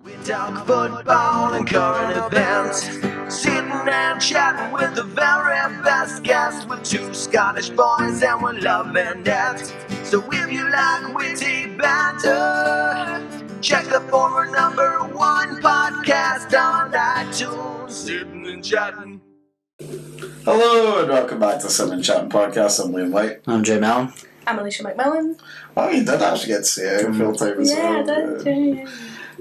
We talk football and current events, sitting and chatting with the very best guests, with two Scottish boys and we're loving it. So if you like witty banter, check the former #1 podcast on iTunes, Sitting and Chatting. Hello and welcome back to Sitting and Chatting podcast. I'm Liam Whyte. I'm Allan. I'm Alysha McMillan. Oh, you did actually get to see it full time as well. Yeah, I did.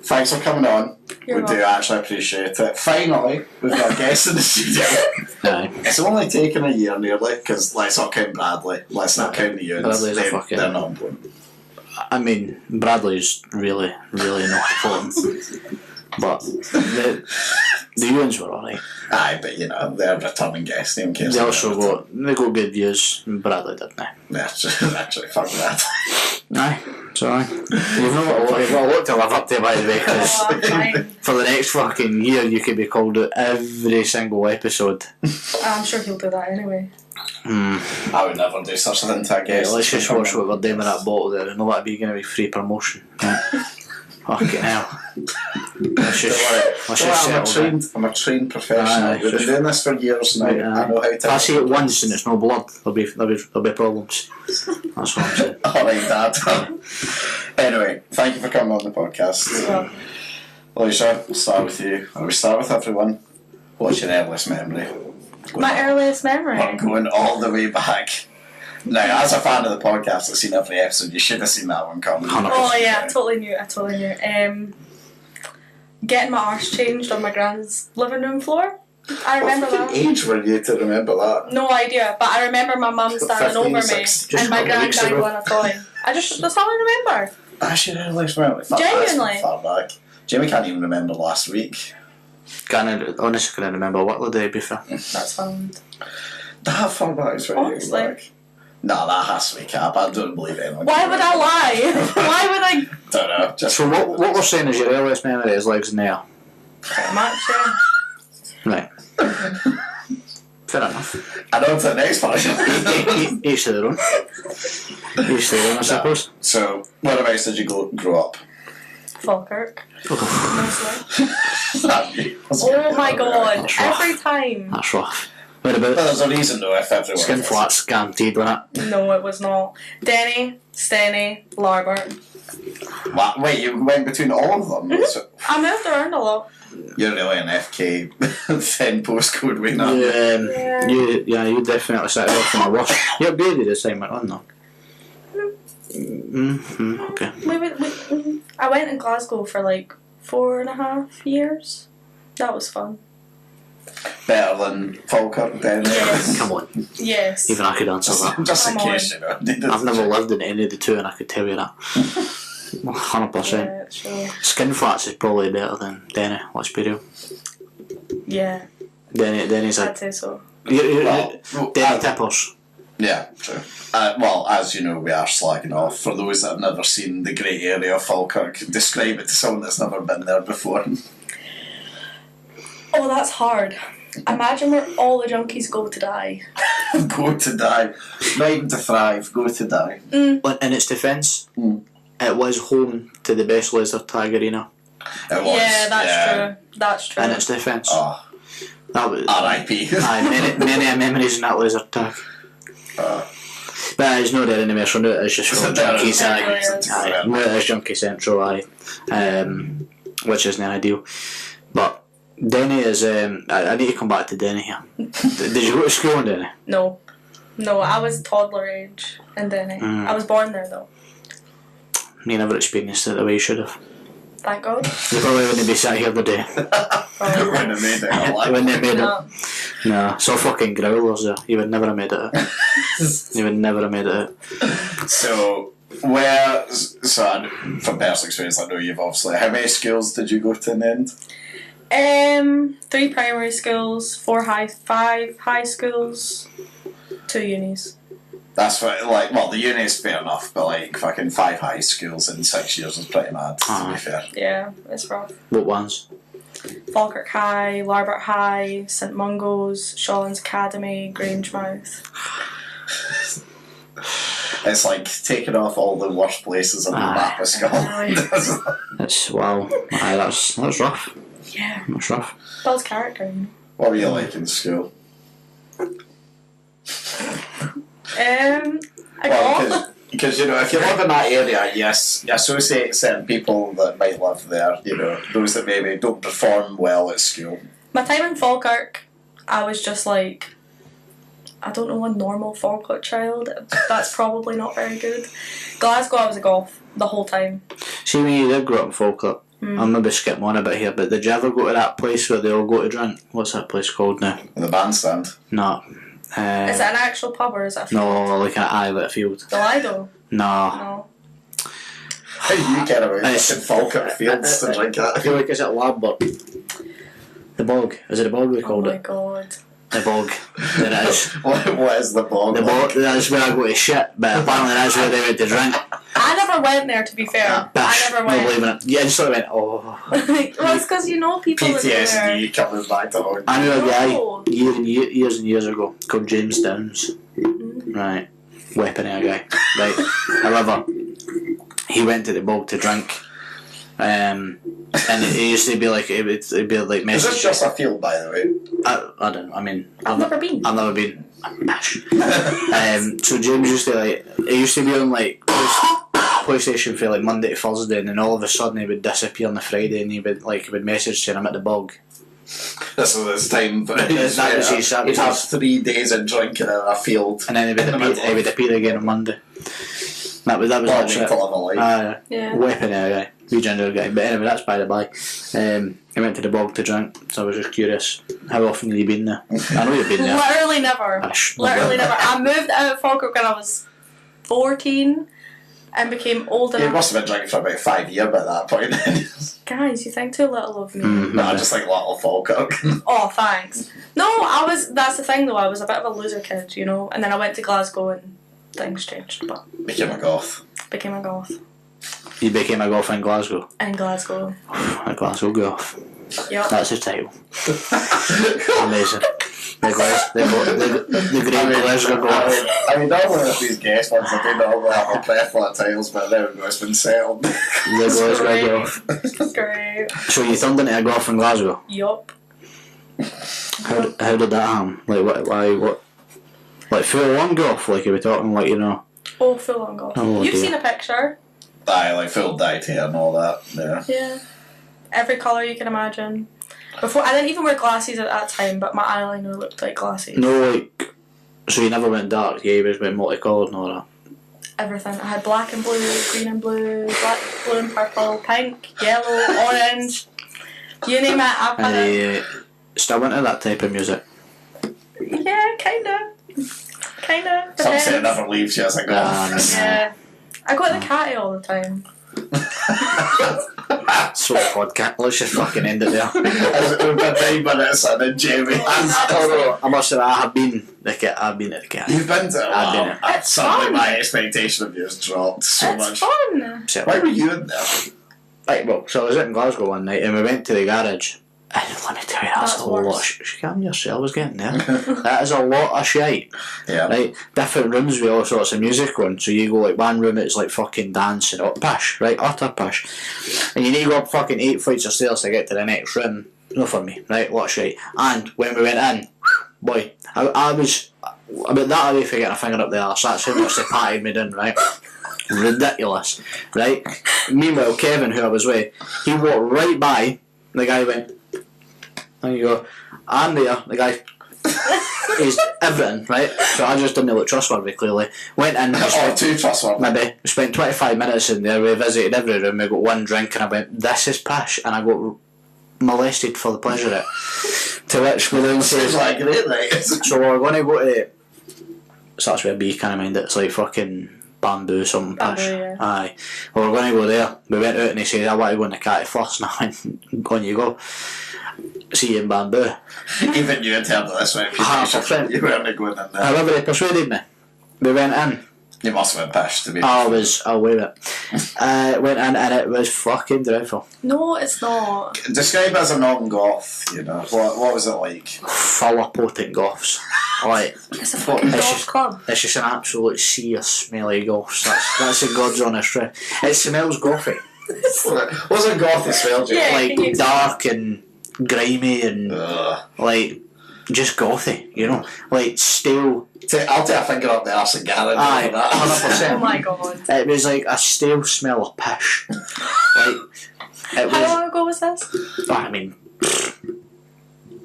Thanks for coming on. You're we do actually appreciate it. Finally, we've got a guest in the studio. Aye. It's only taken a year nearly, because let's not count Bradley. Let's not count the Ewans. Bradley's a fucking... They're not important. I mean, Bradley's really not important. But the Ewans were alright. Aye, but you know, they're a returning guests. They got good views. Bradley didn't they? Yeah, actually, fuck that. Aye, so aye. You've not got a lot to live up to, by the way, because for the next fucking year you could be called out every single episode. I'm sure he'll do that anyway. I would never do such a thing to a guest. Yeah, let's just watch what we're doing with that bottle there, and that'd be going to be free promotion. Right? Fucking hell. I'm a trained professional. We've been doing this for years now. I know how to. If I say it once and it's no blood, there'll be problems. That's what I'm saying. Alright, Dad. Anyway, thank you for coming on the podcast. Alysha, we'll start with you. We start with everyone. What's your earliest memory? My earliest memory? I'm going all the way back. Now, as a fan of the podcast that's seen every episode, you should have seen that one coming. Oh yeah, I totally knew. Getting my arse changed on my grand's living room floor. I remember that. What age were you to remember that? No idea, but I remember my mum standing 15, over 16, me and my gran dangling a toy. That's all I remember. That's your earliest memory? Genuinely. Far back. Jamie can't even remember last week. Honestly can't remember what the day before. That's fun. That far back is really honestly. Back. No, that has to be cap. I don't believe anyone. Why would I lie? Why would I? Don't know. So what we're saying is your earliest memory is legs in the air. Pretty much, yeah. Right. Fair enough. And on to the next part. Each to their own. Each to their own, I suppose. So, whereabouts did you grow up? Falkirk. Oh. Oh my god! Every time. That's rough. Whereabouts? Well, there's a reason though if everyone... Skin flats guaranteed, wasn't it? No, it was not. Denny, Steny, Larbert. What? Wait, you went between all of them? Mm-hmm. So I moved around a lot. you're really an FK 10 postcode winner. You definitely started off in the worst. You upgraded as time went on though. Okay. I went in Glasgow for like 4.5 years. That was fun. Better than Falkirk, then. Yes. Come on. Yes. Even I could answer that. Just in case, you know. I've never lived in any of the two and I could tell you that. 100%. Yeah, sure. Skin flats is probably better than Denny, let's be real. Yeah. Denny's I'd say so. Denny tippers. Yeah, true. Well, as you know, we are slagging off. For those that have never seen the great area of Falkirk, describe it to someone that's never been there before. Oh, that's hard. Imagine where all the junkies go to die. Go to die. Not even to thrive, go to die. In its defence, it was home to the best laser tag arena. It was. Yeah, true. That's true. In its defence. Oh. That was R.I.P. many memories in that laser tag. But it's not there anymore, so now it's just for Junkie Central. Now it is Junkie Central, which isn't ideal. But Denny is... I need to come back to Denny here. Did you go to school in Denny? No, I was toddler age in Denny. I was born there though. You never experienced it the way you should have. Thank God. You probably wouldn't be sat here today. Wouldn't have made it. You wouldn't have made it. No, so fucking growlers there. You would never have made it out. You would never have made it out. So, from personal experience, I know you've obviously... How many schools did you go to in the end? 3 primary schools, 5 high schools, 2 unis. That's what, the uni is fair enough, but fucking 5 high schools in 6 years is pretty mad, to be fair. Yeah, it's rough. What ones? Falkirk High, Larbert High, St Mungo's, Shawlands Academy, Grangemouth. It's like taking off all the worst places on the map of Scotland. That's wow. That's rough. Yeah. That's rough. Builds character, you know. What were you like in school? Because you know, if you live in that area, yes, you associate certain people that might live there. You know, those that maybe don't perform well at school. My time in Falkirk, I was just like, I don't know, a normal Falkirk child. That's probably not very good. Glasgow, I was a Goth the whole time. See, when you did grow up in Falkirk, I'll maybe skip on a bit here, but did you ever go to that place where they all go to drink? What's that place called now? The bandstand. No. Is it an actual pub or is it a field? No, like an islet field. The Lido? No. No. How do you get away with in Falkirk Fields to drink I that? feel like it's at Lambert. The bog. Is it the bog they called Oh my it? god. The bog. There it is. What is the bog? The bog. That's where I go to shit, but apparently that's where they went to drink. I never went there, to be fair. Bish. I never No went. believing it. Yeah, I just sort of went, oh. Well, it's because you know people that go there. PTSD coming back to haunt. I knew a guy No. years and years ago called James Downs. Right. Weapon air guy. Right. However, he went to the bog to drink. And it used to be like, it'd be like Is message. this just a field, by the way? I don't know, I mean, I've never been. I've never been. Bish. So James used to like, it used to be on like PlayStation for like Monday to Thursday, and then all of a sudden he would disappear on the Friday, and he would message saying I'm at the bog. This is his time. But That was his he'd have 3 days of drinking in a field. And then he would appear again on Monday. That was What a literally way to live a life. Yeah. weapon air guy, wee ginger guy. But anyway, that's by the by. He went to the bog to drink, so I was just curious. How often have you been there? I know you've been there. Literally never. Literally never. I moved out of Falkirk when I was 14 and became old You enough. must have been drinking for about 5 years by that point. Guys, you think too little of me. No, I just like little Falkirk. Oh, thanks. No, that's the thing though, I was a bit of a loser kid, you know, and then I went to Glasgow and things changed, but Became a goth. became a Goth. You became a golfer in Glasgow. In Glasgow. A Glasgow Goth. Yep. That's his title. Amazing. The great Glasgow Goth. I mean, normally with these guest ones, I do normally have a plethora of titles, but there we go, it's been settled. The Glasgow Goth. Great. So you turned into a golf in Glasgow? Yup. How did that happen? Like what? Like full on golf? Like you were talking like, you know? Oh, full on Goth. Oh, You've dear. seen a picture. Aye, like full dyed hair and all that, yeah. Yeah. Every colour you can imagine. Before I didn't even wear glasses at that time, but my eyeliner looked like glasses. No, like, so you never went dark, yeah, you just went multicoloured and all that? Everything. I had black and blue, green and blue, black, blue and purple, pink, yellow, orange. You name it, I've had And it. you still into that type of music? Yeah, kinda. Kinda. Some say it Depends. never leaves you as a goth. Yeah. I go to the catty all the time. So podcast, let's just fucking end it there. We've got 9 minutes and then Jamie has I must say I have been I've been at the cat. You've been to it? I've been Wow. there. It's Suddenly fun. my expectation of you has dropped so It's much. fun. Why were you in there? Right, well, so I was in Glasgow one night and we went to the garage. And let me tell you, that's a lot of worse. shit. Calm yourself, I was getting there. That is a lot of shite. Yeah. Right, different rooms with all sorts of music on. So you go like one room, it's like fucking dancing, up pish, right, utter pish. And you need to go up fucking 8 flights of stairs to get to the next room. No for me, right, lot of shite. And when we went in, boy, I was about that away for getting a finger up the arse. That's how much they patted me down, right? Ridiculous, right? Meanwhile, Kevin, who I was with, he walked right by. The guy went, and you go, I'm there. The guy is everything, right? So I just didn't look trustworthy, clearly. Went in, Oh, too trustworthy. maybe we spent 25 minutes in there. We visited every room. We got one drink, and I went, "This is pish," and I got molested for the pleasure of it. To which we then Seems says, like great, right? "So we're going to go to." Starts with a B, can't mind it. It's like fucking bamboo, something Bamboo, pish. yeah. Aye. Well, we're going to go there. We went out and he said, "I want to go in the catty first," and I went, "On you go." See you in bamboo. Even you in terms of this reputation, 100%. you weren't going in there. However, he persuaded me. We went in. You must have been pissed to be. I was away with it. Went in and it was fucking dreadful. No, it's not. Describe it as a non-goth, you know. What was it like? Full of potent goths. Like, It's a fucking It's golf just- club. it's just an absolute sea of smelly goths. That's the God's honest truth. It smells gothy. What's a gothy smell, Jim? Yeah. Like, dark and grimy and, like, just gothy, you know? Like, stale. I'll take a finger up the arse and garage Aye, for that. 100%. Oh my god. It was like a stale smell of pish. Like, it How was. long ago was this? I mean,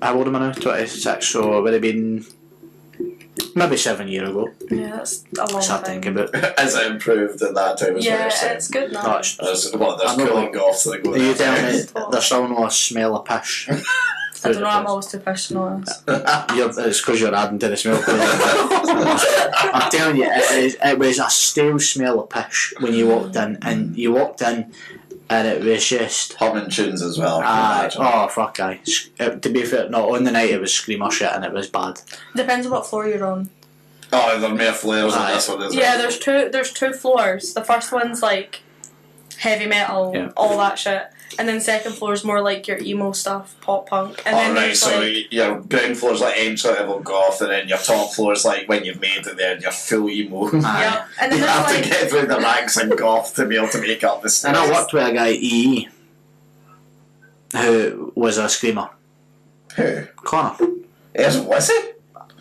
how old am I now? 26, so it would have been maybe 7 years ago. Yeah, that's a long So I time. think about. Has it improved at that time? Is what Yeah, you're saying? it's good now. That's, There's I know, cooling goths that go you there. tell me there's still no smell of pish. I don't know, I'm always too pushed to know this. It's because you're adding to the smell. I'm telling you, it was a stale smell of pish when you walked in, and you walked in, and it was just. Humming tunes as well. Fuck aye. To be fair, no, on the night it was screamer shit and it was bad. Depends on what floor you're on. Oh, there are more flares on Aye. this one, isn't Yeah, there? there's two floors. The first one's like heavy metal, Yeah. all that shit. And then second floor is more like your emo stuff, pop punk. And then Alright, there's so like, your ground floor is like entry level goth, and then your top floor is like when you've made it there and you're full emo. yeah. And then You there's have to like, get through the ranks in goth to be able to make up the stairs. And I worked with a guy, EE, who was a screamer. Who? Connor. Was he?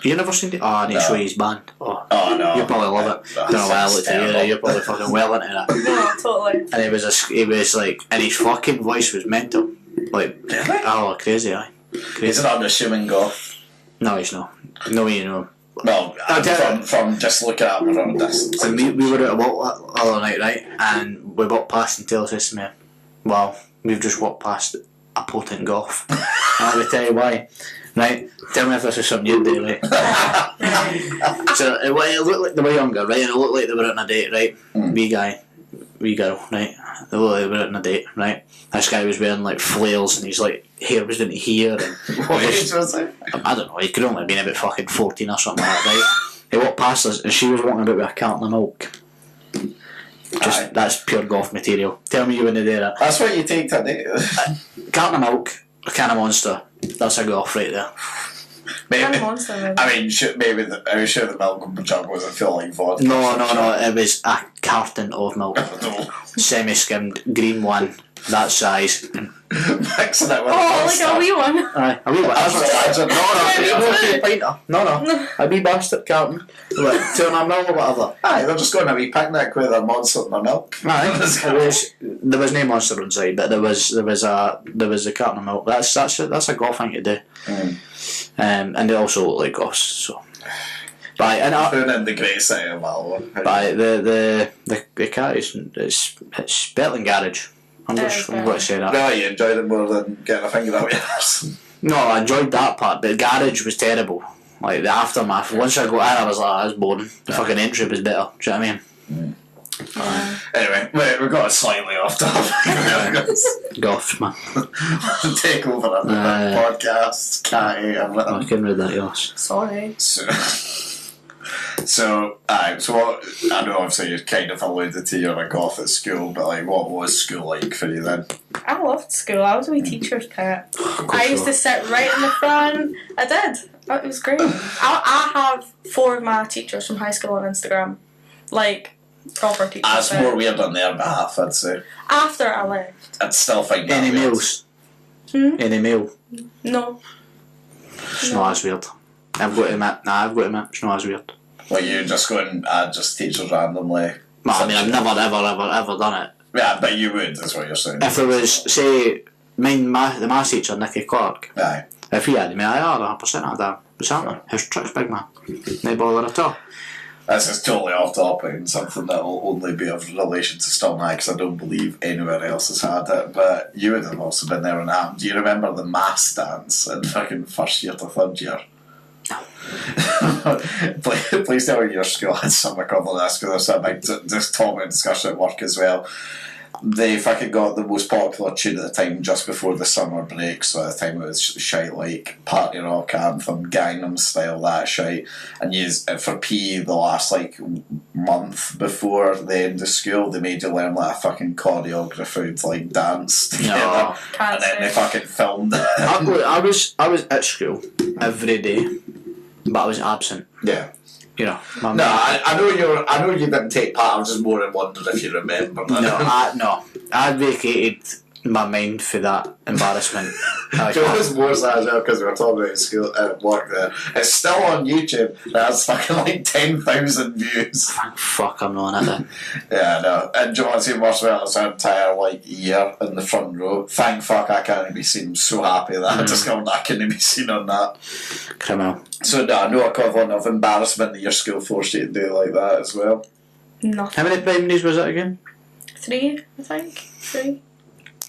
You never seen it? Oh, I need to No. show you his band. Oh, Oh no. you probably love it. Don't know why I looked at you. You're probably fucking well into that. no, totally. And he was like, and his fucking voice was mental. Like, Really? oh, crazy, aye. He's Crazy. an unassuming goth. No, he's not. No, you know. Well, I'll tell from just looking at him from a distance. And we were at a walk the other night, right? And we walked past and Taylor says to me, well, we've just walked past a potent goth. And I will tell you why. Right? Tell me if this is something you'd do, right? So it looked like they were younger, right? And it looked like they were on a date, right? Wee guy, wee girl, right? They looked like they were on a date, right? This guy was wearing like flails and his like hair was down to here and What age was he? I don't know, he could only have been about fucking 14 or something like that, right? He walked past us and she was walking about with a carton of milk. Just Aye. that's pure golf material. Tell me you wouldn't do that. That's what you take to date. Carton of milk, a can of Monster. That's a golf right there. Maybe. Kind of monster, maybe. I mean, I was sure the milk jug wasn't feeling like vodka. No, it was a carton of milk. No. Semi-skimmed, green one, that size. Mixing it with Oh, like a wee one. Aye, a wee one. That's what I No, a wee bastard carton. Like, 2.5 mil or whatever. Aye, they're just going to a wee picnic with their Monster and their milk. Aye, there was no Monster inside, but there was a carton of milk. That's a golf thing to do. And they also look like goths, so. But Food in the great city of Mallow. the car it's better than garage. I'm going to say that. Really, you enjoyed it more than getting a finger out your arse. No, I enjoyed that part, but garage was terrible. Like the aftermath. Once I got in, I was like, that's boring. The fucking entry was better. Do you know what I mean? Anyway, we got slightly off topic. Goth, man. Take over on the podcast. Catty, I can read that, yours. Sorry. So what, I know obviously you kind of alluded to you're a goth at school, but like what was school like for you then? I loved school. I was a wee teacher's pet. I used to sit right in the front. I did. It was great. I have 4 of my teachers from high school on Instagram. Like, proper teachers. That's more weird on their behalf, I'd say. After I left. I'd still find that Any weird. meals? Hmm? Any meal? No. It's not as weird. I've got to admit, it's not as weird. Well, you just go and add just teachers randomly. Well, I mean, I've never, ever done it. Yeah, but you would, is what you're saying. If there was, say, the maths teacher, Nicky Clark, Aye. if he had me, I'd 100% had that. What's happening? How's tricks, big man? No bother at all. This is totally off topic and something that will only be of relation to Stonehenge because I don't believe anywhere else has had it. But you would have also been there on that. Do you remember the mass dance in fucking first year to third year? Please tell me your school had something covered this because there's a big this topic discussion at work as well. They fucking got the most popular tune at the time just before the summer break, so at the time it was shite like Party Rock Anthem, Gangnam Style, that shite. And for PE the last like month before the end of school, they made you learn like a fucking choreographed like dance together. No. And then they fucking filmed it. I was at school every day but I was absent. Yeah. You know. No, I know you didn't take part. I'm just more wondering if you remember. No, I vacated my mind for that embarrassment. Joe's more sad as well because we were talking about school at work there. It's still on YouTube. It has fucking like 10,000 views. Thank fuck I'm not on it. Yeah, no. And do you want to see worse well? It's an entire like year in the front row. Thank fuck I can't be seen. I'm so happy that I discovered I couldn't be seen on that. Criminal. So no equivalent of embarrassment that your school forced you to do like that as well. Nothing. How many primaries was it again? 3, I think. 3.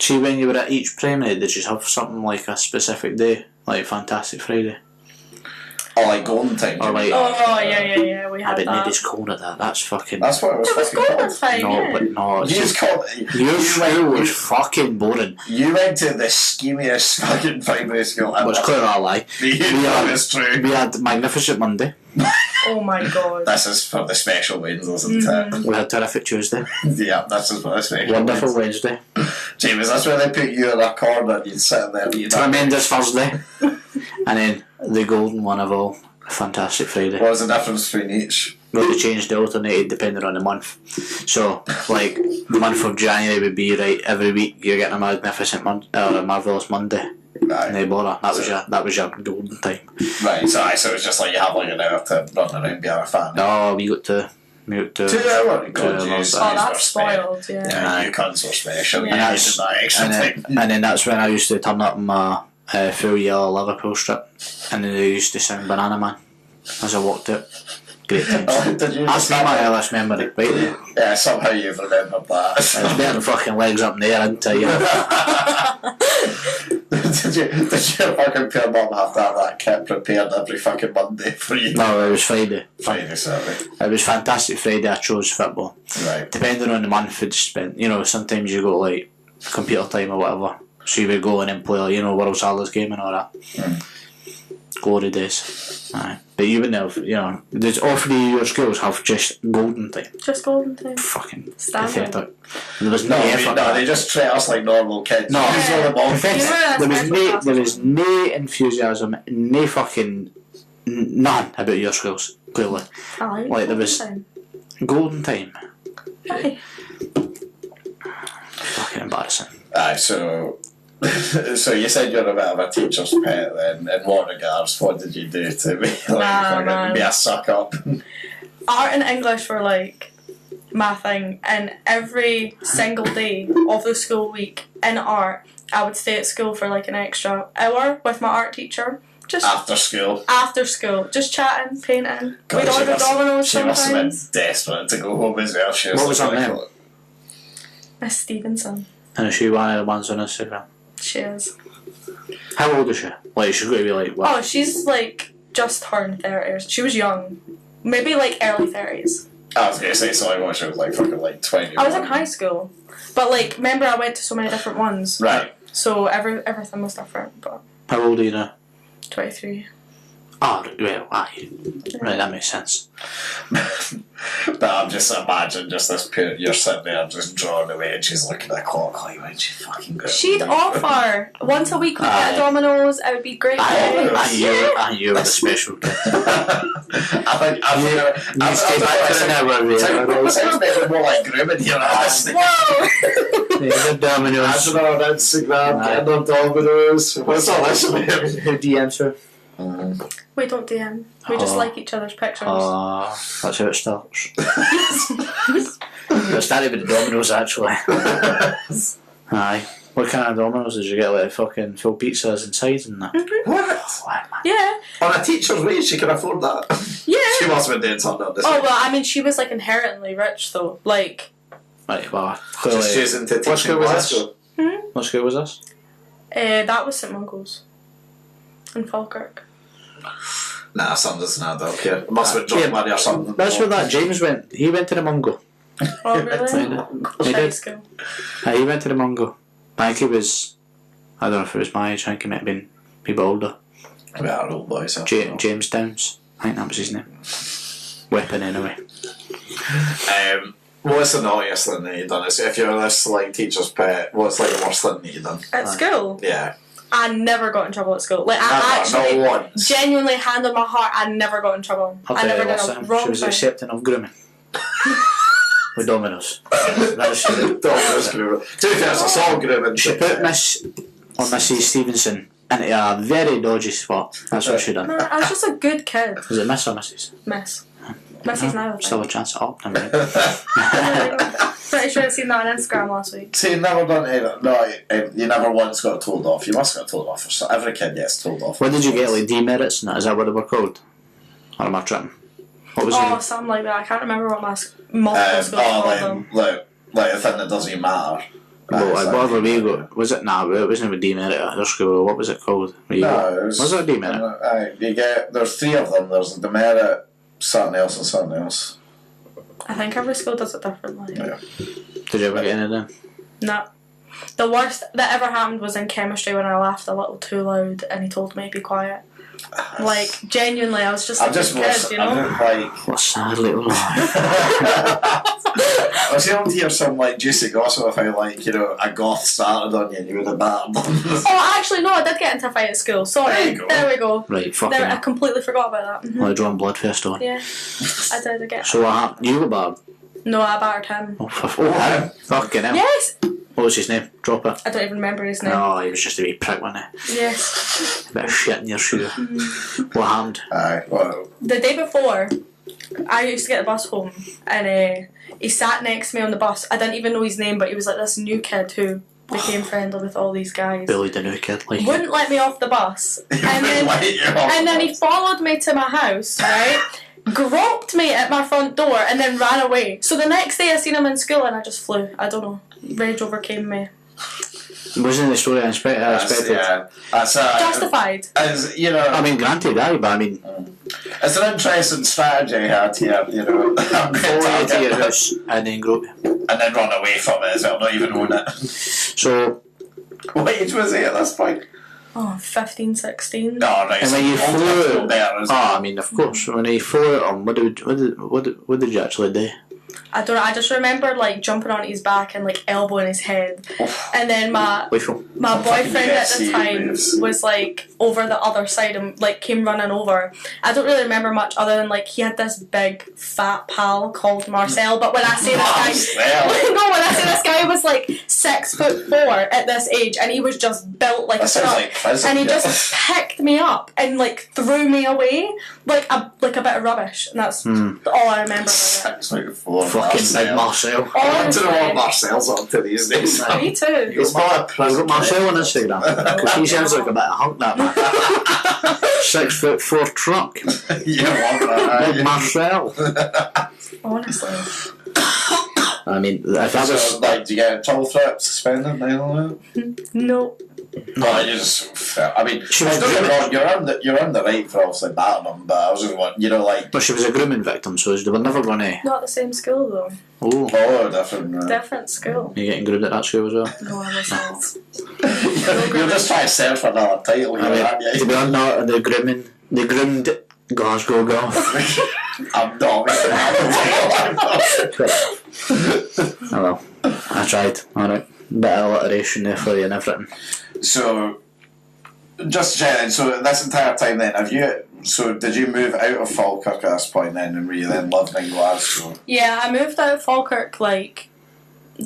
See, when you were at each primary, did you have something like a specific day, like Fantastic Friday? Or like golden time. Or like, Oh, yeah, we I had bet that. nobody's calling it that. That's fucking. That's what it was. It was fucking golden called. time, No, yeah. but no. You just called it. Your school was fucking boring. You went to the schemiest fucking primary school ever. Which clearly a lie. It's true. We had Magnificent Monday. Oh my god. This is for the special Wednesdays, isn't it? We had Terrific Tuesday. Yeah, this is for the special Wonderful Wednesdays. Wednesday. James, that's where they put you in a corner and you'd sit there and you'd Tremendous Thursday. And then the golden one of all, Fantastic Friday. What was the difference between each? Well, they changed, they alternated depending on the month. So, like, the month of January would be, right, every week you're getting a Magnificent or a Marvellous Monday. Right. No bother. That was your golden time. Right, so it was just like you have like an hour to run around being a fan. No, we got to 2 hours? God, 2 jeez. hours. Oh, that's spoiled, yeah. Yeah, you cunts were special. Yeah. You needed that extra time. And then that's when I used to turn up in my full yellow Liverpool strip, and then they used to sing Banana Man as I walked out. Great times. Oh, did you That's not my earliest memory, right there. Yeah, somehow you've remembered that. It's better than fucking legs up in the air, I'd tell you. Did your fucking poor mum have to have that kit prepared every fucking Monday for you? No, it was Friday. Friday, sorry. It was Fantastic Friday, I chose football. Right. Depending on the month it's spent, sometimes you got like computer time or whatever. So you would go in and play like, World Salads game and all that. Glory days. Aye. But you wouldn't have, does all 3 of your schools have just golden time? Just golden time. Fucking Standard. pathetic. There was no effort. They just treat us like normal kids. No. Use all the ball. There was no enthusiasm, no fucking none about your schools, clearly. Like, there was time. golden time. Aye. Fucking embarrassing. Aye, so you said you're a bit of a teacher's pet then. In what regards? What did you do to be man. be a suck up? Art and English were like my thing, and every single day of the school week in art I would stay at school for like an extra hour with my art teacher. Just After school. After school. Just chatting, painting. God, We'd order Domino's She must have been sometimes. desperate to go home as well. What was her name? Miss Stevenson. And is she one of the ones on Instagram? She is. How old is she? Like, she's got to be like, what? Oh, she's like just turned 30s. She was young. Maybe like early 30s. I was going to say something when she was like fucking like 20. I was in high school. But like, remember I went to so many different ones. Right. So everything was different, but How old are you now? 23. Oh, well, aye. Right, that makes sense. But I'm just imagining just this parent, you're sitting there just drawing away and she's looking at the clock like, when'd she fucking go? She'd offer once a week we'd get Domino's. It would be great. I knew you were the special kid. I stay back to the sounds maybe more like grooming your ass. Whoa! The Domino's. Imagine her on Instagram getting her Domino's. What's all this about? Who DMs her? We don't DM. We just like each other's pictures. That's how it starts. It started with the Domino's, actually. Aye. What kind of Domino's did you get? Like fucking full pizzas inside and that? What? Yeah. On a teacher's wage, she can afford that. Yeah. She must have been doing something on this. Oh, well, I mean, she was like inherently rich, though. Like. Right, well, clearly. Just choosing to teach. What school was this? Hmm? What school was this? That was St Mungo's. In Falkirk. Nah, something doesn't add up here. It must have been John Murray or something. That's where that James went. He went to the Mungo. Oh, really? He High did. school. He went to the Mungo. I think he was. I don't know if it was my age. I think he might have been a bit older. We are old boys. James Downs. I think that was his name. Weapon, anyway. What's the naughtiest thing that you've done? If you're this like teacher's pet, what's like the worst thing that you've done? At school? Yeah. I never got in trouble at school. Like, I actually, not once. genuinely, hand on my heart, I never got in trouble. I never did a wrong She was thing. accepting of grooming. With Domino's. That's true. Domino's grooming. To be fair, it's all grooming. She put Miss or Mrs. Stevenson into a very dodgy spot. That's what she done. No, I was just a good kid. Was it Miss or Mrs.? Miss. Mrs. now, I think. Still a chance at up. Never mind. Pretty sure I've seen that on Instagram last week. See, never done anything. No, you never once got told off. You must have got told off. Every kid gets told off. What did you get, like demerits and that? Is that what they were called? Or am I tripping? What was it? Something like that. I can't remember what my multiple schools called them. like the thing that doesn't even matter. Well, whatever we got. Was it? Nah, it wasn't a demerit at our school. What was it called? Was it a demerit? You get, there's 3 of them. There's a demerit, something else, and something else. I think every school does it differently. Yeah. Did you ever get any of them? No. The worst that ever happened was in chemistry when I laughed a little too loud and he told me to be quiet. Like, genuinely, I was just like a kid, you know? What a sad little life. I was able to hear some juicy gossip of how a goth started on you and you would have battered them. Oh, actually, no, I did get into a fight at school. Sorry. There we go. Right, fucking I hell. completely forgot about that. Like drawing Bloodfest on. Yeah, I did again. So what happened? You got battered? No, I battered him. Oh, fucking hell. Yes! What was his name? Drop it. I don't even remember his name. No, he was just a wee prick, wasn't he? Yes. A bit of shit in your shoe. What happened? Aye, well, The day before, I used to get the bus home and he sat next to me on the bus. I didn't even know his name, but he was like this new kid who became friendly with all these guys. Billy the new kid, like. Wouldn't let me off the bus. And then he followed me to my house, right? Groped me at my front door and then ran away. So the next day I seen him in school and I just flew. I don't know. Rage overcame me. Wasn't the story I expected? yeah, that's Justified. As you know, I mean, granted, but I mean, it's an interesting strategy I had here. You know, follow you to your house and then grope you. and then run away from it as well, not even own it. So, What age was he at this point? Oh, 15, 16. No, right. and so when you flew, there, I mean, of course, when he flew at him, what did you actually do? I don't know, I just remember jumping on his back and elbowing his head. And then my boyfriend at the time was over the other side and came running over. I don't really remember much other than he had this big fat pal called Marcel, but when I say this guy was 6'4" at this age and he was just built like a truck. And he just picked me up and threw me away like a bit of rubbish. And that's all I remember about it. Fucking big Marcel. I don't know what Marcel's up to these days. Me too. You've got Marcel on Instagram because he sounds like a bit of a hunk, that man. 6'4" truck. Big Marcel. Honestly. I mean, if I was do you get in trouble for it, suspended, No. No, you just. I mean, don't get me wrong, you're on the right for obviously battering them, but I was just want, But she was a grooming victim, so they were never going to. Not the same school though. Oh, different. Different school. You're getting groomed at that school as well. No, I was not. You're just trying to search for another title, aren't you? To be honest, the groomed Glasgow Goth. I'm not. Oh well, I tried. Alright. Bit of alliteration there for you and everything. So, just checking, so this entire time then, did you move out of Falkirk at this point then, and were you then living in Glasgow? Yeah, I moved out of Falkirk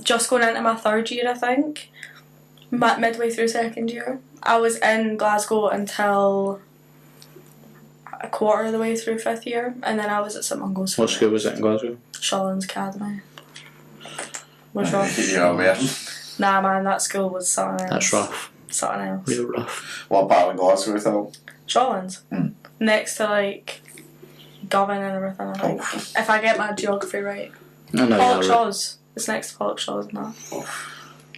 just going into my 3rd year, I think. Midway through 2nd year. I was in Glasgow until a quarter of the way through 5th year, and then I was at St Mungo's. What school was it in Glasgow? Shawlands Academy. Was rough. Yeah, man. Nah, man, that school was something else. That's rough. Something else. Real rough. What part of Glasgow was that? Shawlands. Next to Govan and everything, I think. If I get my geography right. No, Pollokshaws. It's next to Pollokshaws and that.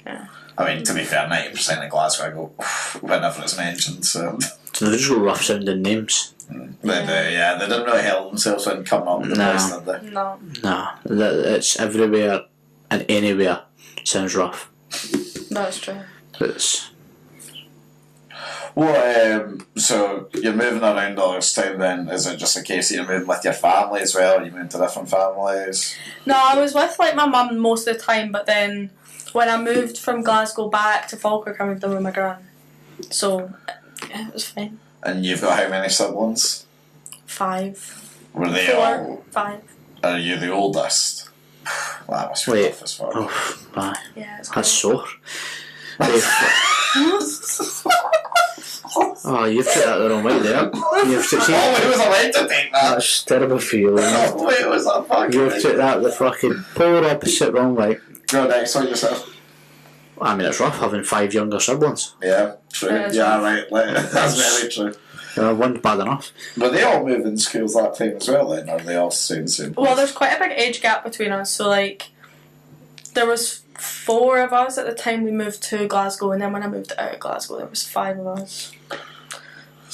Yeah. I mean, to be fair, 90% of Glasgow I go whenever it's mentioned, so. So they just got rough sounding names. They didn't really help themselves when coming up with the place, did they? No. Nah, it's everywhere and anywhere sounds rough. That's true. It's Well, so you're moving around all this time then, is it just a case that you're moving with your family as well, or you moving to different families? No, I was with my mum most of the time, but then when I moved from Glasgow back to Falkirk, I moved in with my gran. So, yeah, it was fine. And you've got how many siblings? 5. Were they 4, all? 5. Are you the oldest? Well, that must be tough as fuck. Oh, aye. Yeah, it's That's great. sore. Oh, you've took that the wrong way there. You've took Oh, was allowed to take that. That's terrible for you. Oh, wait, was that fucking You've took that the fucking polar opposite wrong way. Go next on yourself. I mean, it's rough having 5 younger siblings. Yeah, true. Yeah, right. That's very true. One's bad enough. But they all move in schools that time as well then, or are they all staying the same place? Well, there's quite a big age gap between us. So, like, there was 4 of us at the time we moved to Glasgow, and then when I moved out of Glasgow, there was 5 of us.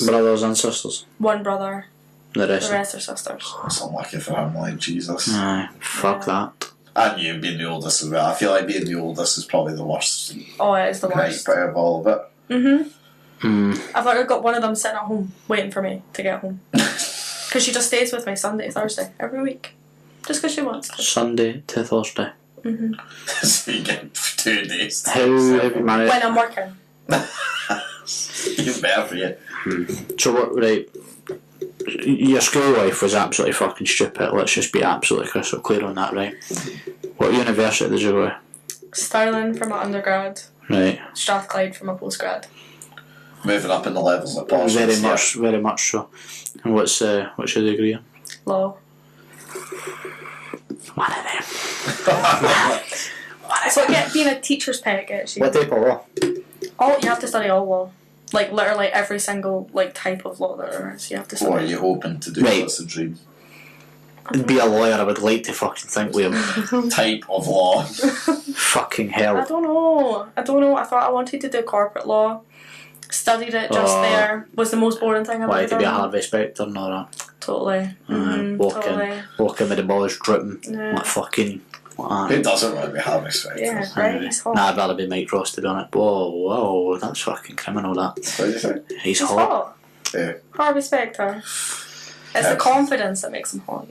Brothers and sisters. 1 brother. The The rest. rest are sisters. That's unlucky for him, like, Jesus. Aye, fuck that. And you being the oldest as well. I feel like being the oldest is probably the worst Oh, it is the night worst. out of all of it. I've literally got one of them sitting at home waiting for me to get home. Because she just stays with me Sunday, Thursday, every week. Just because she wants to. Sunday to Thursday. So you get 2 days. How have you managed? When I'm working. Even better for you. So what, right, your school life was absolutely fucking stupid. Let's just be absolutely crystal clear on that, right? What university did you go to? Stirling for my undergrad. Right. Strathclyde for my postgrad. Moving up in the levels of polishness. Very much so. And what's your degree in? Law. One of them. So being a teacher's pet gets you. What type of law? You have to study all law. Like literally every single type of law there is. You have to study. What are you hoping to do? Right. What's the dream? Be a lawyer, I would like to fucking think, Liam. Type of law. Fucking I hell. don't know. I thought I wanted to do corporate law. Studied it just there. Was the most boring thing I've Why, ever to be a done. Harvey Specter and all that? Totally. Walking with the balls dripping. Yeah. Like fucking... Who doesn't want to be Harvey Specter? Yeah, right. He's hot. Nah, I'd rather be Mike Ross, to be honest. Whoa, that's fucking criminal, that. What do you think? He's He's hot. hot. Yeah. Harvey Specter. It's the confidence that makes him hot.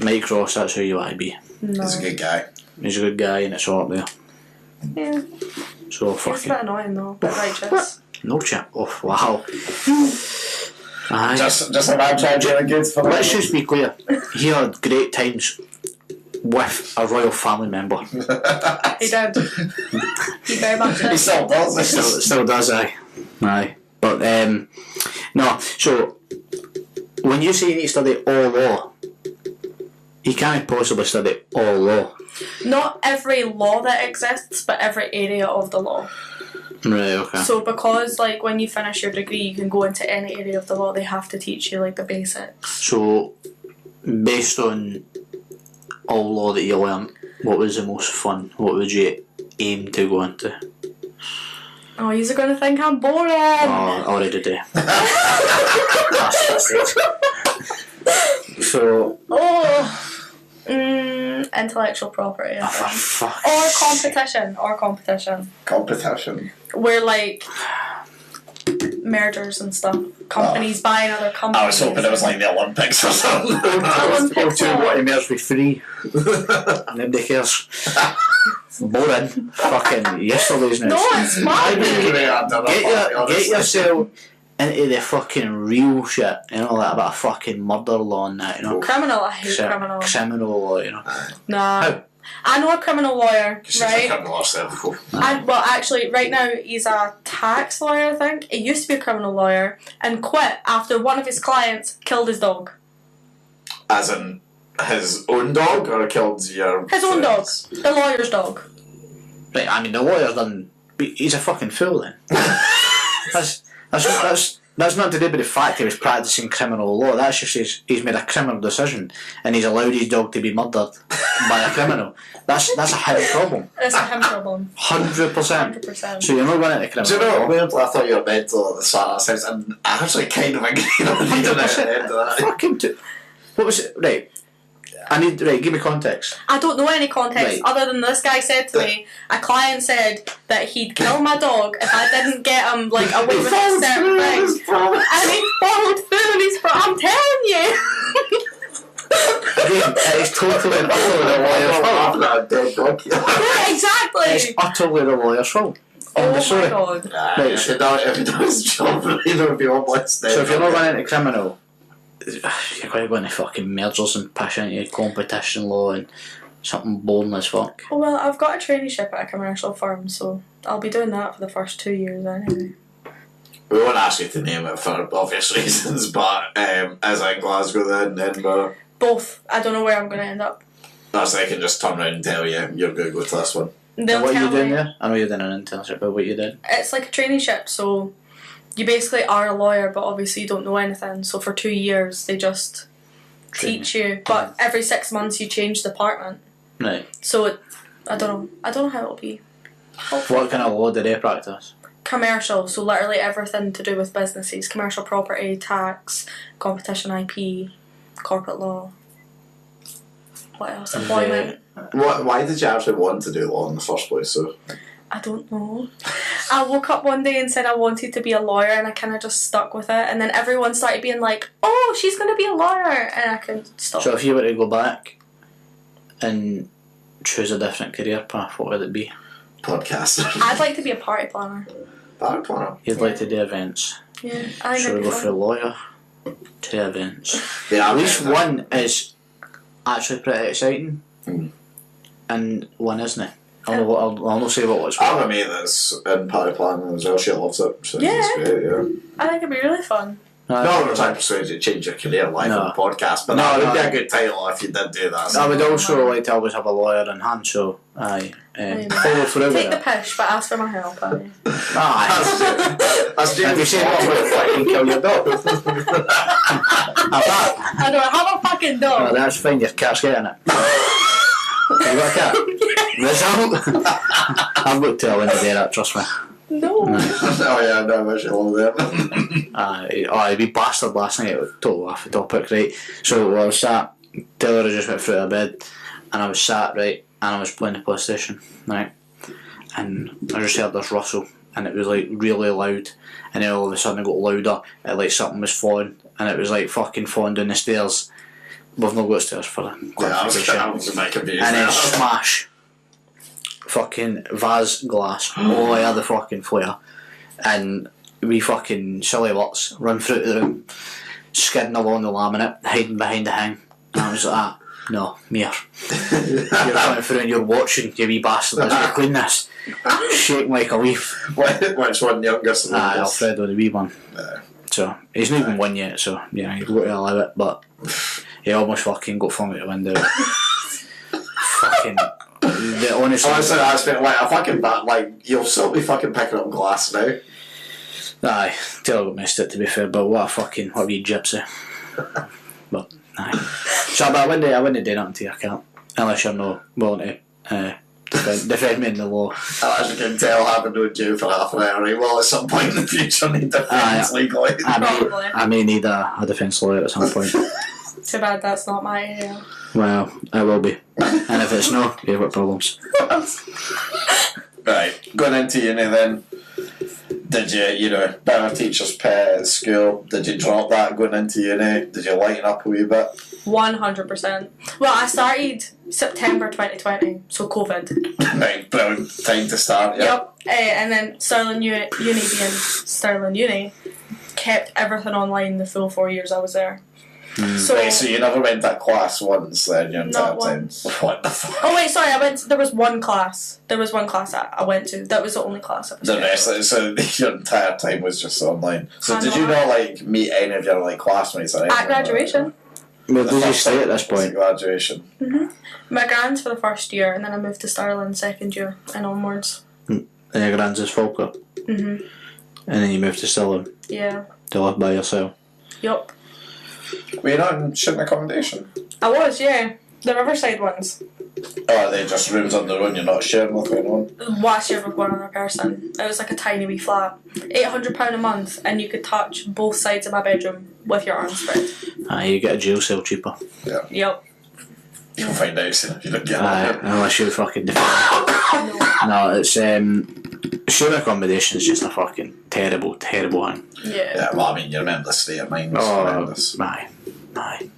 Mike Ross, that's who you want to be. No. He's a good guy. He's a good guy and it's hot there. Yeah. So He's a fucking... bit annoying though. Bit righteous. No chat. Oh, wow. Aye. Just a man trying to get good for Let's just be clear. He had great times with a royal family member. He did. He very much did. He still does. Still does, aye. Aye. But, no, so, when you say you need to study all law, you can't possibly study all law. Not every law that exists, but every area of the law. Right, okay. So because when you finish your degree, you can go into any area of the law. They have to teach you the basics. So, based on all law that you learnt, what was the most fun? What would you aim to go into? Oh, you're going to think I'm boring. Oh, I already do. So, intellectual property. I think. fuck. Or competition. Competition. Where mergers and stuff. Companies buying other companies. I was hoping it was like the Olympics or something. Olympics. What to merge with free. Nobody cares. Boring. Fucking yesterday's news. No, it's fun. Get yourself into the fucking real shit, you know, like about a fucking murder law and that, you know. Criminal, I hate criminal. Criminal law, you know. Nah. How? I know a criminal lawyer, right? Right? Actually, right now he's a tax lawyer, I think. He used to be a criminal lawyer and quit after one of his clients killed his dog. As in his own dog, or killed your... His own dog. The lawyer's dog. Right, I mean, the lawyer's done... He's a fucking fool then. That's not to do with the fact he was practising criminal law. That's just he's made a criminal decision and he's allowed his dog to be murdered by a criminal. That's a him problem. It's a him problem. 100%. 100%. So you're not going into criminal Do you know law. what? Weirdly, I thought you were mental at the start of the sentence, and I actually kind of agree on you at the end of that. Fucking what was it? Right. Give me context. I don't know any context Right. other than this guy said to me, a client said that he'd kill my dog if I didn't get him away with certain things. And he followed through and he's I'm telling you. Again, it's totally and utterly the lawyer's fault. Yeah, exactly. It's utterly the lawyer's fault. Oh my sorry. god. Right, If he does his job right, there would be one less So if you're not going into criminal, you're going to go into fucking mergers and push into competition law and something boring as fuck. Oh well, I've got a traineeship at a commercial firm, so I'll be doing that for the first 2 years anyway. We won't ask you to name it for obvious reasons, but is it Glasgow then, Edinburgh? Both. I don't know where I'm going to end up. That's I can just turn around and tell you you're going to go to this one. They'll What are you tell doing me. there? I know you're doing an internship, but what you did? It's like a traineeship, so you basically are a lawyer, but obviously you don't know anything. So for 2 years, they just teach you. But every 6 months, you change department. Right. So I don't know how it'll be. Hopefully. What kind of law do they practice? Commercial, so literally everything to do with businesses, commercial property, tax, competition IP, corporate law. What else? Employment. Why did you actually want to do law in the first place? So I don't know. I woke up one day and said I wanted to be a lawyer, and I kind of just stuck with it. And then everyone started being like, "Oh, she's going to be a lawyer," and I couldn't stop. So if you were to go back and choose a different career path, what would it be? podcaster. I'd like to be a party planner. Party planner. You'd like to do events. Yeah, I think So we it'd go be for a fun. lawyer to events. Yeah, At least one is actually pretty exciting, Mm. and one isn't. I'll not say what was. I have a mate that's in party planning as well. She loves it. So Yeah. it's great, yeah. I think it'd be really fun. No, I'm not trying to persuade you to change your career life No. on a podcast, but No, that would no. be a good title if you did do that. I would also like to always have a lawyer in hand, so aye. Follow through Take the with it. pish, but ask for my help. Aye. Aye. That's If you James. say what will fucking kill your dog. Have that. I don't have a fucking Oh, dog. that's fine, your cat's getting it. Have you got a cat? Result? I've got two in there, that, trust me. No. Oh yeah, no, I wish you love them. He'd be bastard last night, it was total off the topic, right? So I was sat, Taylor had just went through her bed, and I was sat, right, and I was playing the PlayStation, right? And I just heard this rustle, and it was like really loud, and then all of a sudden it got louder, and like something was falling, and it was like fucking falling down the stairs. We've not got stairs for the Yeah, I was clarification. a bit confused. And then smash, fucking vase glass all over the fucking floor, and we fucking silly lots run through the room, skidding along the laminate, hiding behind the hang, and I was like, no, Mir, you're coming through and you're watching, you wee bastard, as we clean this, shaking like a leaf. Which one, youngest and oldest? Alfredo, the wee one. No. So he's not even won yet, so yeah, you've got to allow it, but he almost fucking got flung out the window. Fucking honestly, That's been like a fucking bad. Like you'll still be fucking picking up glass now. aye, Taylor got missed it to be fair, but what a wee gypsy. But aye. So but I wouldn't do nothing to your cat unless you're not willing to defend me in the law. As you can tell, I haven't known you for half an hour. He will at some point in the future need defence legally. Probably. I may need a defence lawyer at some point. Too bad that's not my area. Well, I will be. And if it's no, you've got problems. Right, going into uni then. Did you bit of a teacher's pet at school? Did you drop that going into uni? Did you lighten up a wee bit? 100%. Well, I started September 2020, so COVID. Right, brilliant time to start. Yeah. Yep. And then Stirling Uni being Stirling Uni kept everything online the full 4 years I was there. So, Right, so you never went to class once then your entire Not time? once. What the fuck? oh wait, sorry, there was one class. There was one class I went to. That was the only class I was The rest, so your entire time was just online. So did you not meet any of your classmates or anything? At graduation. Where did you stay at this point? Graduation. My grand's for the first year, and then I moved to Stirling second year and onwards. And your grand's is Falkirk? And then you moved to Stirling Yeah. to live by yourself? Yup. Were you not in student accommodation? I was, yeah. The Riverside ones. Or are they just rooms on their own, you're not sharing with anyone? Last year with one other person. It was like a tiny wee flat. £800 a month, and you could touch both sides of my bedroom with your arms spread. You get a jail cell cheaper. Yeah. Yep. You'll find out soon if you don't get it. Unless you fucking defend. No, it's student accommodation is just a fucking terrible, terrible thing. Yeah. Yeah, well, I mean, you remember the state of mind was Oh, horrendous. aye.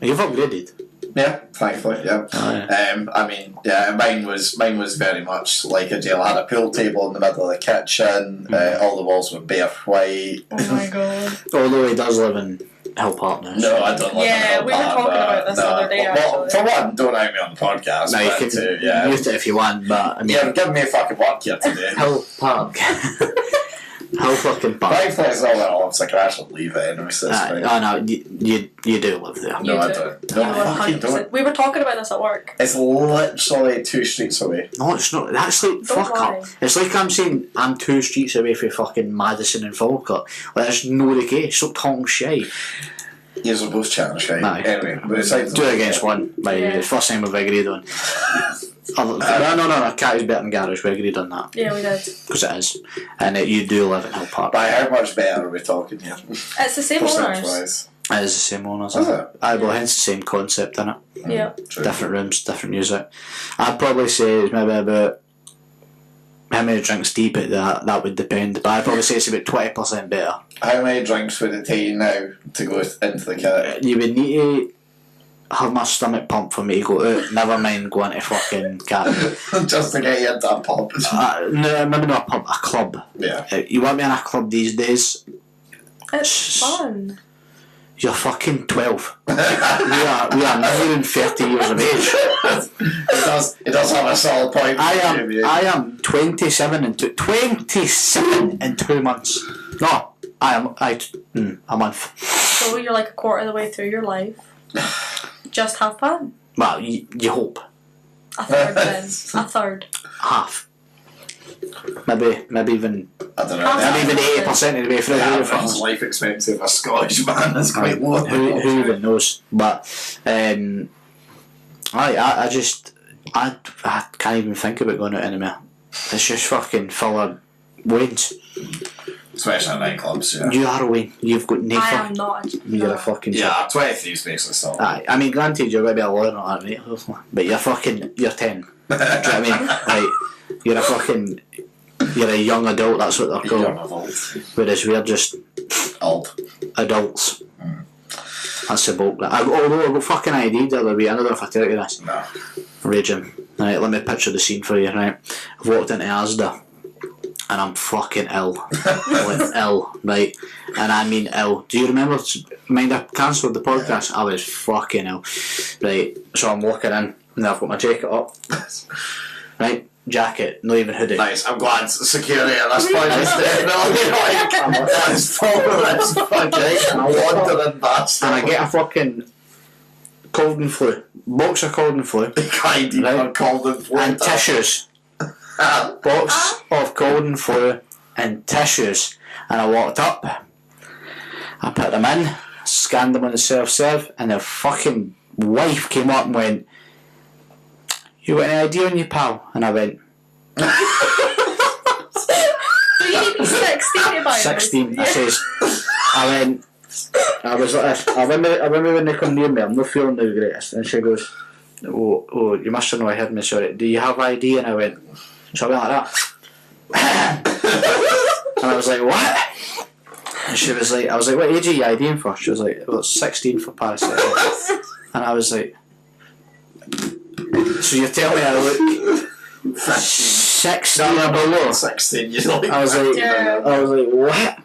You've upgraded. Yeah, thankfully, yeah. Oh, yeah. I mean, yeah, mine was very much like a jail. I had a pool table in the middle of the kitchen. All the walls were bare white. Oh my god. Although he does live in Hill Park now. No, I don't. Yeah, we were talking about this the other day, Well, actually. for one, don't have me on the podcast. No, you but can two, yeah, use it if you want, but I mean, yeah, give me a fucking work here today. Hill Park. Hill fucking Park. Thankfully, it's all that off, so I can actually leave it anyway. So it's fine. Oh no, you do live there. No, You I do. don't. You No, I fucking 100%. don't. We were talking about this at work. It's literally 2 streets away. No, it's not. That's like Don't fuck lie. up. It's like I'm saying I'm 2 streets away from fucking Madison and Falkirk. Like, that's no the case. Stop talking shit. Yous are both chatting shit. Aye. Anyway, but besides 2 against 1. By Yeah. the first time we've agreed on. No. Catty's better than Garage. We agreed on that Yeah, we did. because it is, and you do live in Hill Park. By how much better are we talking here? It's the same owners. Percentage-wise. It is the same owners. Is it? Aye, well, hence the same concept in it. Yeah. True. Different rooms, different music. I'd probably say it's maybe about how many drinks deep at that would depend, but I'd probably say it's about 20% better. How many drinks would it take you now to go into the kit? You would need to have my stomach pumped for me to go out, never mind going to fucking cat. Just to get you into a pub. No, maybe not a pub, a club. Yeah. You want me in a club these days? It's fun. You're fucking 12. we are never even 30 years of age. It does have a solid point. I am 27 in 2 months. No, a month. So you're like a quarter of the way through your life. Just have fun. Well, you hope. A third then. A third. Half. Maybe even I don't know. maybe even 80% of the way through. The Who the average fuck- life expectancy of a Scottish man is quite low. Who even knows? But I can't even think about going out anymore. It's just fucking full of Waynes. Especially at nightclubs, yeah. You are a Wayne. You've got no I am fucking. not. You're a fucking. Yeah, 23 is basically still. Aye, I mean, granted, you're going to be a lawyer or that, mate. But you're 10. Do you know what I mean? Like, you're a young adult, that's what they're Young called. adult. Whereas we're just Old. adults. That's the bulk. Although I got fucking ID the other week, I don't know if I tell you this. No. Raging. Right, let me picture the scene for you, right? I've walked into Asda and I'm fucking ill. Like, ill, right? And I mean ill. Do you remember? Mind I cancelled the podcast? I was fucking ill. Right, so I'm walking in and I've got my jacket up. Right? Jacket, not even hoodie. Nice, I'm glad security at this point is definitely like, that's this fucking wandering bastard. And I get a fucking cold and flu. Box of cold and flu. Kind Right. of cold and flu. And tissues. Box of cold and flu and tissues. And I walked up, I put them in, scanned them on the self-serve, and their fucking wife came up and went, "You got any idea on you, pal?" And I went, Do you need to be 16 to buy 16. I this? says, I was like this. I remember when they come near me, I'm not feeling the greatest. And she goes, oh, you must have not heard me, sorry. Do you have ID? And I went, something like that. And I was like, what? And she was like, I was like, what age are you IDing for? She was like, well, 16 for paracetamol. And I was like, so you're telling me I look 16 or below? 16, you like. I was like, Yeah. what?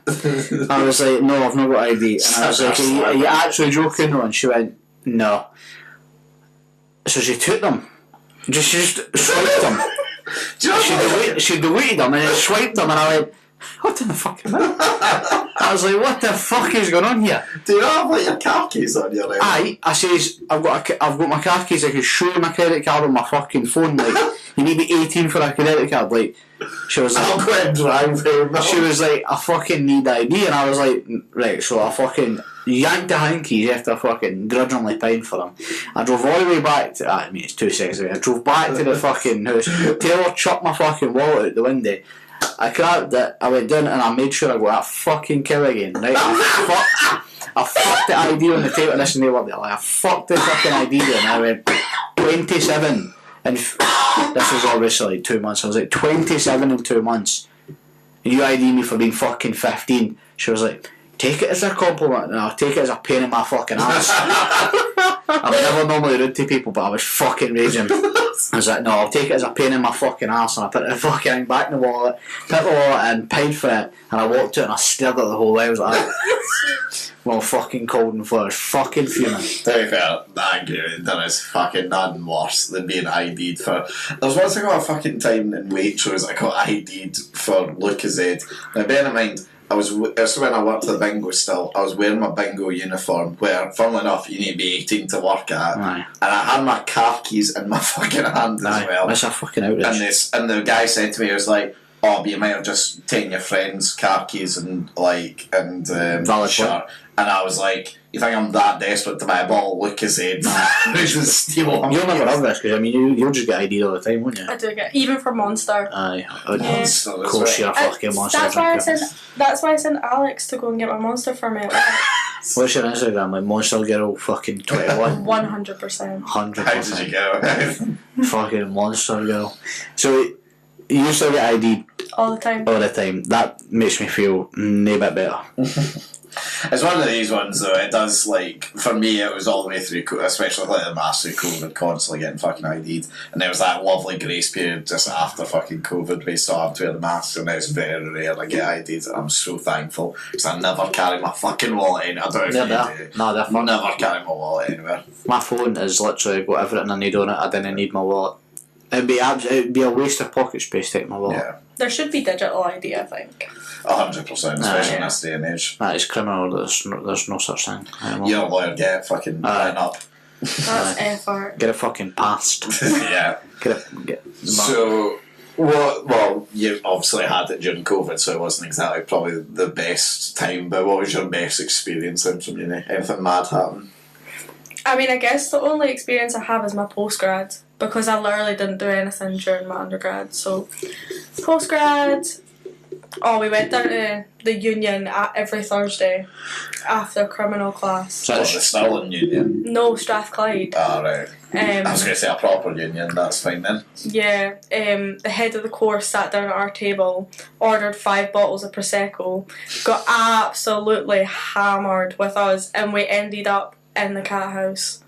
I was like, no, I've not got ID. And I was like, are you actually joking though? And she went, no. So she took them. She just swiped them. Do you know She deleted them and then swiped them, and I went, what in the fuck am I? I was like, what the fuck is going on here? Do you have like your car keys on you? Like? Aye, I says, I've got my car keys, I can show you my credit card on my fucking phone, like, you need to be 18 for a credit card, like, she was like, I'll go and drive there, no. she was like, I fucking need ID, and I was like, right, so I fucking yanked the hankies after fucking grudgingly paying for them. I drove all the way back to, I mean, it's 2 seconds away, I drove back to the fucking house, Taylor chucked my fucking wallet out the window, I grabbed it, I went down and I made sure I got that fucking kill again, right? I fucked the ID on the table, and listen, they were there, like, I fucked the fucking ID there, and I went, 27, and this was obviously like 2 months, I was like, 27 in 2 months, and you ID me for being fucking 15, she was like, take it as a compliment, and I'll take it as a pain in my fucking ass. I was never normally rude to people, but I was fucking raging. I was like, no, I'll take it as a pain in my fucking arse, and I put the fucking thing back in the wallet, put the wallet in, paid for it, and I walked out and I stared at the whole way. I was like, well, fucking cold and flu. I was fucking fuming. To be fair, there is fucking nothing worse than being ID'd for. There was once I got a fucking time in Waitrose, I got ID'd for Lucozade. Now, bear in mind, this was when I worked at bingo still. I was wearing my bingo uniform, where, funnily enough, you need to be 18 to work at. Aye. And I had my car keys in my fucking hand as well. That's a fucking outrage. And the guy said to me, he was like, oh, but you might have just taken your friend's car keys and Valid shirt. And I was like, you think I'm that desperate to buy a bottle of Lucozade? Just steal them. You'll never have this, because I mean, you'll just get ID'd all the time, won't you? I do get, even for Monster. Aye. Monster, Of course, you're a fucking monster. That's why I sent Alex to go and get my Monster for me. What's your Instagram? Like Monster Girl fucking 21? 100%. 100%. How did you go? Fucking Monster Girl. So, you still get ID'd All the time. all the time. That makes me feel no bit better. It's one of these ones though, it does, like, for me it was all the way through, especially like the massive COVID, constantly getting fucking ID'd, and there was that lovely grace period just after fucking COVID, we still have to wear the mask, and it's very rare I get ID'd, and I'm so thankful, because I never carry my fucking wallet in. I don't know if you do. No, they're fun. Never carry my wallet anywhere. My phone is literally got everything I need on it. I didn't need my wallet. It'd be a waste of pocket space to take my wallet. Yeah. There should be digital ID, I think. 100%, especially in this day and age. That is criminal. There's no such thing anymore. You're a lawyer, get it fucking line up. That's effort. Get it fucking passed. Yeah. So, well, you obviously had it during COVID, so it wasn't exactly probably the best time, but what was your best experience then from uni? Anything mad happen? I mean, I guess the only experience I have is my postgrad, because I literally didn't do anything during my undergrad. So, postgrad, we went down to the Union every Thursday after criminal class. So the Stirling Union? No, Strathclyde. Ah, right. I was going to say a proper union, that's fine then. Yeah, the head of the course sat down at our table, ordered 5 bottles of Prosecco, got absolutely hammered with us, and we ended up in the cat house.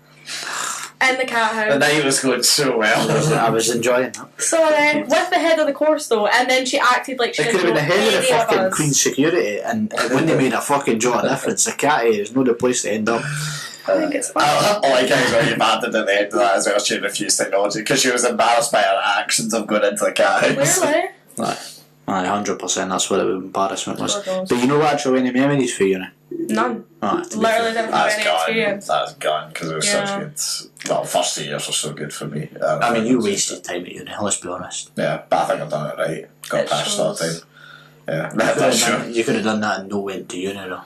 In the cat house. The night was going so well. I was enjoying that. Sorry, with the head of the course though, and then she acted like she It could have didn't been the know head of the any fucking us. Queen's security, and when they made a fucking jaw difference, the catty is no the place to end up. I think it's fine. I like how you banded at the end of that as well. She refused technology because she was embarrassed by her actions of going into the cat house. Clearly. Aye, 100%. That's what embarrassment was. Lord knows. But you know what actually any memories for uni? None. Aye, Literally didn't have any experience. That's gone because it was Yeah. such good. Well, first 2 years were so good for me. I mean, you wasted time at uni. Let's be honest. Yeah, but I think I've done it right. Got It past that shows. time. Yeah, that's true. You could have done that and no went to uni though.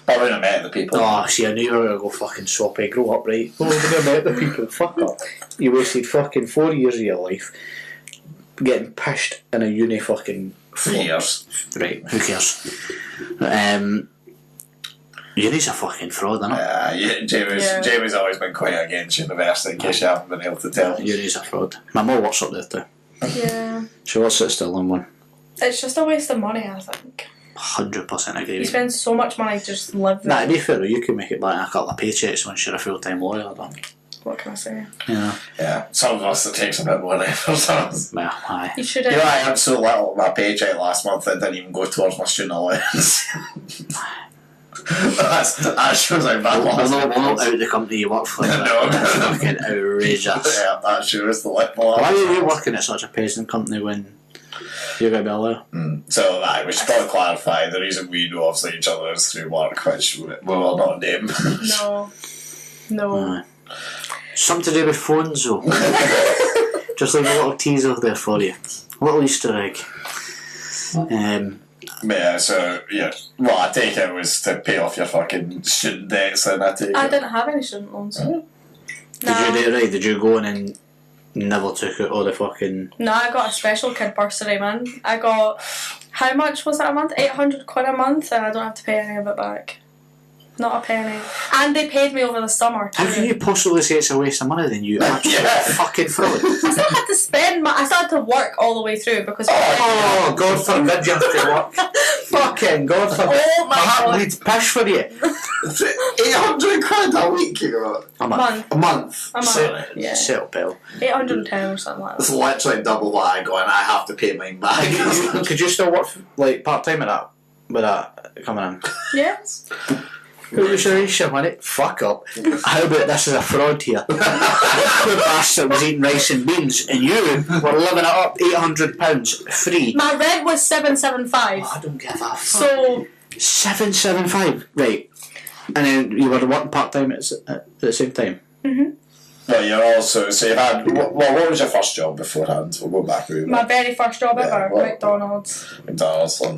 I wouldn't have met the people. Oh, see, I knew you were going to go fucking soppy. Grow up, right? Oh, we're going to met the people. Fuck up. You wasted fucking 4 years of your life getting pished in a uni fucking 3 years. Right, who cares? Uni's a fucking fraud, isn't it? Jamie's always been quite against university, in case you haven't been able to tell. Uni's a fraud. My mum works up there too. Yeah. She works at Stirling one. It's just a waste of money, I think. 100% agree You with you. spend so much money to just live Nah, there. to be fair, you could make it back in a couple of paychecks once you're a full-time lawyer, though. What can I say? Yeah. Yeah, some of us it takes a bit more effort. Well, aye. You should You know, have. I had so little my paycheck last month that didn't even go towards my student allowance. that shows how bad We're loss not out of the company you work for. No. That's fucking outrageous. Yeah, that shows the level. Why are you working at such a peasant company when you're going to be a lawyer? So, we should probably clarify the reason we know obviously each other is through work, which we will not name. No. Aye. Something to do with phones, though. Just like a little teaser there for you. A little Easter egg. Yeah, so, yeah. Well, I take it was to pay off your fucking student debts, and I take I it. didn't have any student loans. Did you do it right? Did you go in and never took out all the fucking... No, I got a special kid bursary, man. I got, how much was that a month? £800 a month, and I don't have to pay any of it back. Not a penny. And they paid me over the summer too. How can you possibly say it's a waste of money then, you actual fucking fraud? I still had to spend I still had to work all the way through because... Oh, God forbid you have to work. Fucking God forbid. Oh my God. I need to push for you. £800 a week, you know. A month. A month. A month, yeah. Settle, pal. 810 or something like It's that. literally double what I go and I have to pay mine back. Could you still work like part-time at that? With that coming in? Yes. Who was your Alysha on it? Fuck up. How about this is a fraud here? The bastard was eating rice and beans and you were living it up £800 free. My rent was $775. I don't give a fuck. So... $775, right. And then you were working part-time at the same time? Mm-hmm. Well, you're also, so you've had, what was your first job beforehand? We'll go back through My very first job ever, well, McDonald's. McDonald's. I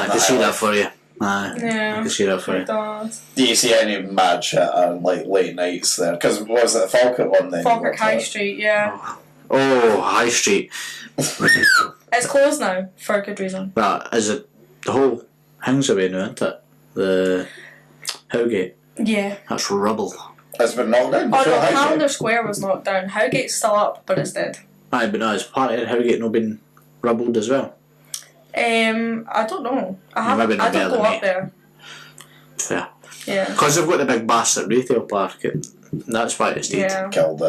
can see that for you. Yeah. I can see that for you. McDonald's. Do you see any mad shit on like late nights there? Because was it the Falkirk one then? Falkirk High Street, yeah. Oh, High Street. It's closed now, for a good reason. That is it. The whole thing's away now, isn't it? The Howgate. Yeah. That's rubble. It's been knocked down. Oh before no, Highgate. Calendar Square was knocked down. Howgate's still up, but it's dead. Aye, but no, it's part of Howgate not been rubbled as well. I don't know. I Maybe not don't better go than up me. there. Fair. Yeah. Because they've got the big bastard retail park. That's why it's dead. Yeah. Killed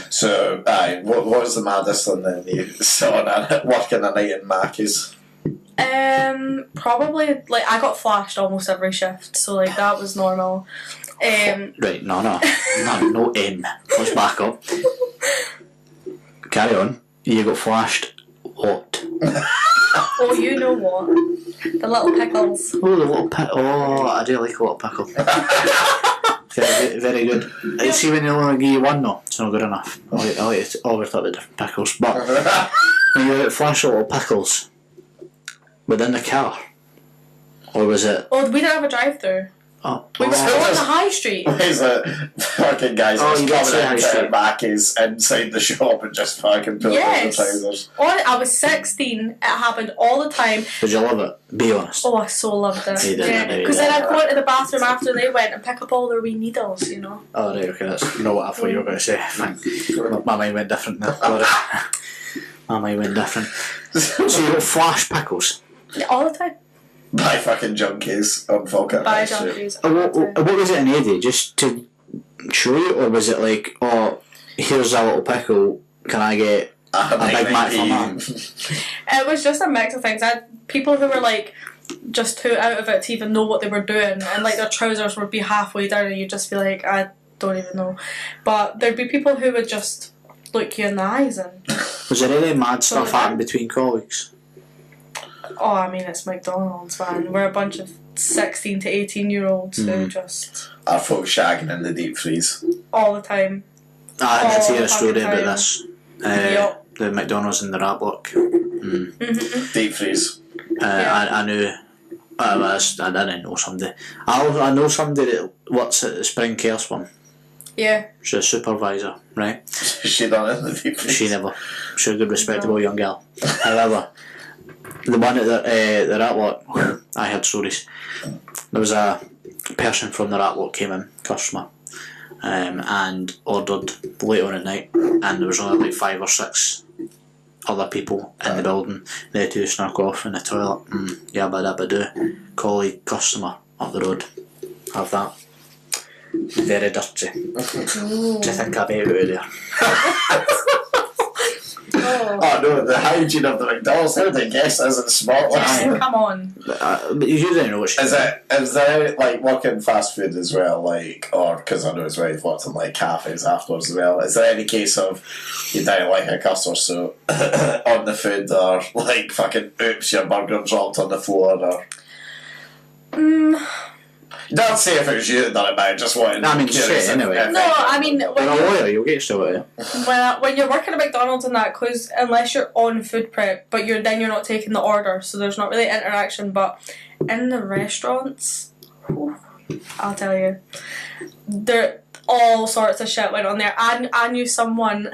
So, aye, what was the maddest thing then you saw working a night in Mackie's? Probably like I got flashed almost every shift, so like that was normal. Right, no. Let's back up. Carry on. You got flashed. What? Oh, you know what? The little pickles. Oh, the little pickle. Oh, I do like a little pickle. Very, very good. See, when they only give you one, no, it's not good enough. I like to overthought the different pickles. But when you flash little pickles within the car, or was it? Oh, we didn't have a drive-through. Oh, We were still on the high street. Is it fucking guys you did say High just coming Street. into Mackie's inside the shop and just fucking pulling Yes. out the trousers? I was 16. It happened all the time. Did you love it? Be honest. Oh, I so loved it. You did, Yeah, didn't you? because then I'd go into the bathroom after they went and pick up all their wee needles, you know. Oh, right, okay, that's not what I thought you were going to say. My mind went different now. Sorry. My mind went different. So you got flash pickles? Yeah, all the time. By fucking junkies on Falkirk By High Street. junkies. What was it in Eddie? Just to show you, or was it like, oh, here's a little pickle, can I get a Big Mac for mine? It was just a mix of things. I had people who were like just too out of it to even know what they were doing, and like their trousers would be halfway down, and you'd just be like, I don't even know. But there'd be people who would just look you in the eyes and. Was there any mad So stuff happening between colleagues? Oh, I mean, it's McDonald's, man. We're a bunch of 16 to 18-year-olds who just Our folks shagging in the deep freeze. all the time. I did All hear the a story fucking about time. this. Yep. The McDonald's in the rat block. Deep freeze. Yeah. I knew. I didn't know somebody. I know somebody that works at the Spring Cares one. Yeah. She's a supervisor, right? She done it in the deep freeze. She never. She's a good, respectable young girl. However, the one at the rat block, I heard stories. There was a person from the rat block came in, customer, and ordered late on at night, and there was only like 5 or 6 other people in the building. They two snuck off in the toilet. Yabba dabba do. Colleague customer up the road. Have that. Very dirty. Do you think I'll be out of there? Oh no, the hygiene of the McDonald's, how do you guess that isn't spotless? Yeah, come on. But you don't know what she Is there like working fast food as well, like, or because I know as well you've worked in like cafes afterwards as well, is there any case of you don't like a customer so on the food, or like fucking oops your burger dropped on the floor, or you don't say if it was you that done it, but I just wanted I mean, shit, anyway. No, I mean, You're a lawyer, you'll get still at it. when you're working at McDonald's and that, because unless you're on food prep, but you're not taking the order, so there's not really interaction. But in the restaurants, whew, I'll tell you, there all sorts of shit went on there. I knew someone,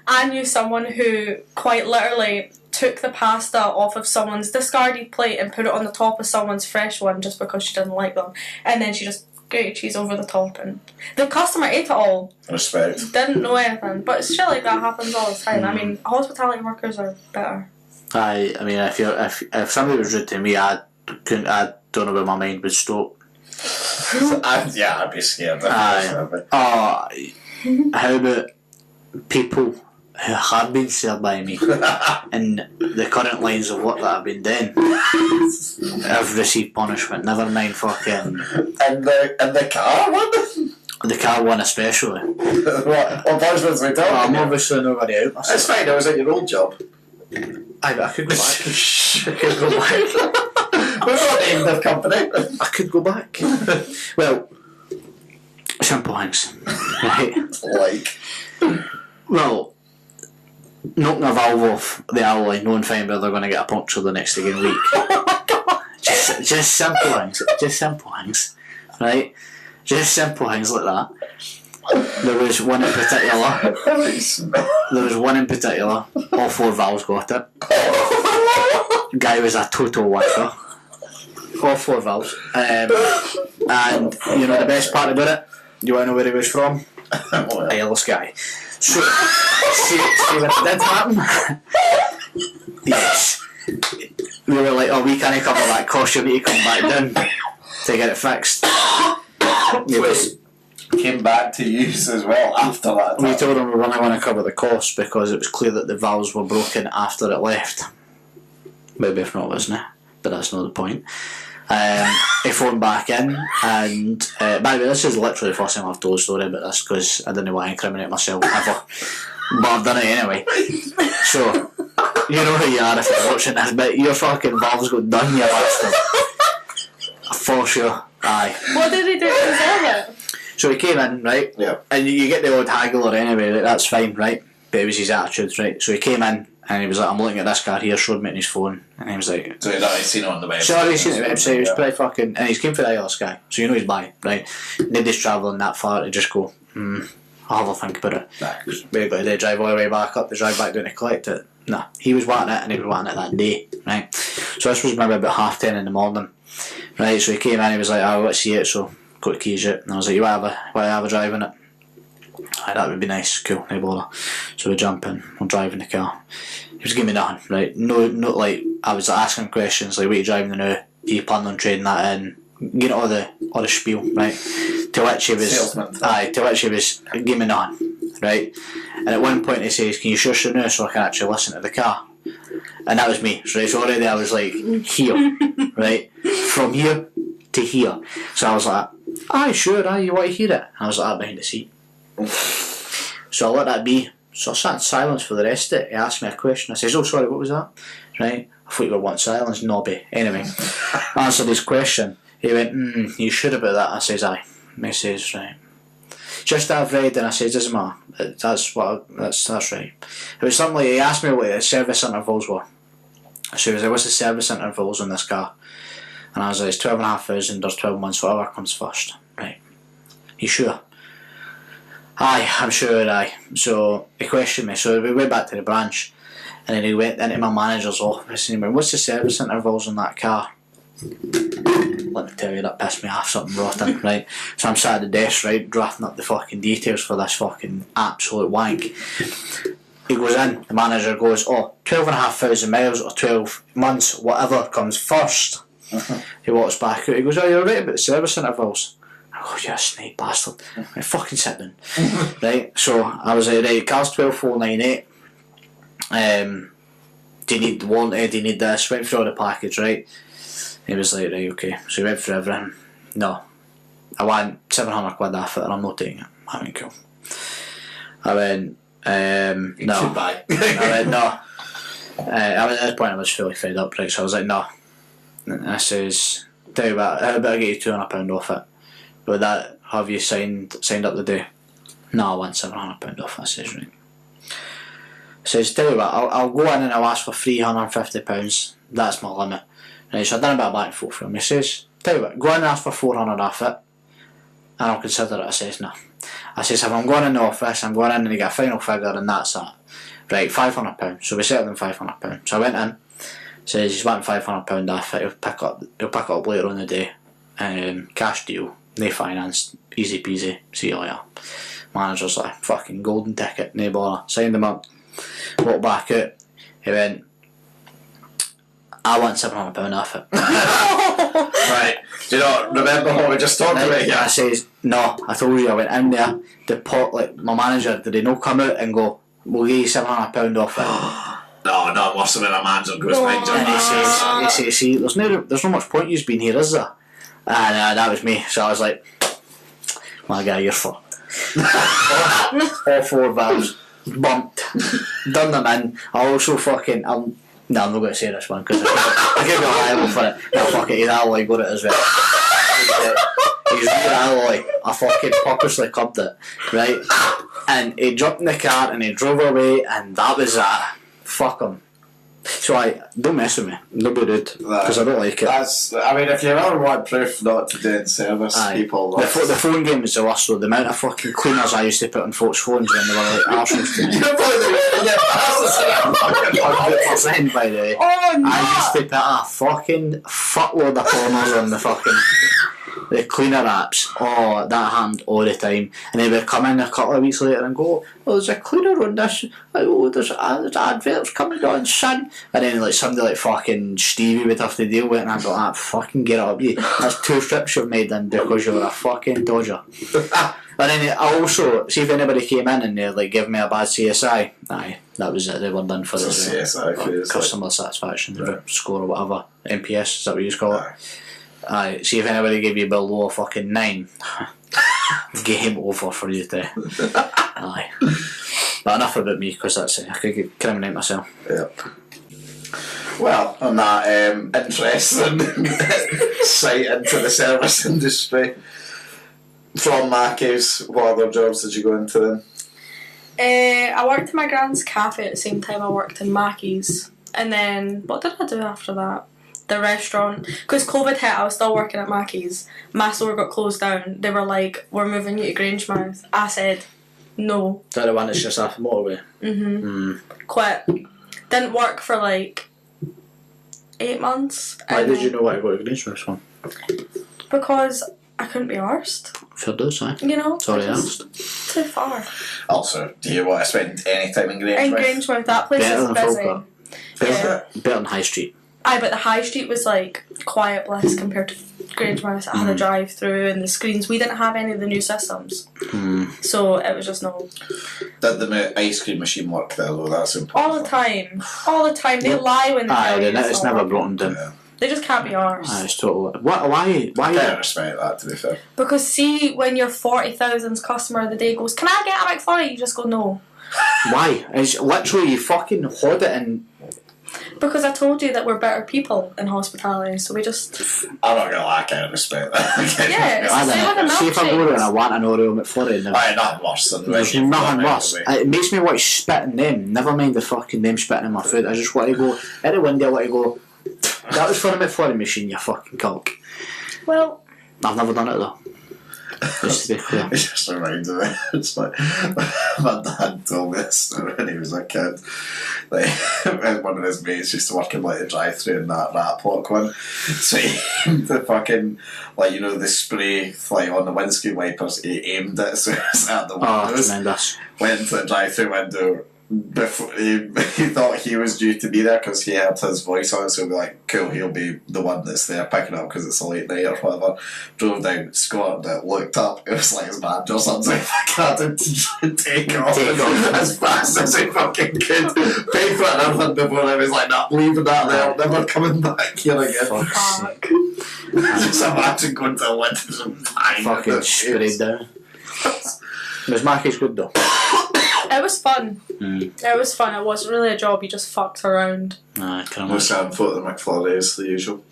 I knew someone who quite literally took the pasta off of someone's discarded plate and put it on the top of someone's fresh one just because she didn't like them, and then she just grated cheese over the top, and the customer ate it all. Respect. Didn't know anything, but shit like that happens all the time. I mean, hospitality workers are better. I mean, if somebody was rude to me, I don't know where my mind would stop. I'd be scared. How about people who have been served by me and the current lines of work that I've been doing have received punishment, never mind fucking... And the car one? The car one especially. What punishments are we talking I'm about? obviously nobody out. It's fine, I was at your old job. I could go back. I could go back. We're not named of company. I could go back. Well, simple things. Right? Like? Well, knocking a valve off the alloy, knowing fine where they're going to get a puncture the next again week. Just simple things. Just simple things. Right? Just simple things like that. There was one in particular. All 4 valves got it. Guy was a total wanker. All 4 valves. And you know the best part about it? You want to know where he was from? Irish guy. So, see what did happen? Yes. We were like, oh, we can't cover that cost, you need to come back down to get it fixed. Came back to use as well after that. We told him we weren't going to cover the cost because it was clear that the valves were broken after it left. Maybe if not, wasn't it? But that's not the point. He phoned back in, and by the way, this is literally the first time I've told a story about this because I didn't want to incriminate myself ever, but I've done it anyway. So you know who you are if you're watching this, but your fucking valves got done, you bastard. For sure, aye. What did he do to resolve it? So he came in, right? Yeah. And you get the odd haggler anyway, like, that's fine, right? But it was his attitude, right? So he came in and he was like, I'm looking at this car here, showed me on his phone, and he was like, So he'd seen it on the website. sorry, he's seen it on the website, he was pretty fucking, and he's came for the Irish guy, so you know he's by, right? Nobody's travelling that far to just go, I'll have a think about it. Thanks. We've got to drive all the way back up, to drive back down to collect it. Nah, he was wanting it, and he was wanting it that day, right? So this was maybe about 10:30 in the morning, right? So he came in, he was like, oh, let's see it, so got the keys out, and I was like, you want to have a drive in it? Aye, that would be nice, cool, no bother. So we jump in, we're driving the car. He was giving me nothing, right? No, not like, I was asking questions like, what are you driving now? Do you plan on trading that in? You know, all the spiel, right? To which he was, salesman. aye, to which he was, give me nothing, right? And at one point he says, can you shush it now so I can actually listen to the car? And that was me, right? So already I was like, here, right? From here to here. So I was like, aye, sure, aye, you want to hear it? And I was like, that behind the seat. So I let that be. So I sat in silence for the rest of it. He asked me a question. I says, oh, sorry, what was that? Right? I thought you were wanting silence, knobby. Anyway, I answered his question. He went, you sure about that? I says, aye. And he says, right. Just I've read, and I says, doesn't matter. That's right. It was something like, he asked me what the service intervals were. So he was like, what's the service intervals on this car? And I was like, it's 12,500 or 12 months, whatever comes first. Right. You sure? Aye, I'm sure, aye. So he questioned me, so we went back to the branch, and then he went into my manager's office and he went, what's the service intervals on that car? Let me tell you, that pissed me off, something rotten, right? So I'm sat at the desk, right, drafting up the fucking details for this fucking absolute wank. He goes in, the manager goes, 12,500 miles or 12 months, whatever comes first. He walks back out, he goes, oh, you're right about the service intervals. I go, you snake bastard. I fucking sit down. Right, so I was like, right, car's 12,498. Do you need the warranty? Do you need this? Went through all the package, right? He was like, right, okay. So he went through everything. No. I want 700 quid off it and I'm not taking it. I went, cool. I went, no. Goodbye. I went, no. At this point I was fully fed up, right? So I was like, no. And I says, tell you what, how about I get you £200 off it? With that, have you signed up the day? No, I want £700 off. I says, right. I says, tell you what, I'll go in and I'll ask for £350. That's my limit. Right, so I done a bit of back and forth from him. He says, tell you what, go in and ask for 400 off it, and I'll consider it. I says, no. I says, if I'm going in the office, I'm going in and you get a final figure and that's that. Right, £500. So we settled on £500. So I went in, says he's wanting £500 off it, he'll pick it up later on the day. Cash deal, no finance, easy peasy, see you later. Manager's like, fucking golden ticket, no bother. Signed him up, walked back out, he went, I want £700 off it. Right. Do you not remember what we just talked about here? I says, no, I told you, I went in there, my manager, did he not come out and go, we'll give you £700 off it? No, not worse than when a manager goes behind your And back. he says, see, there's no much point you've been here, is there? And that was me, so I was like, my guy, you're fucked. all 4 valves, bumped, done them in. I also fucking, I'm not going to say this one because I could be liable for it. No, fuck it, he's alloy got it as well. He's real alloy. I fucking purposely cubbed it, right? And he jumped in the car and he drove away, and that was that. Fuck him. So don't mess with me. Don't be rude, because I don't like it. If you ever want proof not to do in service, people. The phone game was the worst though. The amount of fucking cleaners I used to put on folks' phones when they were like arseholes to me. You're probably 100% by the way. Oh no! I used to put a fucking fuckload of corners on the cleaner apps. Oh, that happened all the time. And they would come in a couple of weeks later and go, oh, there's a cleaner on this. Oh, there's adverts coming on, son. And then like somebody like fucking Stevie would have to deal with it, and I'd be like, fucking get it up you. That's 2 trips you've made in because you were a fucking dodger. And then I also, see if anybody came in and they like give me a bad CSI, aye, that was it, they were done for It's a CSI, customer satisfaction, score or whatever, NPS, is that what you call it? Aye, see if anybody gave you below a fucking 9, game over for you to. Aye. But enough about me, because that's it, I could criminate myself. Yeah. Well, on that interesting sight into the service industry, from Mackey's, what other jobs did you go into then? I worked in my grand's cafe at the same time I worked in Mackey's. And then, what did I do after that? The restaurant. Because COVID hit, I was still working at Mackey's. My store got closed down. They were like, we're moving you to Grangemouth. I said, no. Is that the one that's just off the motorway? Quit. Didn't work for like 8 months. Why did you know what I got to Grangemouth from? Because I couldn't be arsed. Fair dues, aye. You know? Sorry, I asked. Too far. Also, do you want to spend any time in Grangemouth? In Grangemouth, that place Better is than busy. Falkirk. Better than High Street. Aye, but the High Street was like quiet bliss compared to Grangemouth. I had a drive through and the screens. We didn't have any of the new systems. So it was just no. Did the ice cream machine work there though? That's important. All the time. All the time. They lie when they tell you It's not never working. broken down. Yeah. They just can't be arsed. Aye, it's total. Why? I respect that, to be fair. Because see, when your 40,000th customer of the day goes, can I get a McFlurry? You just go, no. Why? It's literally you fucking hold it and. Because I told you that we're better people in hospitality, so we just... I'm not gonna lie, I can't respect that. Yeah, it's the same with the See if I go there and I milkshakes. want an Oreo McFlurry. Aye, nothing worse than There's nothing worse. It makes me want to spit in them. Never mind the fucking them spitting in my food. I just want to go at the window. I want to go. That was for a McFlurry machine, you fucking cock. Well... I've never done it though. Just to be clear. It just reminds me. It's like my dad told me this when he was a kid. Like one of his mates used to work in like the drive-through in that rat block one. So he aimed the fucking the spray like on the windscreen wipers. He aimed it so it's at the windows. Tremendous. Went into the drive-through window. Before he thought he was due to be there because he heard his voice on it, so he'll be like, cool, he'll be the one that's there picking up because it's a late night or whatever. Drove down, scored it, looked up, it was like his manager or something. I had to take off as fast as he fucking could. Paid for it and everything before I was like, not leaving that there, I'm never coming back here again. Fuck. Just imagine going to the windows and bang. Fucking sprayed down. Was Mackey's good though? It was fun. It was fun. It wasn't really a job. You just fucked around. Nah, can No Sam thought the McFlurry is the usual.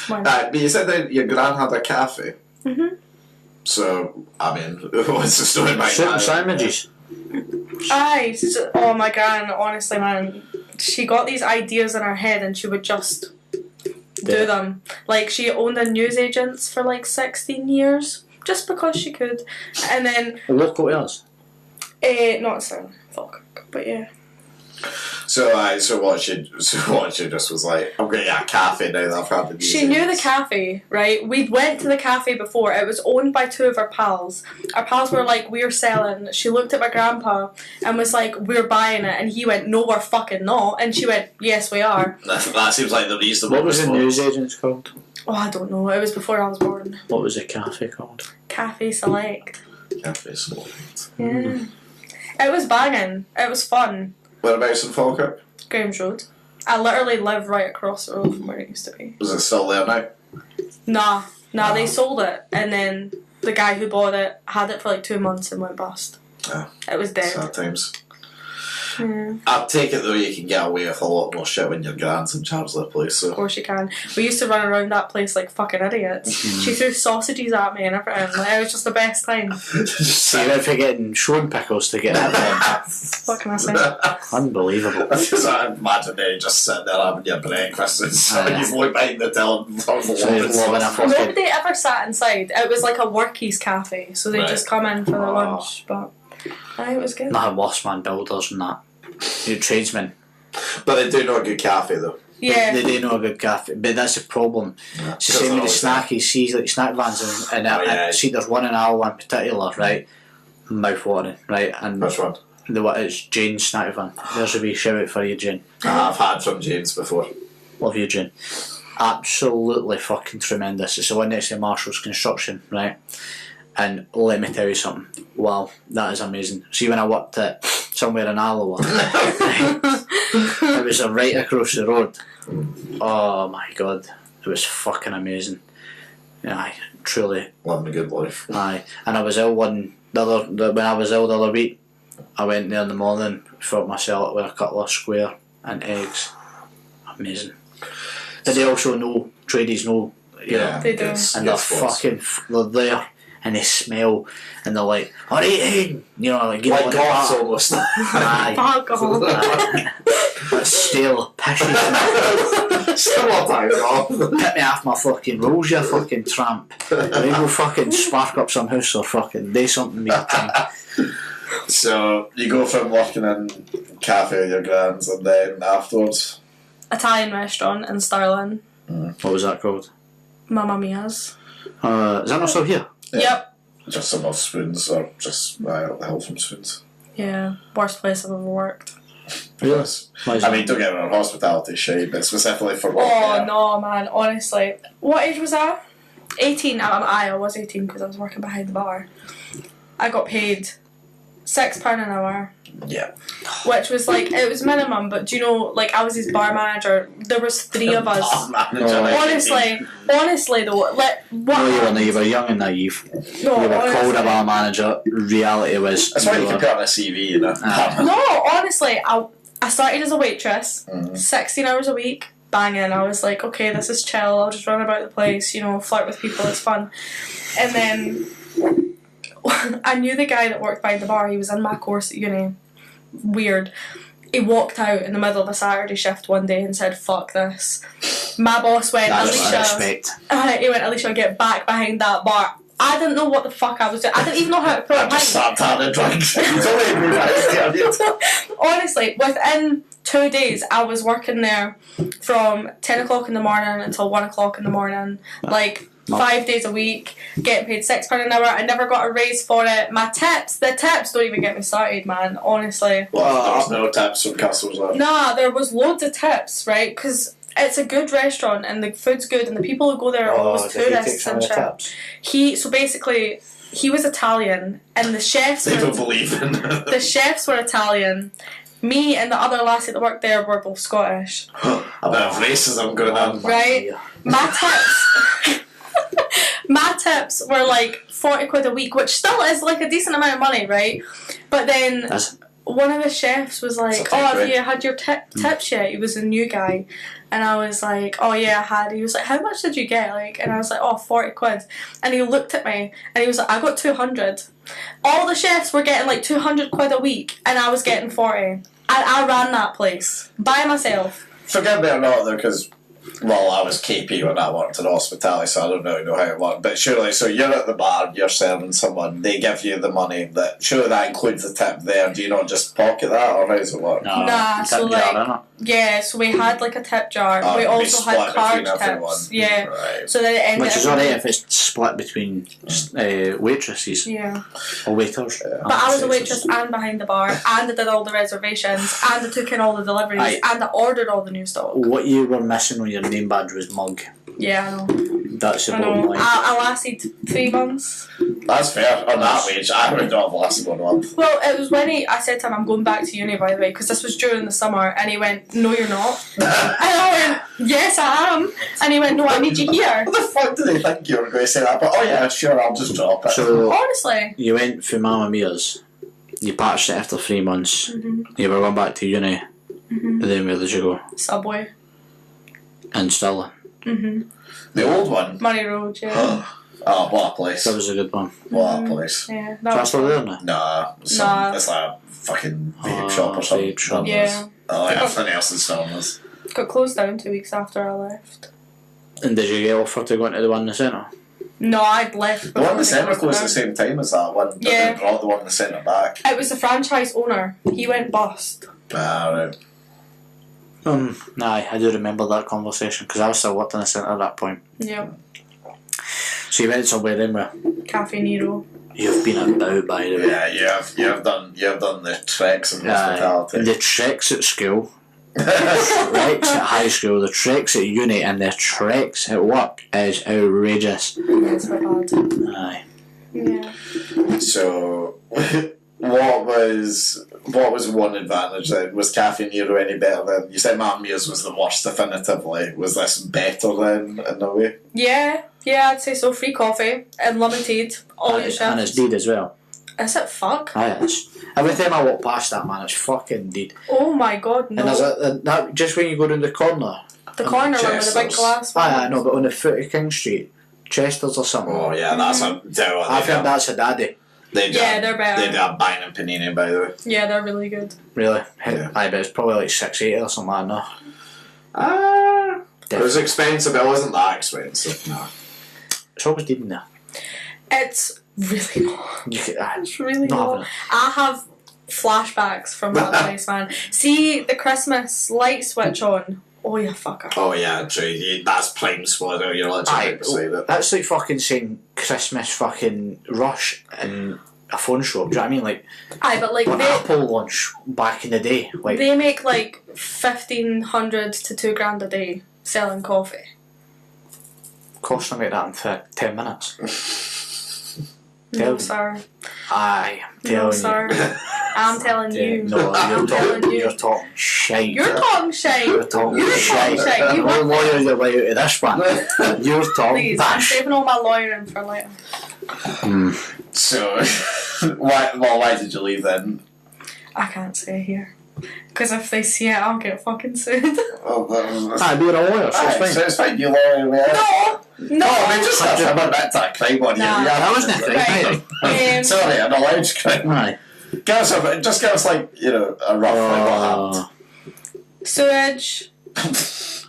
Wow. But you said that your gran had a cafe. So, I mean, what's the story behind Shooting that? sandwiches. Aye. Oh, my gran, honestly, man. She got these ideas in her head and she would just do them. Like, she owned a newsagents for like 16 years. Just because she could. And then... Local else. not so. Fuck. But yeah. So what she just was like, I'm going to get a cafe now that I've had the news. She knew the cafe, right? We went to the cafe before. It was owned by two of our pals. Our pals were like, we're selling. She looked at my grandpa and was like, we're buying it. And he went, no, we're fucking not. And she went, yes, we are. That seems like the reasonable. What was the newsagents called? Oh, I don't know. It was before I was born. What was the cafe called? Cafe Select. Cafe Select. Yeah. It was banging. It was fun. Whereabouts in Falkirk? Graham's Road. I literally live right across the road from where it used to be. Is it still there now? Nah, they sold it, and then the guy who bought it had it for like 2 months and went bust. It was dead. Sad times. Yeah. I take it though you can get away with a lot more shit when your grand's in charge of the place. So. Of course you can. We used to run around that place like fucking idiots. She threw sausages at me and everything. Like, it was just the best time. So you're forgetting shorn pickles to get at them. What can I say? Unbelievable. Because I imagine you just sitting there having your breakfast and so you look behind the television. Nobody ever sat inside. It was like a workies cafe, so they'd just come in for their lunch. But it was good. Nothing worse, man, builders and that. You're tradesmen. But they do know a good cafe though. Yeah. They do know a good cafe, but that's the problem. Yeah. It's the same with the snackies. See, like snack vans, and see, there's one in Allan in particular, right? Mouth watering, right? And which one? It's Jane's snack van. There's a wee shout out for you, Jane. I've had from Jane's before. Love you, Jane. Absolutely fucking tremendous. It's the one next to Marshall's Construction, right? And let me tell you something. Wow, that is amazing. See, when I worked at somewhere in Alloa, it was right across the road. Oh my god, it was fucking amazing. Aye, truly. Living a good life. Aye, and I was ill when I was ill the other week. I went there in the morning, filled myself with a couple of square and eggs. Amazing. Did they also know tradies know? Yeah, they do. And they're there. And they smell, and they're like, "What are you eating?" You know, like Goths almost. Aye. Fuck off. That stale, pishy. Still on time, Hit me off my fucking rolls, you fucking tramp. They go fucking spark up some house or fucking do something, mate. So you go from working in cafe with your grands, and then afterwards, Italian restaurant in Stirling. What was that called? Mamma Mia's. Is that not still here? Yeah. Yep. Just some off spoons, or just the hell from spoons. Yeah, worst place I've ever worked. Really? I mean, don't get me wrong, hospitality shade, but specifically for work. Oh no, man! Honestly, what age was I? 18. I was 18 because I was working behind the bar. I got paid £6 an hour. Yeah. Which was like, it was minimum, but do you know, like, I was his bar manager. There was 3 of us. Honestly though, like, what? No, you weren't. You were young and naive. No, you were honestly. called a bar manager. Reality was. That's why you can put on a CV, you know. No, honestly, I started as a waitress, 16 hours a week, banging. I was like, okay, this is chill. I'll just run about the place, you know, flirt with people. It's fun. And then I knew the guy that worked behind the bar. He was in my course at uni. Weird. He walked out in the middle of a Saturday shift one day and said, fuck this. My boss went, Alysha, he went, Alysha, get back behind that bar. I didn't know what the fuck I was doing. I didn't even know how to put it behind. Sat down and drank. Honestly, within 2 days, I was working there from 10 o'clock in the morning until 1 o'clock in the morning. Like, 5 days a week, getting paid £6 an hour. I never got a raise for it. The tips don't even get me started, man, honestly. Well, there was no tips from customers left. Nah, there was loads of tips, right? Because it's a good restaurant and the food's good and the people who go there are always tourists and shit. He was Italian and the chefs they don't believe in the chefs were Italian. Me and the other lassie that worked there were both Scottish. A bit of racism going on. Right? My tips were like 40 quid a week, which still is like a decent amount of money, right? But then one of the chefs was like, oh, have you had your tips yet? He was a new guy. And I was like, oh yeah, I had. He was like, how much did you get? Like, and I was like, oh, 40 quid. And he looked at me and he was like, I got 200. All the chefs were getting like 200 quid a week and I was getting 40. I ran that place by myself. Forget me or not though, because Well, I was KP when I worked in hospitality, so I don't really know how it worked. But surely, so you're at the bar, you're serving someone, they give you the money. Surely that includes the tip there. Do you not just pocket that, or how does it work? No, Nah, so tip jar, innit? yeah, so we had like a tip jar. We also had card tips. Yeah. Right. So then it ended Which is alright if it's split between waitresses Yeah. or waiters. But I was a waitress and behind the bar, and I did all the reservations, and I took in all the deliveries, and I ordered all the new stock. What you were missing on your name badge was mug. Yeah, I know. That's the bottom line. I lasted 3 months. That's fair. On that wage, I would not have lasted 1 month. Well, it was when I said to him, I'm going back to uni, by the way, because this was during the summer, and he went, no, you're not. And I went, yes, I am. And he went, no, I need you here. What the fuck do they think you were going to say that? But, oh yeah, sure, I'll just drop it. So, honestly. you went for Mamma Mia's, you patched it after 3 months, you were going back to uni, and then where did you go? Subway. In Stirling. The old one? Money Road, yeah. Oh, what a place. That was a good one. What a place. Yeah, So that's still there now? Nah, it's like a fucking vape shop or something. Vape shop. Yeah. Oh, everything else is Stirling's. Got closed down 2 weeks after I left. And did you get offered to go into the one in the centre? No, I'd left. The one in the centre closed at the same time as that one, but Yeah. they brought the one in the centre back. It was the franchise owner. He went bust. Ah, right. Aye, I do remember that conversation because I was still working in the centre at that point. Yeah. So you went somewhere then where Cafe Nero. you've been about, by the way. Yeah, you've done the treks in Aye. hospitality. And the treks at school, the treks at high school, the treks at uni, and the treks at work is outrageous. Yes, we're bad. Aye. Yeah. So, what was one advantage then? Was Cafe Nero any better then? You said Mamma Mia's was the worst definitively. Was this better then in a way? Yeah, I'd say so. Free coffee, unlimited, all your shifts. And it's deed as well. Is it fuck? Aye, it is. Every time I walk past that, man, it's fucking deed. Oh my god, no. And there's that just when you go round the corner. The corner one with the big glass one. Aye, no, but on the foot of King Street, Chester's or something. Oh yeah, that's a deal. I think that's a daddy. They're better. They do a banging panini, by the way. Yeah, they're really good. Really? Yeah. Aye, but it's probably like 680 or something like that. It was expensive, but it wasn't that expensive. No. It's always deed in there. It's really not. It's really Not not. I have flashbacks from that place, man. See the Christmas light switch on. Oh, you fucker. Oh yeah, true. That's prime swatter. You're literally beside it. That's like fucking saying Christmas fucking rush in a phone shop. Do you know what I mean? Like, Aye, but like Apple launch back in the day. Like, they make like 1,500 to $2,000 a day selling coffee. cost something like that in 10 minutes. No, sir. Aye, I'm No, telling sir. you. I'm telling you. No, I'm telling you. you're talking shite. You're talking shite. You're talking You're shite. talking shite. You We're want lawyers your way out of this one. You're talking Please, I'm bash. saving all my lawyering for later. So, why did you leave then? I can't say here. Because if they see it, I'll get fucking sued. Oh, Aye, being a lawyer, so it's fine. So it's fine. You lawyer, No! I mean, just have to admit that crime on you. Nah. Yeah, That wasn't a crime. Right. Sorry, an alleged crime. Aye. Give us like, a rough what happened. Sewage,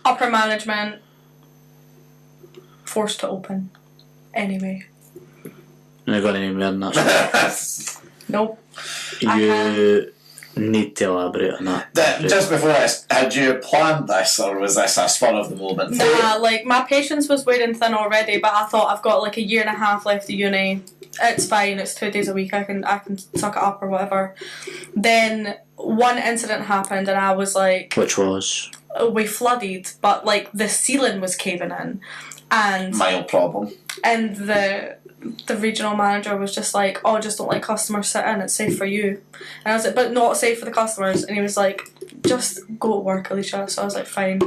upper management, forced to open. Anyway. I'm not going anywhere than that. Nope. You need to elaborate on that. Just before this, had you planned this, or was this a spur of the moment? Nah, like my patience was wearing thin already, but I thought I've got like 1.5 years left of uni. It's fine. It's 2 days a week. I can suck it up or whatever. Then one incident happened, and I was like, Which was? we flooded, but like the ceiling was caving in, and Mild problem. and the regional manager was just like, oh, just don't let customers sit in, it's safe for you. And I was like, but not safe for the customers. And he was like, just go to work, Alysha. So I was like, fine,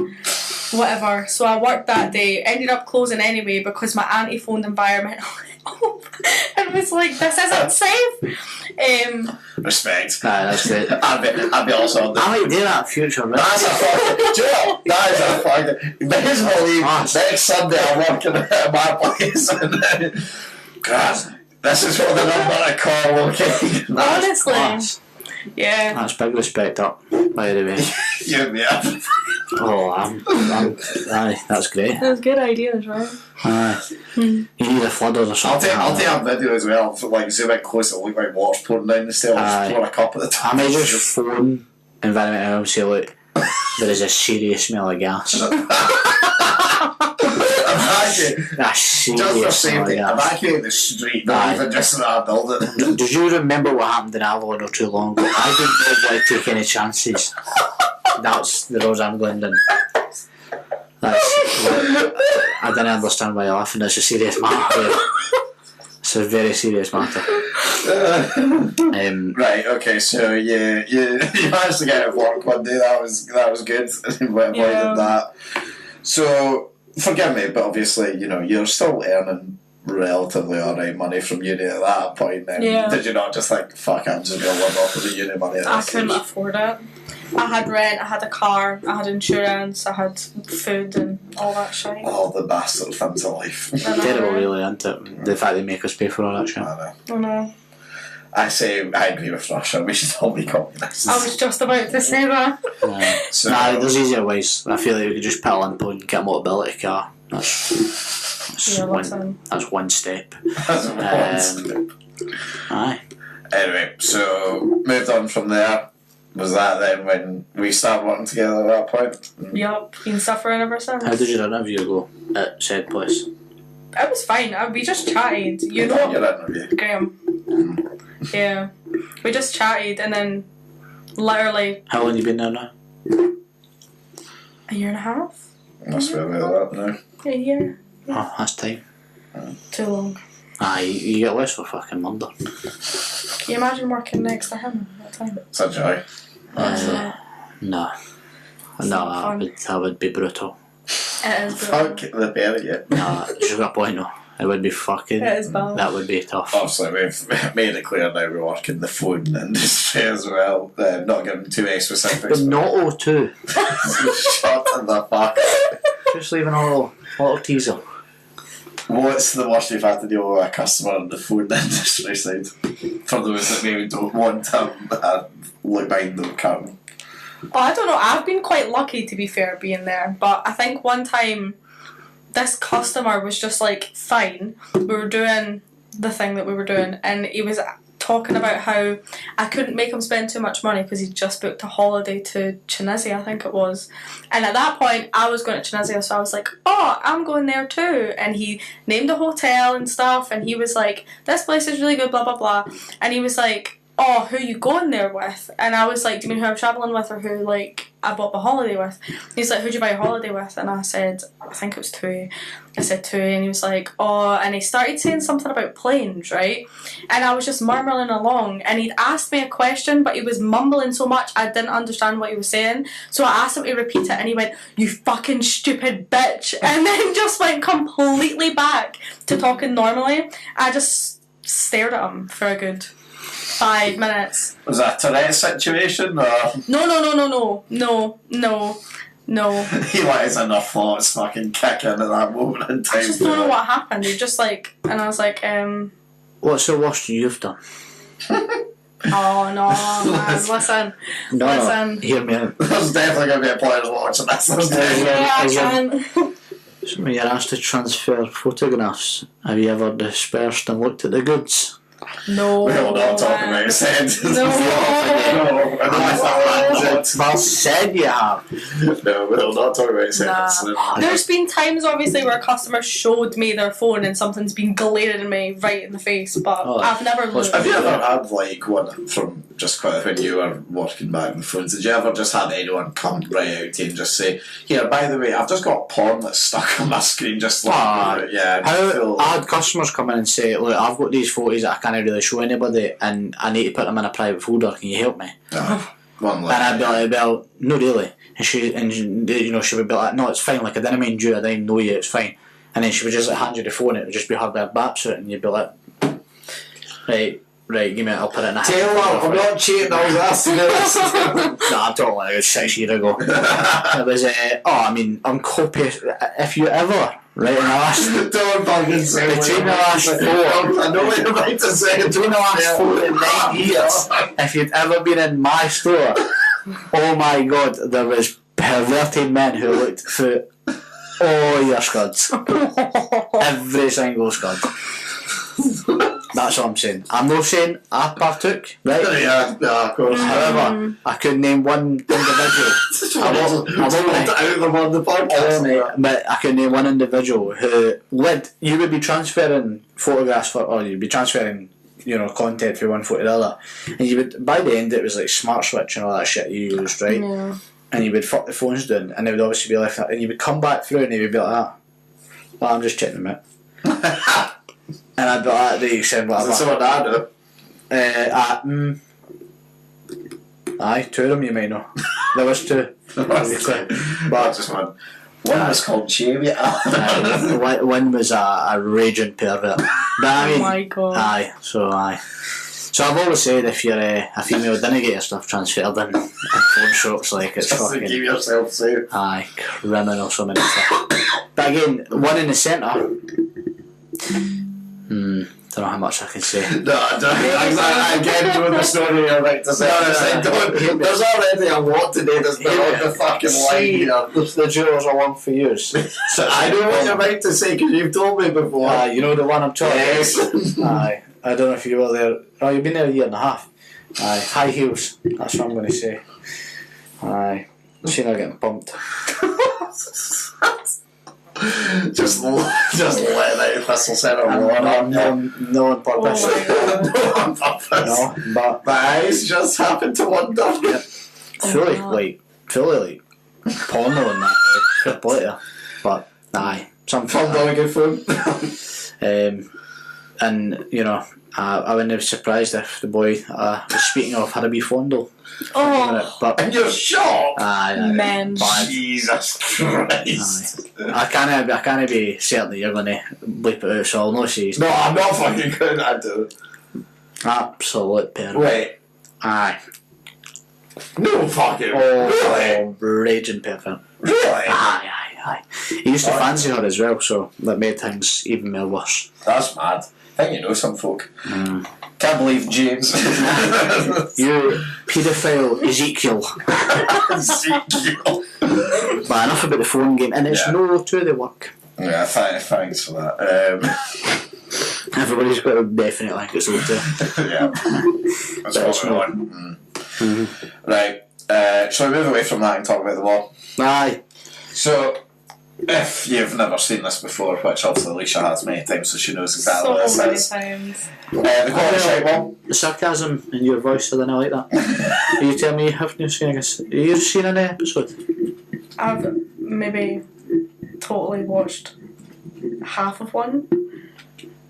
whatever. So I worked that day, ended up closing anyway because my auntie phoned environmental and was like, this isn't safe. Respect. Aye, that's great. I'd be also on the... I might do that in future, man. That's a fucking... Do you know what? That is a fucking... Because believe next Sunday I'm working at my place and... God, this is what the number I call, okay? Honestly. Class. Yeah. That's big respect up, by the way. You and me. Oh, aye, that's great. That's good ideas, right? Aye. You need a flooders or something. I'll take a video as well. Like zoom in close, it'll look like water's pouring down the stairs. Aye. Pour a cup at the top. I may just phone environmental health and say, look, there is a serious smell of gas. A Just for serious smell of safety, gas. evacuate the street, not Aye. even just in that building. Did you remember what happened in Allan not too long ago? I didn't want to take any chances. That's the road I'm going down. I didn't understand why you're laughing. It's a serious matter. It's a very serious matter. Right, okay, so you managed to get out of work one day. That was good. We avoided that. So forgive me, but obviously, you're still earning relatively alright money from uni at that point. Then did you not just think, fuck, I'm just gonna live off of the uni money? I couldn't afford it. I had rent, I had a car, I had insurance, I had food and all that shit. All the bastard things of life. Terrible, really, isn't it? The fact they make us pay for all that shit. I know. I say I agree with Russia. We should all be communists. I was just about to say that. So, there's easier ways. I feel like we could just put a limp on and get a mobility car. That's one step. That's one step. Aye. Anyway, so moved on from there. Was that then when we started working together at that point? Yup, been suffering ever since. How did your interview go at said place? It was fine. We just chatted. You know, Your interview. Graham. Yeah, we just chatted and then literally. How long you been there now? A year and a half. Must be about that now. A year. Oh, that's time. Too long. Aye, you get less for fucking Monday. Can you imagine working next to him at that time? It's a joy. No, that would be brutal. It is. Fuck the pair of you. Nah, she's got a point though. It would be fucking. It is bad. That would be tough. Obviously, we've made it clear now we work in the phone industry as well. Not giving too many specifics. But not O2. Shut the fuck up. Just leaving a little teaser. What's the worst you've had to deal with a customer in the food industry side? For those that maybe don't want to look behind the curtain. Oh, I don't know. I've been quite lucky, to be fair, being there. But I think one time, this customer was just like, fine. We were doing the thing that we were doing, and he was talking about how I couldn't make him spend too much money because he'd just booked a holiday to Tunisia, I think it was. And at that point, I was going to Tunisia, so I was like, oh, I'm going there too. And he named a hotel and stuff, and he was like, this place is really good, blah, blah, blah. And he was like, oh, who are you going there with? And I was like, do you mean who I'm travelling with or who, like, I bought the holiday with? He's like, who'd you buy a holiday with? And I said, I think it was Tui. I said Tui, and he was like, oh, and he started saying something about planes, right? And I was just murmuring along, and he'd asked me a question, but he was mumbling so much I didn't understand what he was saying. So I asked him to repeat it, and he went, you fucking stupid bitch, and then just went completely back to talking normally. I just stared at him for a good 5 minutes. Was that a Tourette situation or? No. He let his inner thoughts fucking kick in at that moment in time. I just don't know what happened. He just like, and I was like, What's the worst you've done? oh no, man, listen. No, hear me out. There's definitely going to be a players watching this. So when you're asked to transfer photographs, have you ever dispersed and looked at the goods? No. We're not talking about his head. No. Well said you have. No, we're not talking about his head. Nah. There's been times obviously where a customer showed me their phone and something's been glared at me right in the face, but I've never looked. Have you ever had like one from just quite when you were working back in the phones? Did you ever just have anyone come right out to you and just say, here, by the way, I've just got porn that's stuck on my screen, just like I had customers come in and say, look, I've got these photos that I can't really show anybody and I need to put them in a private folder, can you help me? And I'd be like, well, no really. And she would be like, no, it's fine, like I didn't mind you, I didn't know you, it's fine. And then she would just like hand you the phone, it would just be her with a bap suit, and you'd be like, right, give me it, I'll put it in a tell you what, I'm not cheating, I was asking this. No, I'm talking like it was 6 years ago. It was, I'm copious. If you ever, right, in the last... Don't fucking say between the last 4... I know what you're about to say. Between the last 4 and 9 years, if you'd ever been in my store, oh my god, there was perverted men who looked through all your scuds. Every single scud. That's what I'm saying. I'm not saying I partook, right? Yeah, of course. However, I could name one individual. But I could name one individual who you would be transferring photographs or you'd be transferring, content from one photo to the other, and you would, by the end it was like smart switch and all that shit you used, right? Yeah. And you would fuck the phones down, and they would obviously be left, and you would come back through, and they would be like that. Well, I'm just checking them out. And I'd be like, do you send whatever? Is it someone I do? Aye, two of them you might know. There was two. But just one. One was called Jamie. One was a raging pervert. But I mean, oh my god. Aye. So I've always said if you're a female, didn't get your stuff transferred in phone shops, like it's just fucking. to keep yourself safe. Aye, criminal, so many stuff. But again, one in the centre. Don't know how much I can say. No, I get you with the story you're about to say. There's already a lot today. There's not the fucking line here. The jewels are one for you. I know what you're about to say because you've told me before. You know the one I'm talking about? Yes. Aye. I don't know if you were there. Oh, you've been there a year and a half. Aye. High heels. That's what I'm going to say. Aye. Seen her getting pumped. just let out Thistle Centre No on purpose. No on purpose. No, but my eyes just happened to wander. Yeah. Fully porno and that. Fair play to her. But aye, something. Found a good phone. And I wouldn't be surprised if the boy speaking of had a wee fondle. Oh, But and you're shocked. Aye, men. Jesus Christ. I can't be certain that you're going to bleep it out, so I'll not say. No, I'm not fucking going to do. Absolute pervert. Wait. Aye. No fucking. Oh, raging pervert. Really? Aye. He used to fancy her as well, so that made things even more worse. That's mad. I think you know some folk. Can't believe James. You paedophile Ezekiel. Ezekiel. But enough about the phone game, and it's no to the work. Yeah, thanks for that. Everybody's got to definitely think it's O2. Yeah. That's what we want. Right. Shall we move away from that and talk about the war? Aye. So, if you've never seen this before, which obviously Alysha has many times, so she knows exactly what so this many is. times. The Quality Shite Wall. The sarcasm in your voice, I don't like that. Are you telling me you haven't seen, I guess? Have you seen an episode? I've maybe totally watched half of one.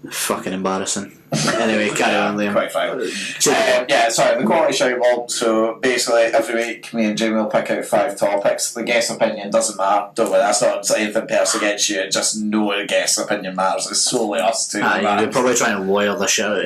Fucking embarrassing. Anyway, carry on, Liam. Quite fine. The Quality Shite Wall. So basically, every week, me and Jamie will pick out 5 topics. The guest opinion doesn't matter. Don't worry, that's not anything personal against you. Just no guest opinion matters. It's solely us two. You're probably trying to lawyer the shit out of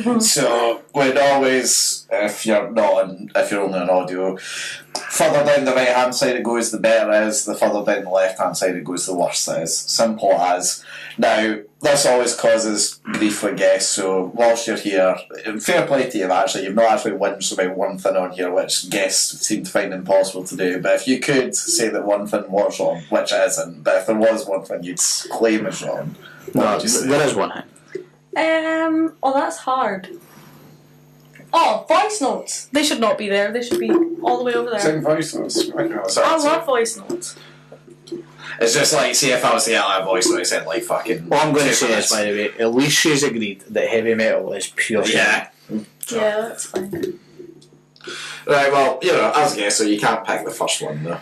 it. So we'd always, if you're only on audio, further down the right hand side it goes, the better it is. The further down the left hand side it goes, the worse it is. Simple as. Now, this always causes grief with guests, so whilst you're here, fair play to you actually, you've not actually whinged about one thing on here which guests seem to find impossible to do, but if you could say that one thing was wrong, which it isn't, but if there was one thing you'd claim is wrong, what would you say? There is one thing. That's hard. Oh, voice notes. They should not be there. They should be all the way over there. Sing voice notes. I love voice notes. It's just like, see if I was to get a voice note, it said like fucking. What I'm going to say is, by the way, Alysha's agreed that heavy metal is pure shit. Yeah. Yeah, that's fine. Right, well, as a guest, so you can't pick the first one though.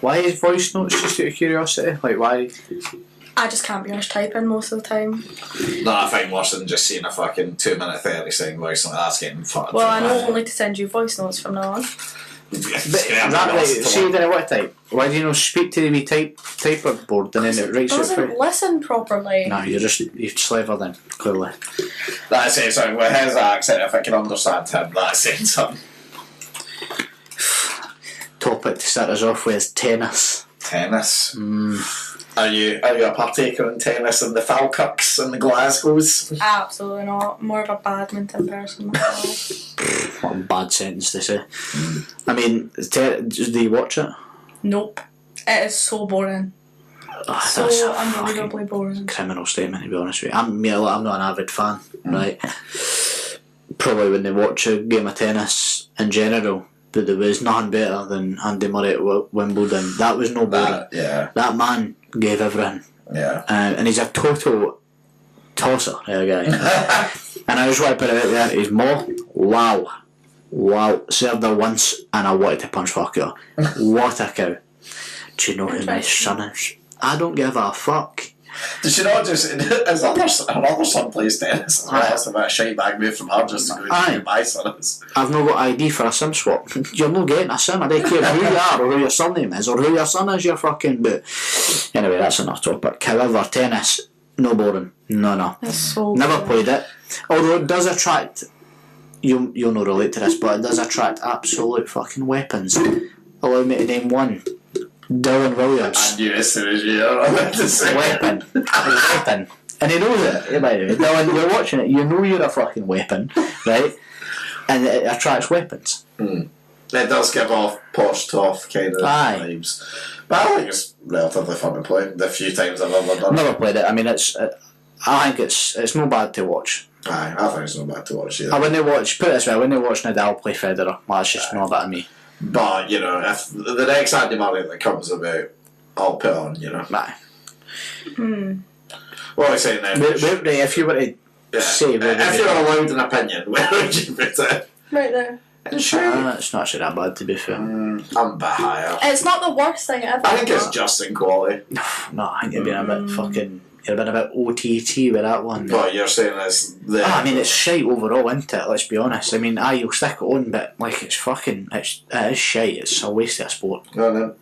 Why is voice notes, just out of curiosity? Like, why? I just can't be honest typing most of the time. No, I find worse than just seeing a fucking 2-minute 30-second voice note. That's getting fucked. Well, I know only to send you voice notes from now on. See, then what type? Why do you not speak to the wee typer board and then it writes it doesn't for you? listen properly. No, you're clever then, clearly. That's it, sorry, with his accent, if I can understand him, that's saying something. Topic to start us off with is tennis. Tennis? Are you a partaker in tennis and the Falkirks and the Glasgows? Absolutely not. More of a badminton person myself. What a bad sentence to say. I mean, do you watch it? Nope. It is so boring. Oh, So that's a unbelievably boring. criminal statement, to be honest with you. I'm not an avid fan, right? Probably when they watch a game of tennis in general, but there was nothing better than Andy Murray at Wimbledon. That was no boring. That man gave everything. Yeah. And he's a total tosser, that guy. And I just want to put it out there, he's more, wow, served her once and I wanted to punch fuck her. What a cow. Do you know who my son is? I don't give a fuck. Does she not just... Her other son plays tennis as well. That's a bit of a shite bag move from her just to go and who my son is. I've not got ID for a sim swap. You're not getting a sim. I don't care who you are or who your surname is or who your son is, you're fucking... But anyway, that's enough topic. However, tennis, no boring. No. It's so Never boring. played it. Although it does attract... You'll not relate to this, but it does attract absolute fucking weapons. Allow me to name one. Dylan Williams. I knew as soon as you were about to say Weapon. And he knows it, by the way. Dylan, you're watching it, you know you're a fucking weapon, right? And it attracts weapons. It does give off posh toff kind of vibes. But I think it's relatively fun to play. The few times I've ever done Never played it. I mean, I think it's no bad to watch. Aye, I think it's not bad to watch either. When they watch, put it this way, when they watch Nadal play Federer, well, that's just not a bit of me. But, you know, if the next Andy Murray that comes about, I'll put on, you know. Aye. What am I saying now? If you were to say... If you're allowed an opinion, where would you put it? Right there. It's not actually that bad, to be fair. I'm a bit higher. It's not the worst thing ever. I think it's just in quality. No, I think you're being a bit fucking... You're being a bit OTT with that one. What you're saying is... I mean, it's shite overall, isn't it? Let's be honest. I mean, you'll stick it on, but like, it is shite. It's a waste of a sport. Go on then.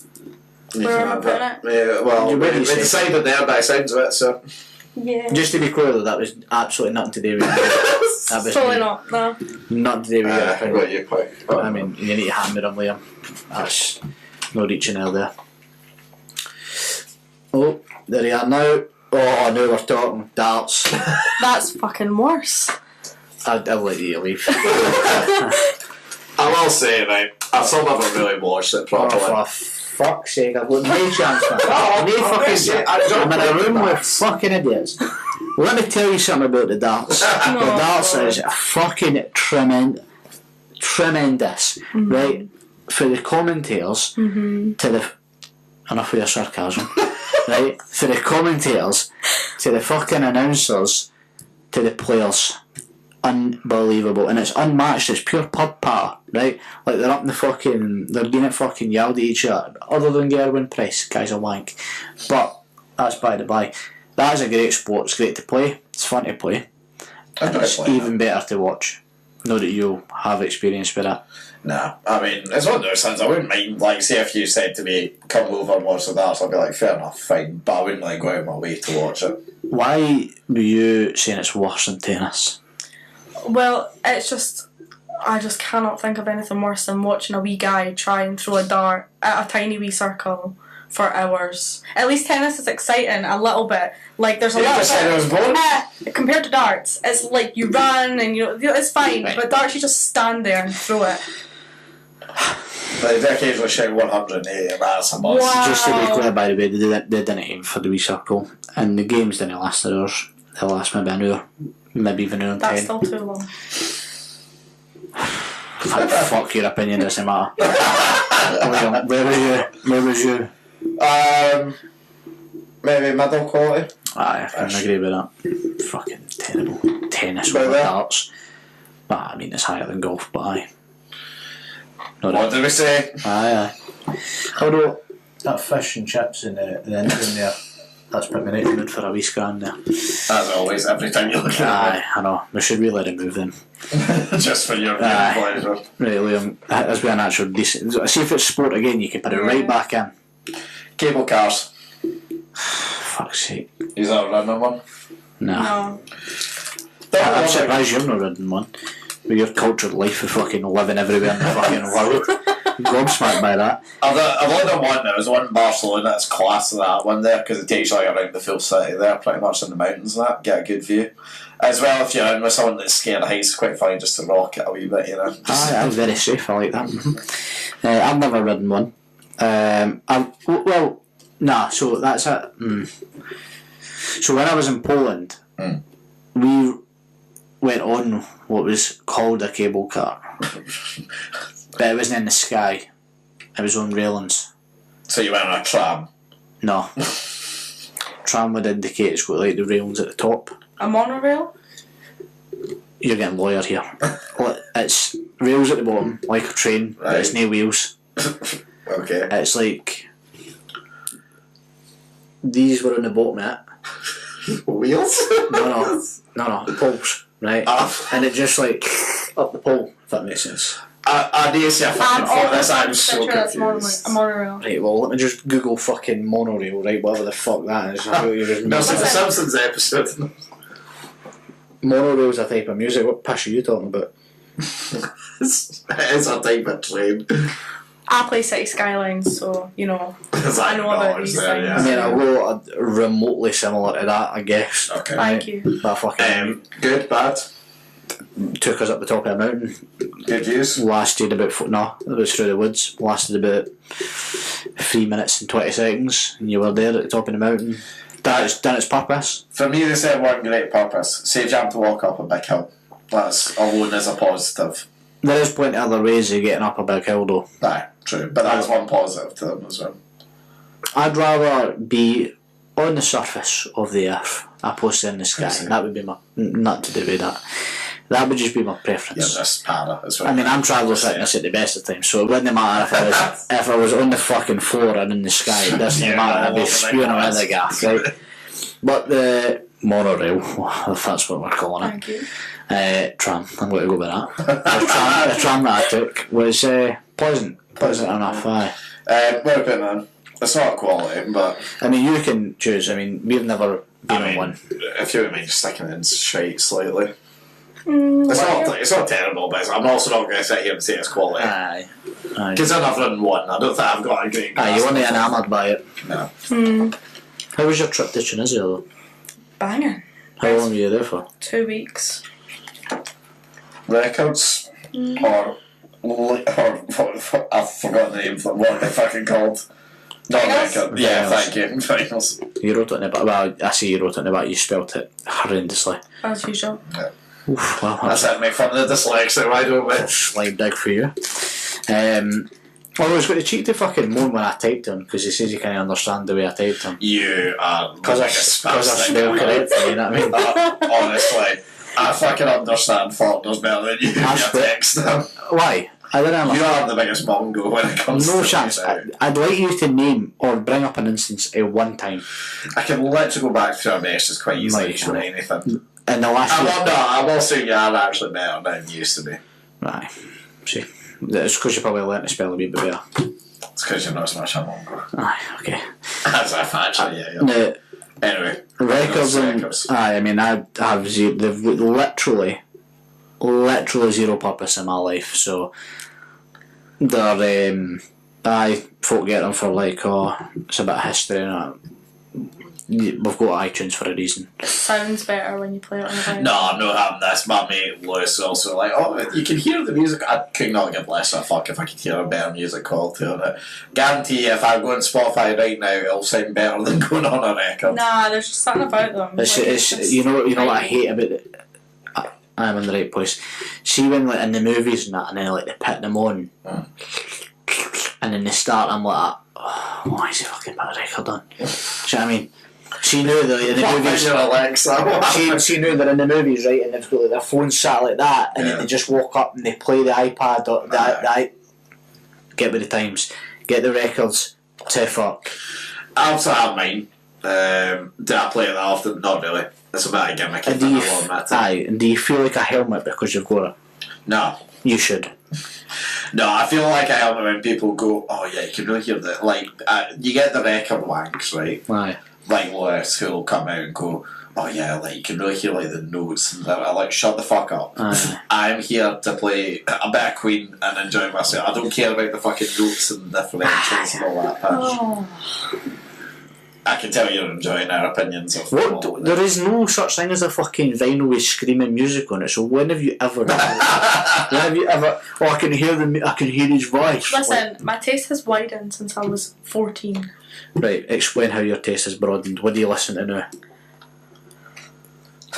You Where can am I have putting it. it? Yeah, well, You we really say- decided there by the sounds of it, so... Yeah. Just to be clear though, that was absolutely nothing to do with that was Totally not, no. nothing to do with your opinion. What you pick. I mean, you need to hammer him, Liam. That's no reaching out there. Oh, there you are now. Oh, now we're talking darts. That's fucking worse. I'll let you leave. I will say, right, I've still never really watched it properly. For fuck's sake, I've got no chance, man. I'm in a room with fucking idiots. Let me tell you something about the darts. The darts is fucking tremendous, right? For the commentators, to the... Enough of your sarcasm. Right? For the commentators, to the fucking announcers, to the players. Unbelievable. And it's unmatched, it's pure pub patter, right? Like they're up in the fucking... They're doing it fucking yelled at each other. Other than Gerwin Price, guy's a wank. But, that's by the by. That is a great sport, it's great to play, it's fun to play. And it's even better to watch. Know that you have experience with it. Nah, I mean, it's one of those things I wouldn't mind, like, say if you said to me, come over and watch the darts, I'd be like, fair enough, fine, but I wouldn't, like, go out of my way to watch it. Why were you saying it's worse than tennis? Well, it's just... I just cannot think of anything worse than watching a wee guy try and throw a dart at a tiny wee circle for hours. At least tennis is exciting a little bit. Like there's a lot. Just said it was boring. Compared to darts, it's like you run and it's fine. Right. But darts, you just stand there and throw it. They occasionally shout 180, and that's a must. Wow. Just to be clear, by the way, they didn't aim for the wee circle, and the games didn't last hours. They last maybe an hour, maybe even an hour and That's 10. still too long. Fuck your opinion, doesn't matter. Where was you? Maybe middle quality. Aye, I can agree with that. Fucking terrible. Tennis Right with there. darts. But I mean, it's higher than golf, but aye. What did we say? Aye. Although, that fish and chips in the end in there, that's put me right in the mood for a wee scran there. As always, every time you look at Aye, I know. We should really remove them. it. Just for your pleasure. Right, Liam, as we an actual decent... See if it's sport again, you can put it right back in. Cable cars. Fuck's sake. Is that a random one? Nah. No. I'm surprised you've not ridden one. With your cultured life of fucking living everywhere in the fucking world. gobsmacked by that. I've only done one. There was one in Barcelona. It's class of that one there because it takes you like around the full city there, pretty much in the mountains and that. Get a good view. As well, if you're in with someone that's scared of heights, it's quite funny just to rock it a wee bit, you know. Aye, very safe. I like that. I've never ridden one. So that's it. So when I was in Poland, we went on what was called a cable car, but it wasn't in the sky. It was on railings. So you went on a tram? No. Tram would indicate it's got like the railings at the top. A monorail? You're getting lawyer here. It's rails at the bottom, like a train, but it's no wheels. Okay. It's like these were on the bottom of it. Wheels? No, poles, right? And it just like up the pole, if that makes sense. I need to see a fucking photo. I'm so that's confused. a monorail. Right, well, let me just Google fucking monorail, right? Whatever the fuck that is. No, so the Simpsons episode. Monorail's a type of music. What piss are you talking about? It's a type of train. I play City Skylines, so, you know, I know about these things. Yeah. I mean, I wrote remotely similar to that, I guess. Okay. Thank you. But fucking good, bad? took us up the top of a mountain. Good views? Lasted about it was through the woods. Lasted about 3 minutes and 20 seconds, and you were there at the top of the mountain. That's done its purpose. For me, they said one great purpose. Save you having to walk up a big hill. That's alone is a positive. There is plenty of other ways of getting up a big hill, though. Aye, true. But that's one positive to them as well. I'd rather be on the surface of the earth opposed to in the sky. That would be my... Not to do with that. That would just be my preference. Yeah, that's para as well. I mean, I'm traveller fitness at the best of times, so it wouldn't matter if I was on the fucking floor and in the sky. It doesn't matter. I'd be spewing around the gaff, right? But the monorail, if that's what we're calling it. Thank you. Tram. I'm going to go with that. The tram that I took was pleasant enough. Aye. What about man? It's not quality, but I mean, you can choose. I mean, we've never been on one. If you don't mind just sticking in shite slightly. It's not terrible, but I'm also not going to sit here and say it's quality. Aye. Because I've run one. I don't think I've got a great grasp. Aye, you weren't enamoured by it. No. How was your trip to Tunisia, though? Banging. How long were you there for? 2 weeks. Records? Or I've forgotten the name for what they're fucking called. Not record. Yeah, thank you. Finals. You wrote it in the back. Well, I see you wrote it in the back. You spelt it horrendously. As usual. Yeah. Oof, well, That's it, make fun of the dyslexia, right over. Slime dig for you. Well, I was going to cheat to fucking moan when I typed him because he says you can't understand the way I typed him. You are because I spell correctly, you know what I mean? Honestly, I fucking understand Faulkner's better than you. Your text. Why? I don't know. You are the biggest mongo when it comes to no chance. I'd like you to name or bring up an instance at one time. I can literally go back through our messages quite easily for anything. In the last I will say you are actually better than you used to be. Right. See. It's because you probably learnt to spell a wee bit better. It's because you're not so much a mongo. Aye, okay. As if actually, yeah. Anyway. Records. Aye, I mean, I have zero. They've literally zero purpose in my life, so they're folk get them for like, it's a bit of history and that. We've got iTunes for a reason. It sounds better when you play it on the vinyl. No, I'm not having this. My mate Lewis also like, you can hear the music. I could not give less a fuck if I could hear a better music quality on it. Guarantee you, if I go on Spotify right now, it'll sound better than going on a record. Nah, there's just something about them. It's you know what I hate about it. I'm in the right place. See when like in the movies and that, and then like they put them on, and then they start. I'm like, why is he fucking put a record on? Do you know what I mean? She knew that in the movies. She knew that in the movies, right, and they've got like their phone sat like that, and then they just walk up and they play the iPad or get with the times, get the records to fuck. I also have mine. Do I play it that often? Not really. It's a bit of a gimmick. And do you feel like a helmet because you've got it? No. You should. No, I feel like a helmet when people go, oh yeah, you can really hear that. Like, you get the record wanks, right? Aye. like lawyers who'll come out and go, oh yeah, like you can really hear like the notes and that. I like, shut the fuck up. I'm here to play a bit of Queen and enjoy myself. I don't care about the fucking notes and differentials and all that patch. I can tell you're enjoying our opinions of what? There is no such thing as a fucking vinyl with screaming music on it. So when have you ever? When have you ever? Oh, I can hear his voice. Listen, my taste has widened since I was 14. Right, explain how your taste has broadened. What do you listen to now?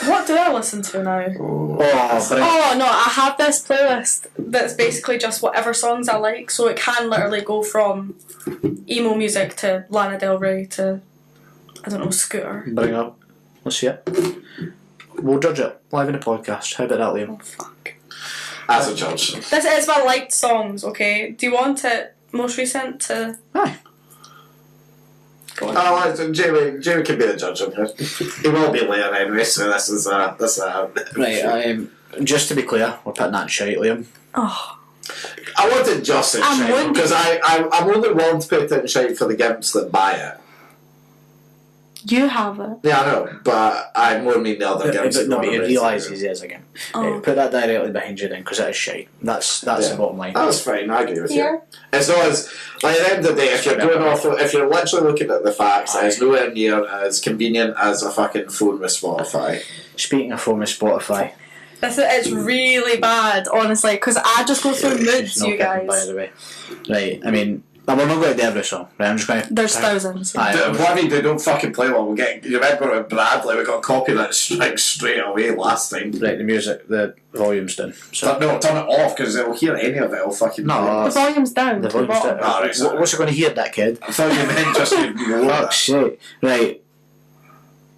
What do I listen to now? Oh No, I have this playlist that's basically just whatever songs I like, so it can literally go from emo music to Lana Del Rey to, I don't know, Scooter. Bring it up. Let's see it. We'll judge it live in the podcast. How about that, Liam? Oh, fuck. as a judge. This is my liked songs, okay? Do you want it most recent to... Aye. Go on. Jamie can be the judge on here. He will be later anyway, so this is Right, just to be clear, we're putting that in shite, Liam. Oh. I wanted just in shite because I'm only willing to put it in shite for the gimps that buy it. You have it. Yeah, I know, but I more mean the other gimps. But no, but he realises he is again. Put that directly behind you then, because that is shite. That's the bottom line. That's fine, I agree with you. It's not as, like, at the end of the day, if you're literally looking at the facts, it's nowhere near as convenient as a fucking phone with Spotify. Speaking of phone with Spotify, it's really bad, honestly, because I just go through moods, you guys. By the way. Right, I mean, we're not going to do every song, right? I'm just going to... There's thousands. Bloody, they don't fucking play one. You might go to Bradley, we got copyright strike straight away last time. Right, the music, the volume's down. So. No, turn it off, because they'll hear any of it, it'll fucking... No, the volume's down. The volume's down. Right, what's it going to hear, that kid? I thought you meant just... Fuck's sake. Right.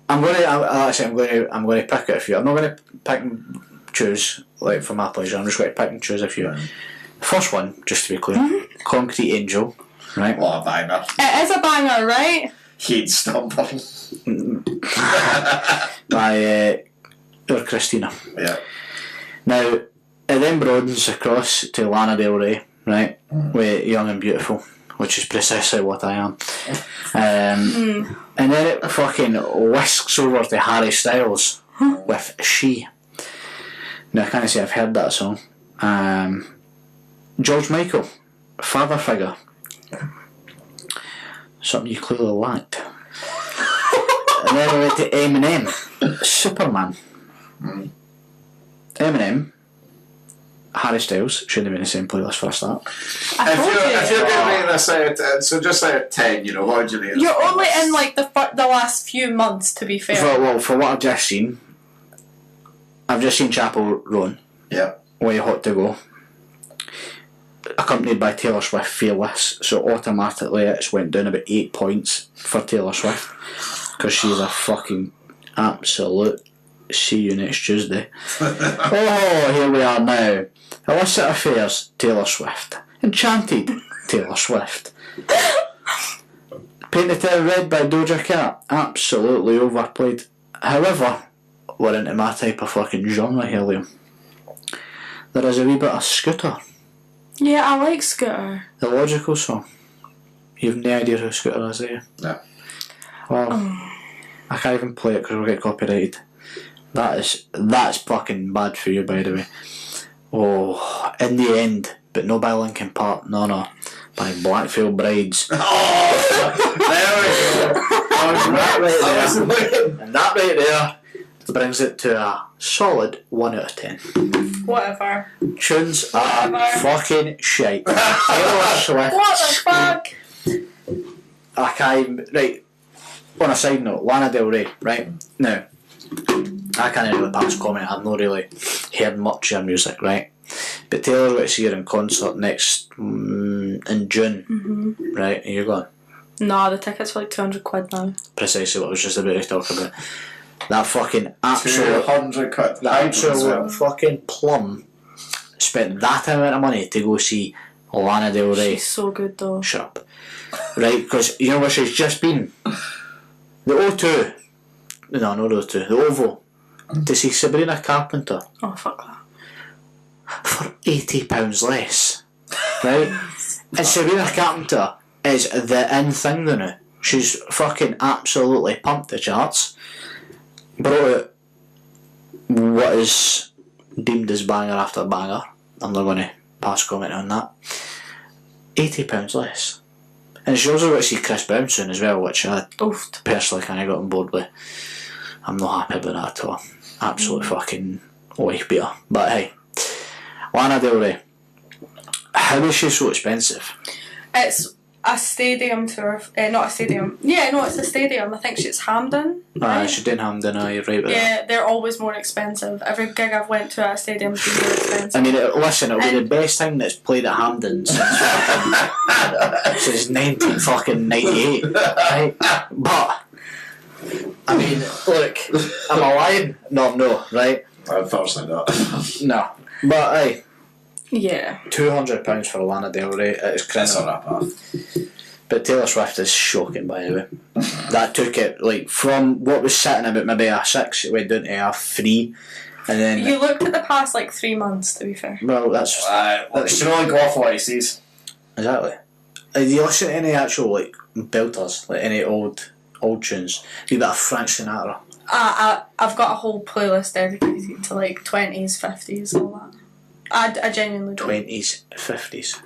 I'm going to pick out a few. I'm not going to pick and choose, like, for my pleasure. I'm just going to pick and choose a few. The first one, just to be clear, Concrete Angel, right? What a banger. It is a banger, right? He'd stumbling. By Christina. Yeah. Now, it then broadens across to Lana Del Rey, right? With Young and Beautiful, which is precisely what I am. And then it fucking whisks over to Harry Styles with She. Now, I can't say I've heard that song. George Michael, Father Figure. Something you clearly lacked. And then we went to Eminem, Superman. Eminem, Harry Styles, shouldn't have been the same playlist for a start. If you're going to rate this out, so just out of 10, what would you rate? You're only in like the last few months, to be fair. For what I've just seen Chapel Roan. Yeah. Way Hot to Go. Accompanied by Taylor Swift, Fearless. So automatically it's went down about 8 points for Taylor Swift. Because she's a fucking absolute see you next Tuesday. Oh, here we are now. Illicit Affairs, Taylor Swift. Enchanted, Taylor Swift. Painted Town Red by Doja Cat, absolutely overplayed. However, we're into my type of fucking genre here, Liam. There is a wee bit of Scooter. Yeah, I like Scooter. The Logical song. You've no idea who Scooter is, do you? No. Well, I can't even play it because we'll get copyrighted. That's fucking bad for you, by the way. Oh, In the End, but no by Linkin Park, no, by Blackfield Brides. Oh, there we go. And that right there brings it to a solid 1 out of 10. Whatever. Tunes are fucking shite. Taylor Swift. What the fuck? I can't even... Right, on a side note, Lana Del Rey, right? Now, I can't really pass comment, I've not really heard much of her music, right? But Taylor's going to see her in concert next... in June, right? Are you going? No, the tickets are like £200 now. Precisely what I was just about to talk about. That fucking absolute... £200. That absolute fucking plum spent that amount of money to go see Lana Del Rey. She's so good though. Shut up. Right, because you know where she's just been? The O2. No, not O2. The Oval. To see Sabrina Carpenter. Oh, fuck that. For £80 less. Right? And Sabrina Carpenter is the in thing now. She's fucking absolutely pumped the charts. Brought out what is deemed as banger after banger. I'm not going to pass comment on that. £80 less. And she also got to see Chris Brown soon as well, which I personally kind of got on board with. I'm not happy about that at all. Absolute fucking wife beater. But hey, Lana Del Rey. How is she so expensive? It's a stadium tour. Not a stadium. Yeah, no, it's a stadium. I think she's Hampden. Right? She's in Hampden, you're right with that. Yeah, they're always more expensive. Every gig I've went to at a stadium's been more expensive. I mean, listen, it'll be the best thing that's played at Hampden since 1998, right? But I mean, look, am I lying? No, right? Unfortunately not. No, but hey, yeah, £200 for Lana Del Rey. It is That's a criminal. rip off. But Taylor Swift is shocking, by the way. That took it like from what was sitting about maybe a 6, it went down to a 3, and then you looked at the past like 3 months. To be fair, well, that's She only go off what he sees. exactly. Do you listen to any actual like belters, like any old tunes? Do you bit of Frank Sinatra? I've got a whole playlist dedicated to like 20s, 50s, all that. I genuinely do. 20s, 50s,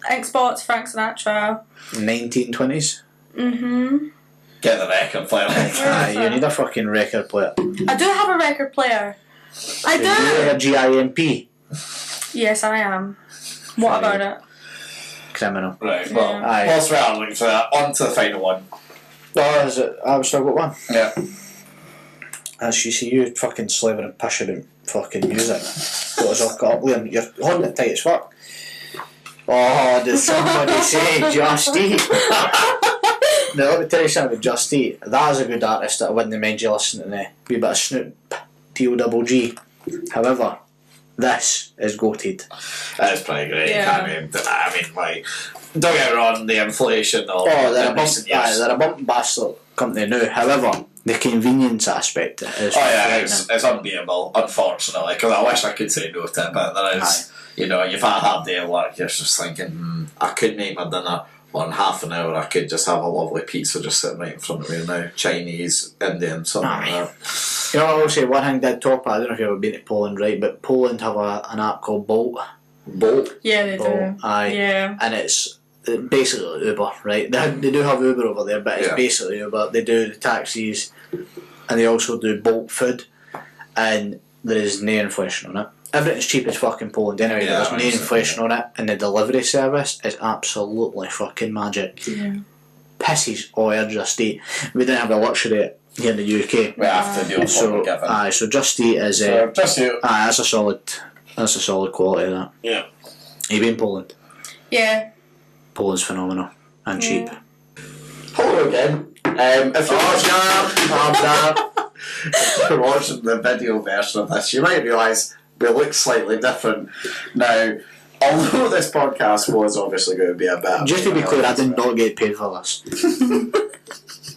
Xbox, Frank Sinatra. 1920s. Get the record player. You need a fucking record player. I do have a record player. I do. You're a GIMP. Yes, I am. What about it? Criminal. Right, well, Aye. whilst we're out for that, on to the final one. Oh, is it? I've still got one. Yeah. As you see, you fucking slaving and pushing about fucking music. Got us all caught up, Liam. You're holding it tight as fuck. Oh, did somebody say Just Eat? Now, let me tell you something about Just Eat. That is a good artist that I wouldn't mind you listening to. A wee bit of Snoop, T-O-double-G. However, this is goated. That is pretty great. Yeah. I mean, like, don't get me wrong, the inflation of They're a recent years. they're a bump bastard company now. However, the convenience aspect is It's unbeatable, unfortunately, because I wish I could say no to it, but there is, you've had a hard day at work, you're just thinking, I could make my dinner on half an hour, I could just have a lovely pizza just sitting right in front of me now, Chinese, Indian, something like that. You know, I will say one thing did top. I don't know if you've ever been to Poland, right? But Poland have an app called Bolt. Yeah, they do. Aye. Yeah. And it's basically Uber, right? They do have Uber over there, but it's basically Uber. They do the taxis, and they also do Bolt food, and there is no inflation on it. Everything's cheap as fucking Poland anyway, but there's no inflation on it, and the delivery service is absolutely fucking magic. Yeah. Pisses all our Just Eat. We didn't have the luxury here in the UK. We have to do So Just Eat is Just Eat. that's a solid quality. That. Yeah. You been in Poland? Yeah. Poland's phenomenal and cheap. Hello again. If you're watching the video version of this, you might realise we look slightly different. Now, although this podcast was obviously going to be a bit... Just to be clear, I did not get paid for this.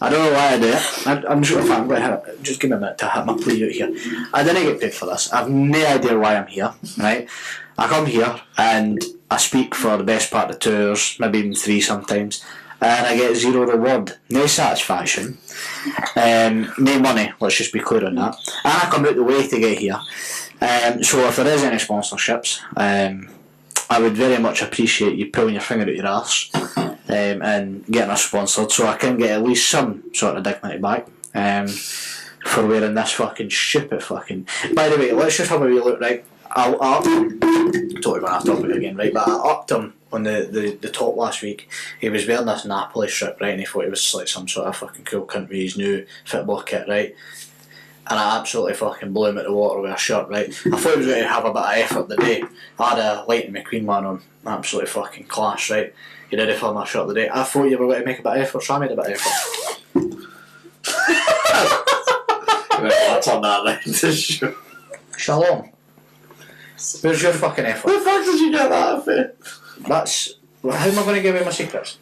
I don't know why I do it. I'm sure if I'm going to just give me a minute to hit my plea out here. I didn't get paid for this. I have no idea why I'm here, right? I come here and I speak for the best part of 2 hours, maybe even 3 sometimes, and I get 0 reward, no satisfaction, no money, let's just be clear on that. And I come out the way to get here. So if there is any sponsorships, I would very much appreciate you pulling your finger out your arse and getting us sponsored, so I can get at least some sort of dignity back for wearing this fucking stupid fucking... By the way, let's just have a wee look, right? I'll totally going off topic again, right? But I upped him on the top last week. He was wearing this Napoli strip, right? And he thought he was like some sort of fucking cool cunt with his new football kit, right? And I absolutely fucking blew him out the water with a shirt, right? I thought he was going to have a bit of effort today. I had a Lightning McQueen man on, absolutely fucking class, right? He did it for my shirt today. I thought you were going to make a bit of effort, so I made a bit of effort. Right, I'll turn that right to show. Shalom. Where's your fucking effort? Where the fuck did you get that off it? How am I going to give away my secrets?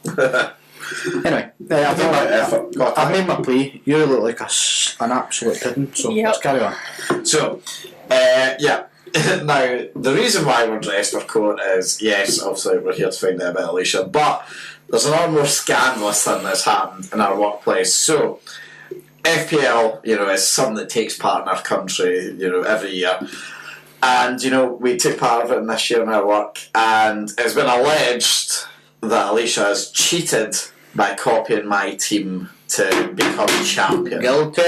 Anyway, I've made my plea. You look like an absolute pudding, so let's carry on. So, yeah. Now, the reason why we're dressed for court is, yes, obviously we're here to find out about Alysha, but there's a lot more scandalous thing that's happened in our workplace. So, FPL, is something that takes part in our country, every year. And, we took part of it in this year in our work, and it's been alleged that Alysha has cheated by copying my team to become champion. Guilty.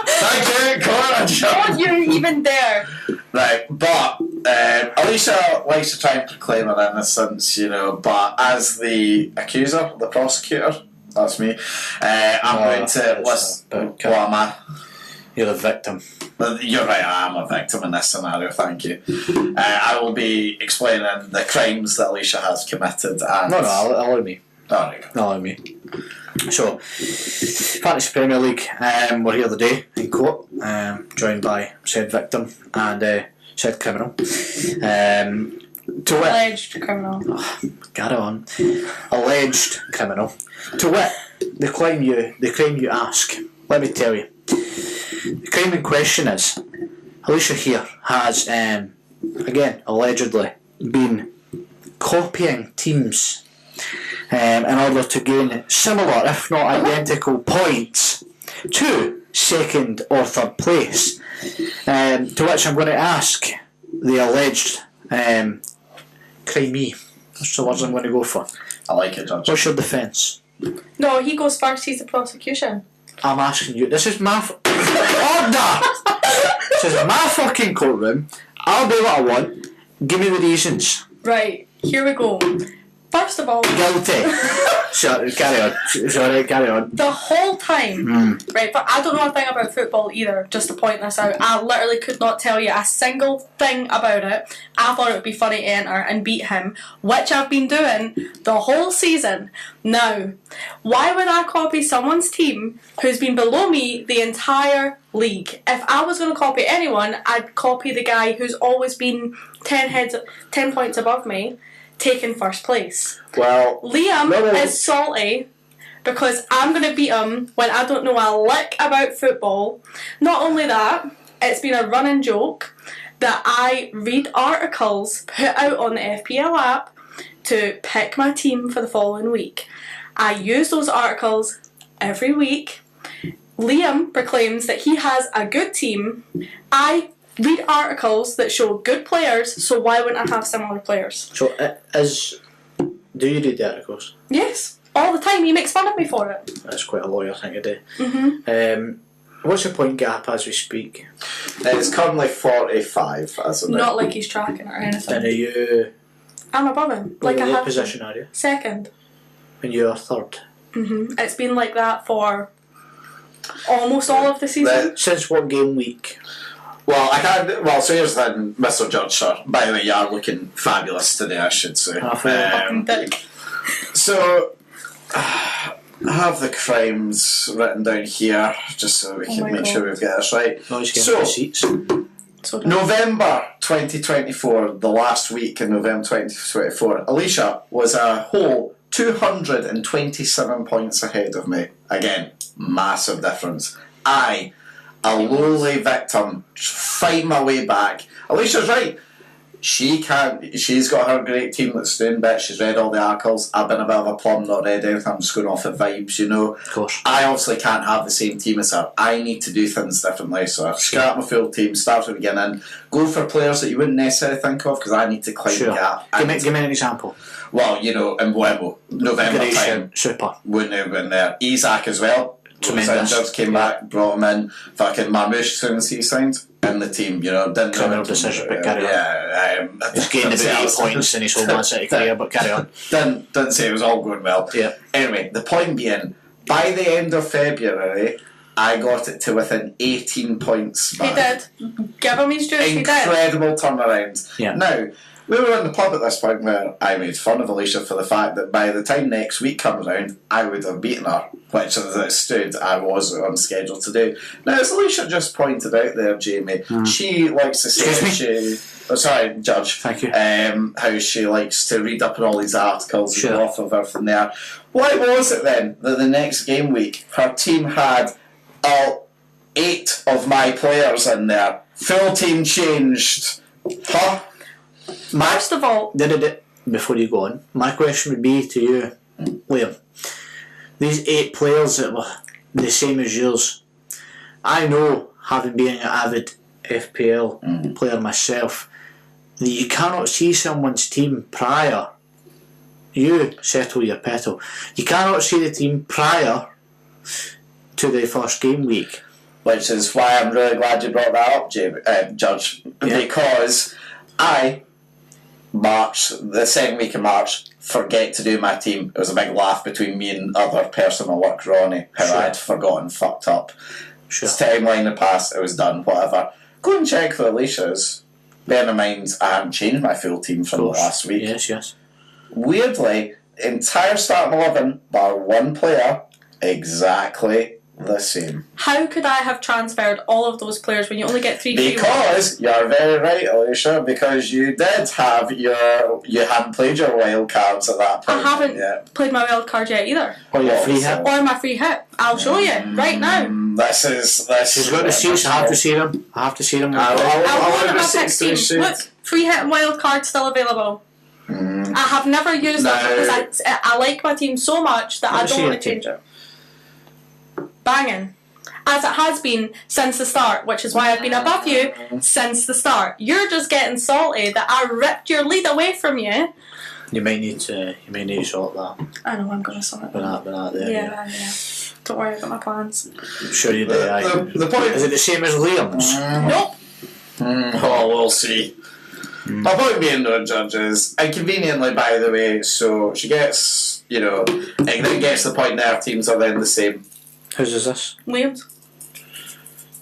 Thank you, Oh, you're even there. Right, but Alysha likes to try and proclaim her innocence, but as the accuser, the prosecutor, that's me, I'm going to list. What am I? You're the victim. You're right, I am a victim in this scenario, thank you. I will be explaining the crimes that Alysha has committed. And No, allow me. Alright. Allow me. So, Fantasy Premier League, we're here today in court, joined by said victim and said criminal. To wit, Alleged criminal. carry on. Alleged criminal. To wit, the crime you ask. Let me tell you. The crime in question is Alysha here has, again, allegedly been copying teams in order to gain similar, if not identical, points to second or third place. To which I'm going to ask the alleged crimey. That's the words I'm going to go for. I like it, Judge. What's your defence? No, he goes first. He's the prosecution. I'm asking you. This is my order. This is my fucking courtroom. I'll do what I want. Give me the reasons. Right, here we go. First of all, Guilty. Sorry, carry on. the whole time, right, but I don't know a thing about football either, just to point this out. I literally could not tell you a single thing about it. I thought it would be funny to enter and beat him, which I've been doing the whole season. Now, why would I copy someone's team who's been below me the entire league? If I was going to copy anyone, I'd copy the guy who's always been 10 points above me, taking first place. Well, Liam is salty because I'm going to beat him when I don't know a lick about football. Not only that, it's been a running joke that I read articles put out on the FPL app to pick my team for the following week. I use those articles every week. Liam proclaims that he has a good team. I read articles that show good players, so why wouldn't I have similar players? So, do you read the articles? Yes, all the time. He makes fun of me for it. That's quite a lawyer thing to do. What's the point gap as we speak? it's currently 45 as of now. Not like he's tracking it or anything. And are you... I'm above him. Like I what have position are you? second. And you're third. It's been like that for almost all of the season. Since what game week? Well, I can't. Well, so here's the thing, Mr. Judge, sir. By the way, you are looking fabulous today, I should say. Fucking dick. So, I have the crimes written down here, just so we can my make God. sure we've got this right. Always get So, receipts. So November 2024, the last week in November 2024, Alysha was a whole 227 points ahead of me. Again, massive difference. I, a lowly victim, fight my way back. Alysha's right. She's got her great team that's doing bits. She's read all the articles. I've been a bit of a plum, not read anything. I'm just going off the vibes, Of course. I obviously can't have the same team as her. I need to do things differently. So I've scrapped my full team, start from the beginning, go for players that you wouldn't necessarily think of because I need to climb the gap. Give me an example. Well, in Wembley, November Great time, shout. Super. wouldn't have been there. Isaac as well. Tremendous. Injured, came back, brought him in. Fucking Marmouche as soon as he signed in the team, didn't Criminal decision, but carry on. Yeah, He's gained about 8 points in his whole Man City career, but carry on. Didn't say it was all going well. Yeah. Anyway, the point being, by the end of February, I got it to within 18 points. he did. Give him his due. He did. Incredible turnaround. Yeah. Now, we were in the pub at this point where I made fun of Alysha for the fact that by the time next week comes around, I would have beaten her, which as it stood, I was on schedule to do. Now, as Alysha just pointed out there, Jamie, she likes to say sorry, Judge. Thank you. How she likes to read up on all these articles Sure. and go off of everything there. Why was it then that the next game week her team had 8 of my players in there? Full team changed. Huh? First of all, before you go on, my question would be to you, Liam. These 8 players that were the same as yours, I know, having been an avid FPL player myself, that you cannot see someone's team prior. You settle your petal. You cannot see the team prior to the first game week. Which is why I'm really glad you brought that up, Judge. Yeah. Because I, the second week of March, forget to do my team. It was a big laugh between me and other person at work, Ronnie, how Sure. I'd forgotten, fucked up. Sure. It's timeline had passed, it was done, whatever. Go and check for Alysha's. Bear in mind, I haven't changed my full team from last week. Yes. Weirdly, entire starting 11, bar one player, exactly the same. How could I have transferred all of those players when you only get 3 free ones? Because you're very right, Alysha. Because you did have you hadn't played your wild cards at that point. I haven't yet. played my wild card yet either. Or your free hit. Or my free hit. I'll show you right now. This is. She's got to see, so I have to see them. I have to see them. I'll go on my pick team. shoot. Look, free hit and wild card still available. I have never used them because I like my team so much that I don't want to change it. Banging. As it has been since the start, which is why I've been above you since the start. You're just getting salty that I ripped your lead away from you. You may need to sort that. I know I'm going to sort it. With that there. Yeah. Don't worry, I got my plans. I'm sure you do. The point Is it the same as Liam's? Nope. Oh, we'll see. My point being, though, judges, and conveniently, by the way, so she gets, it then gets to the point that our teams are then the same. Whose is this? Liam's.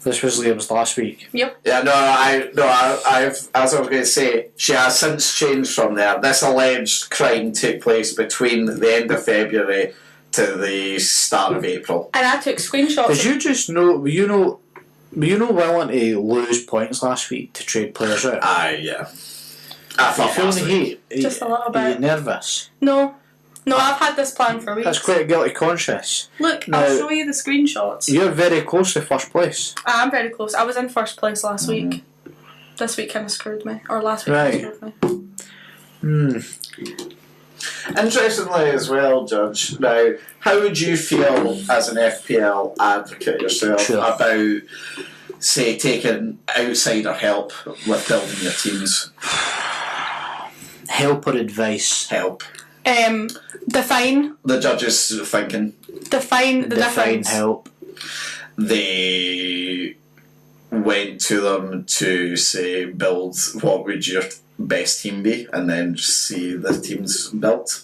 This was Liam's last week. Yep. Yeah, I've, as I was going to say, she has since changed from there. This alleged crime took place between the end of February to the start of April. And I took screenshots. Did you just know? Were you willing to lose points last week to trade players out? Aye, yeah. I You thought feeling last the week. heat? Just a little Are you bit. nervous? No, I've had this plan for weeks. That's quite a guilty conscience. Look, No. I'll show you the screenshots. You're very close to first place. I'm very close. I was in first place last week. This week kind of screwed me. Or last week Right. kind of screwed me. Interestingly as well, Judge, now, how would you feel as an FPL advocate yourself about, say, taking outsider help with building your teams? Help or advice? Help. Define The judges thinking the Define difference. help. they went to them to, say, build what would your best team be, and then just see the teams built.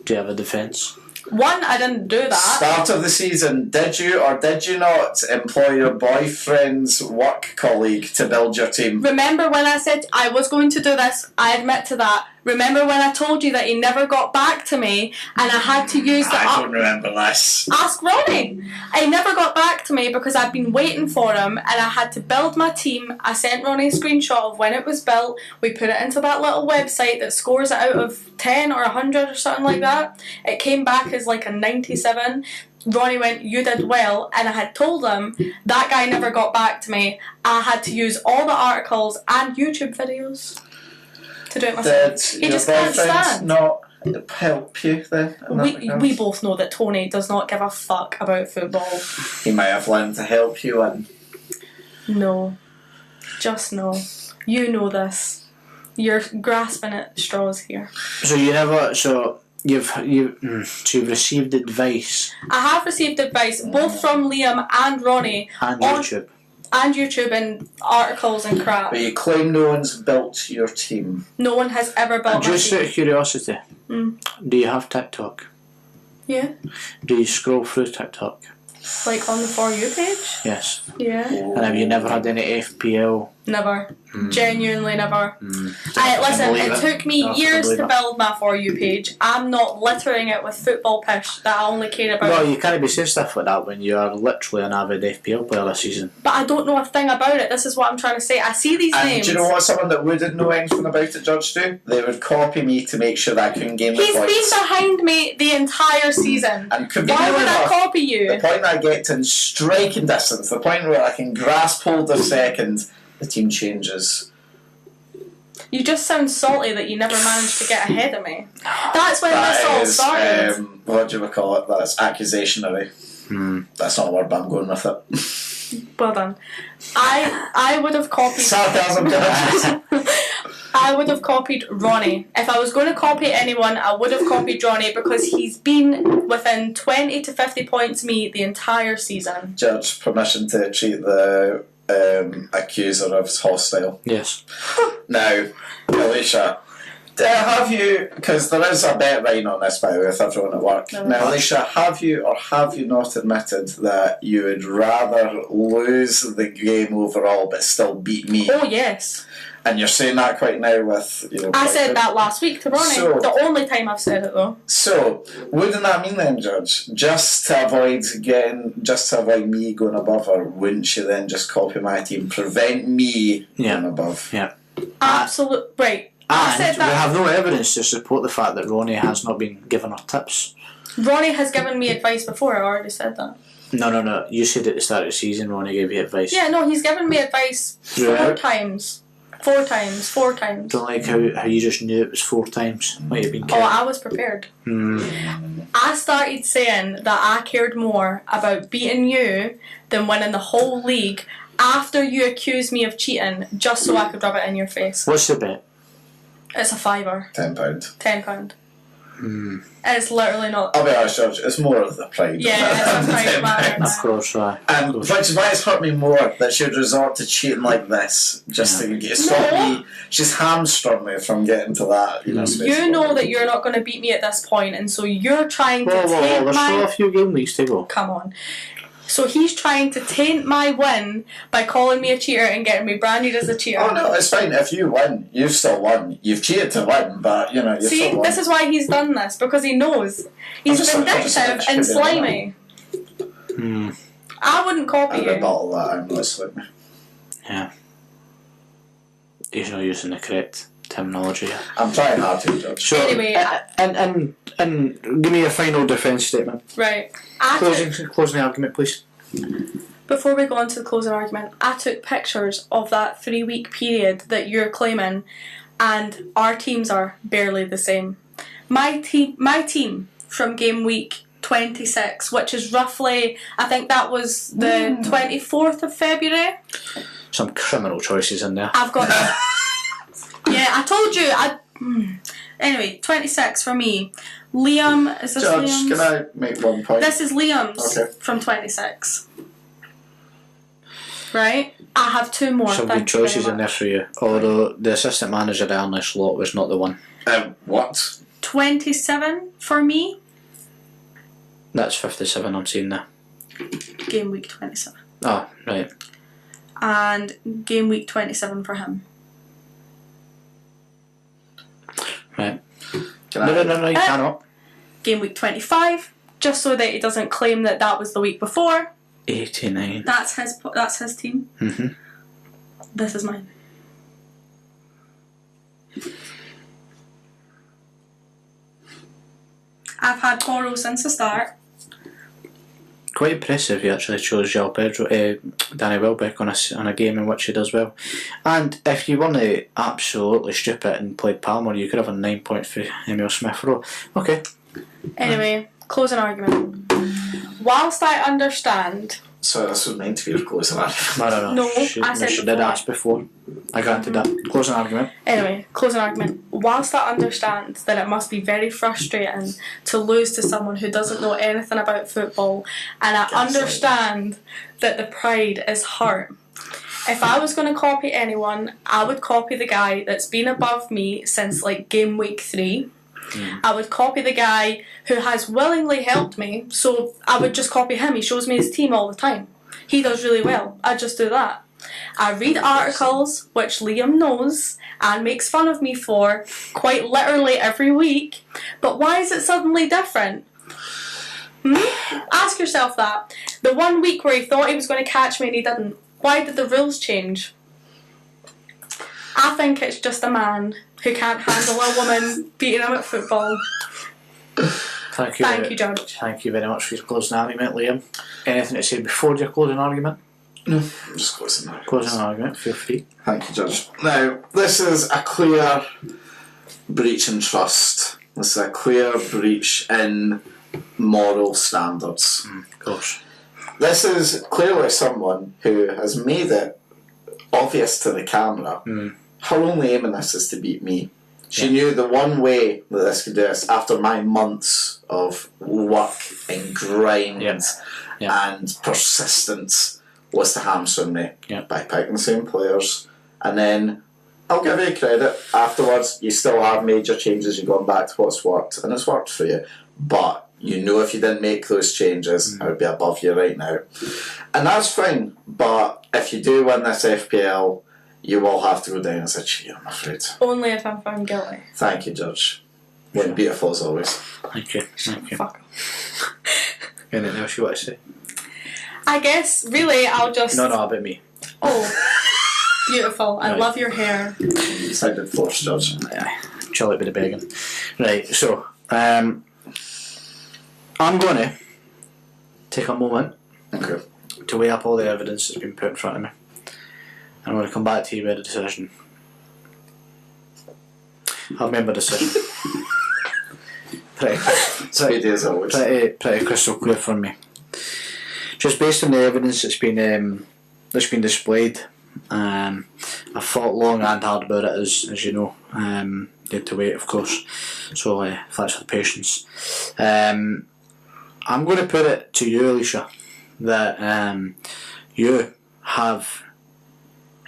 Do you have a defence? One, I didn't do that. Start of the season, did you or did you not employ your boyfriend's work colleague to build your team? Remember when I said I was going to do this? I admit to that. Remember when I told you that he never got back to me and I had to use the I don't remember this. Ask Ronnie. He never got back to me because I'd been waiting for him and I had to build my team. I sent Ronnie a screenshot of when it was built. We put it into that little website that scores it out of 10 or 100 or something like that. It came back as like a 97. Ronnie went, you did well, and I had told him that guy never got back to me. I had to use all the articles and YouTube videos to do it myself. Did He your just can't boyfriend stand. not help you then? in that regard? We both know that Tony does not give a fuck about football. He might have learned to help you and No. Just no. You know this. You're grasping at straws here. So you've received advice I have received advice both from Liam and Ronnie and on- YouTube. and YouTube and articles and crap. but you claim no one's built your team. No one has ever built And my just out team. of curiosity, do you have TikTok? Yeah. Do you scroll through TikTok? Like on the For You page? Yes. Yeah. And have you never had any FPL? Never. Genuinely never. Mm. Listen, believe it it. took me I can years believe to it. build my For You page. I'm not littering it with football pish that I only care about. Well, you can't be saying stuff like that when you are literally an avid FPL player this season. But I don't know a thing about it. This is what I'm trying to say. I see these And names. do you know what someone that wouldn't know anything about it, Judge, do? They would copy me to make sure that I couldn't gain the He's points. been behind me the entire season. And Why would I copy the you? point I get to in striking distance, the point where I can grasp hold of second, the team changes. You just sound salty that you never managed to get ahead of me. That's when this all started. What do you call it? That's accusationary. That's not a word, but I'm going with it. Well done. I would have copied... Sarcasm. I would have copied Ronnie. If I was going to copy anyone, I would have copied Ronnie because he's been within 20 to 50 points of me the entire season. Judge, permission to treat the accuser as hostile. Yes. Now, Alysha, have you, because there is a bet running on this, by the way, with everyone at work. No. Now, Alysha, have you or have you not admitted that you would rather lose the game overall but still beat me? Oh, yes. And you're saying that quite now with, I said that last week to Ronnie. So, the only time I've said it, though. So, wouldn't that mean then, Judge, just to avoid me going above her, wouldn't you then just copy my team, prevent me going above? Yeah. Absolutely. Right. I And said we that. have no evidence to support the fact that Ronnie has not been given her tips. Ronnie has given me advice before. I already said that. No. You said at the start of the season Ronnie gave you advice. Yeah, no, he's given me advice four times. Four times. Don't like how you just knew it was 4 times. Might have been Oh, I was prepared. I started saying that I cared more about beating you than winning the whole league after you accused me of cheating just so I could rub it in your face. What's the bet? It's a £5. £10. £10. It's literally not. I'll be honest, George, it's more of the pride. Yeah, it's a pride matter. Of course, right. And which is why it's hurt me more that she would resort to cheating like this just to stop me. She's hamstrung me from getting to that. You know that you're not going to beat me at this point, and so you're trying to taint there's still a few game weeks to go. Come on. So he's trying to taint my win by calling me a cheater and getting me branded as a cheater. Oh no, it's fine. If you win, you've still won. You've cheated to win, but you've See, still won. this is why he's done this, because he knows. He's vindictive and slimy. I wouldn't copy I you. rebuttal that. I'm not slimy. Yeah. He's not using the correct terminology. I'm trying hard to, Judge. So, Anyway, and give me a final defence statement. Right. Closing the argument, please. Before we go on to the closing argument, I took pictures of that 3-week period that you're claiming, and our teams are barely the same. My team from game week 26, which is roughly, I think that was the 24th of February. Some criminal choices in there. I've got yeah, I told you. Anyway, 26 for me. Liam, is this Judge, Liam's? can I make one point? This is Liam's from 26. Right? I have 2 more. Some Thank good choices you in very there for you. Although the assistant manager, Allan Slot, was not the one. What? 27 for me. That's 57 I'm seeing there. Game week 27. Oh, right. And game week 27 for him. Right. No, you cannot. Game week 25, just so that he doesn't claim that was the week before. 89. That's his team. Mm-hmm. This is mine. I've had Coro since the start. Quite impressive he actually chose Danny Welbeck on a game in which he does well. And if you want to absolutely stupid and played Palmer, you could have a 9 point for Emil Smith-Rowe. Okay. Anyway, closing argument. Whilst I understand... So this was meant to be your closing argument. I don't know. No, I said she before. did ask before. I granted that. Closing argument. Anyway, closing argument. Whilst I understand that it must be very frustrating to lose to someone who doesn't know anything about football, and I understand that the pride is hurt, if I was going to copy anyone, I would copy the guy that's been above me since like game week 3. I would copy the guy who has willingly helped me, so I would just copy him. He shows me his team all the time. He does really well. I'd just do that. I read articles, which Liam knows, and makes fun of me for quite literally every week. But why is it suddenly different? Ask yourself that. The 1 week where he thought he was going to catch me and he didn't. Why did the rules change? I think it's just a man who can't handle a woman beating him at football. Thank you, Judge. Thank you very much for your closing argument, Liam. Anything to say before your closing argument? No, I'm just closing that. Closing argument, feel free. Thank you, Judge. Now, this is a clear breach in trust. This is a clear breach in moral standards. Of course. This is clearly someone who has made it obvious to the camera her only aim in this is to beat me. She knew the one way that this could do this, after my months of work and grind and persistence, was to hamstring me by picking the same players. And then, I'll give you credit, afterwards you still have major changes, you've gone back to what's worked, and it's worked for you. But you know if you didn't make those changes, I would be above you right now. And that's fine, but if you do win this FPL, you will have to go down as a cheat, I'm afraid. Only if I'm found guilty. Thank you, Judge. Win beautiful as always. Thank you. Thank you. Fuck. Anything else you want to say? I guess, really, I'll just... No, about me. Oh, beautiful. I Right. love your hair. You sounded forced, Judge. Yeah, chill out with the begging. Right, so, I'm going to take a moment to weigh up all the evidence that's been put in front of me. I'm going to come back to you with a decision. I've made my decision. pretty crystal clear for me. Just based on the evidence that's been displayed, I've thought long and hard about it, as you know. You had to wait, of course. So thanks for the patience. I'm going to put it to you, Alysha, that you have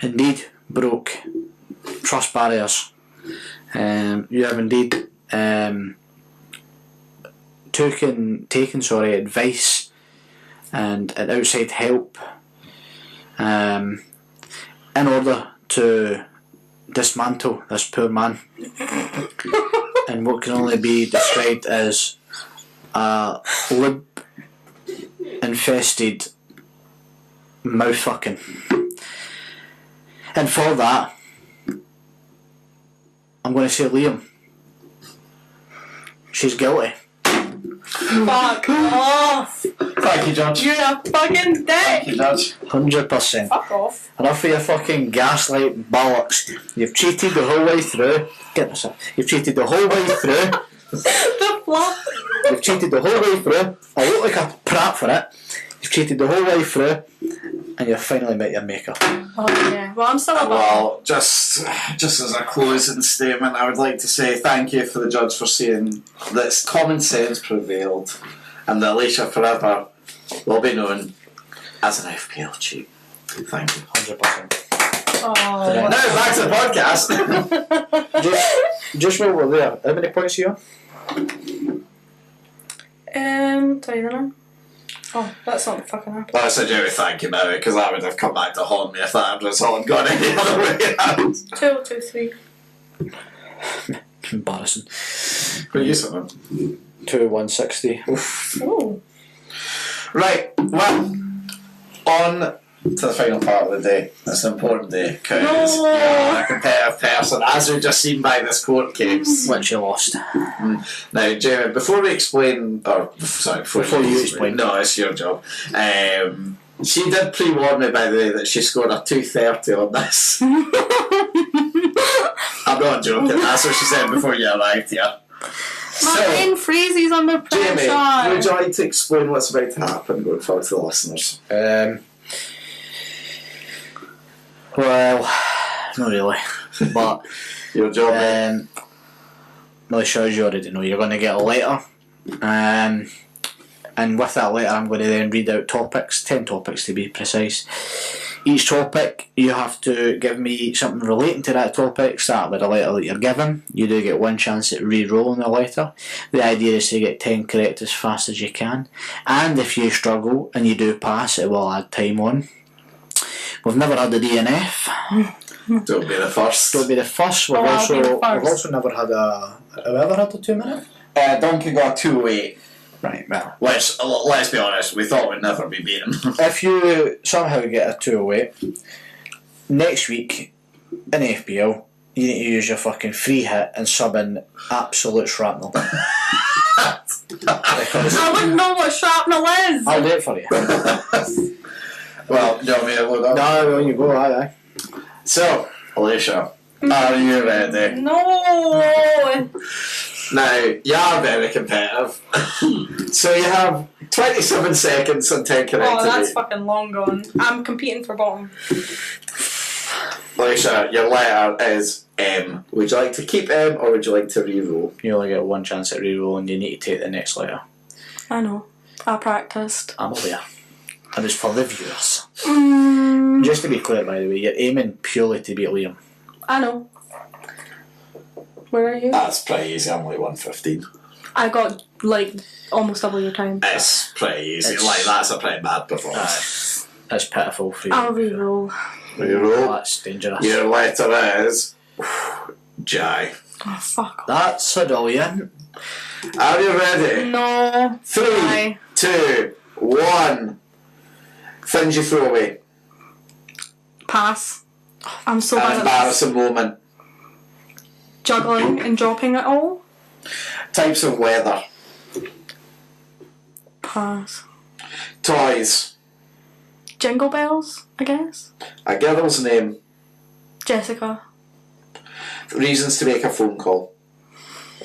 indeed broke trust barriers. You have indeed taken advice and outside help in order to dismantle this poor man in what can only be described as a lib infested mouth fucking. And for that, I'm going to say Liam. She's guilty. Fuck off. Thank you, Judge. You're a fucking Thank you, dick. Judge. 100%. Fuck off. Enough of your fucking gaslight bollocks. You've cheated the whole way through. Get this up. You've cheated the whole way through. The flop. You've cheated the whole way through. I look like a prat for it. You've cheated the whole way through. And you've finally met your maker. Oh yeah. Well, I'm still above. Well, just as a closing statement, I would like to say thank you for the judge for saying that common sense prevailed and that Alysha forever will be known as an FPL cheat. Thank you. 100%. Oh. Now back to the podcast. Just while we're there, how many points are you on? Do I know? Oh, that's not fucking happening. Well, I said you thank you now because I would have come back to haunt me if that result had gone any other way around. 2, 2, 3. Embarrassing. What are you saying? 160. Oh. Right, well, on to the final part of the day. It's an important day because you're a competitive person, as we've just seen by this court case. Which you lost. Now, Jamie, before we explain, before you explain, no, it's your job. She did pre-warn me, by the way, that she scored a 230 on this. I'm not joking, that's what she said before you arrived here. My brain freezes under pressure. Jamie, would you like to explain what's about to happen going forward to the listeners? Well, not really. But Your job, well, as you already know, you're going to get a letter. And with that letter, I'm going to then read out topics, 10 topics to be precise. Each topic, you have to give me something relating to that topic. Start with the letter that you're given. You do get one chance at re-rolling the letter. The idea is to get 10 correct as fast as you can. And if you struggle and you do pass, it will add time on. We've never had a DNF. Don't be the first. Don't be the first. We've also never had a... Have we ever had a 2 minute? Donkey got 2-8. Right, well. Let's be honest, we thought we'd never be beaten. If you somehow get a 208, next week in FPL, you need to use your fucking free hit and sub in absolute shrapnel. I wouldn't know what shrapnel is. I'll do it for you. Well, do you want me to load up? No, when you go, aye. So, Alysha, are you ready? No. Now, you are very competitive. So you have 27 seconds on 10 correct. Oh, that's fucking long gone. I'm competing for bottom. Alysha, your letter is M. Would you like to keep M or would you like to re-roll? You only get one chance at re-roll and you need to take the next letter. I know. I practiced. I'm aware. And it's for the viewers. Just to be clear, by the way, you're aiming purely to beat Liam. I know. Where are you? That's pretty easy. I'm like 115. I got like almost double your time. It's pretty easy. That's a pretty bad performance. That's pitiful for you. I'll re-roll. Re-roll. That's dangerous. Your letter is J. Oh, fuck. That's a brilliant. Are you ready? No. 3, Why? 2, 1. Things you throw away. Pass. I'm so An bad at this. embarrassing moment. Juggling and dropping it all. Types of weather. Pass. Toys. Jingle bells, I guess. A girl's name. Jessica. Reasons to make a phone call.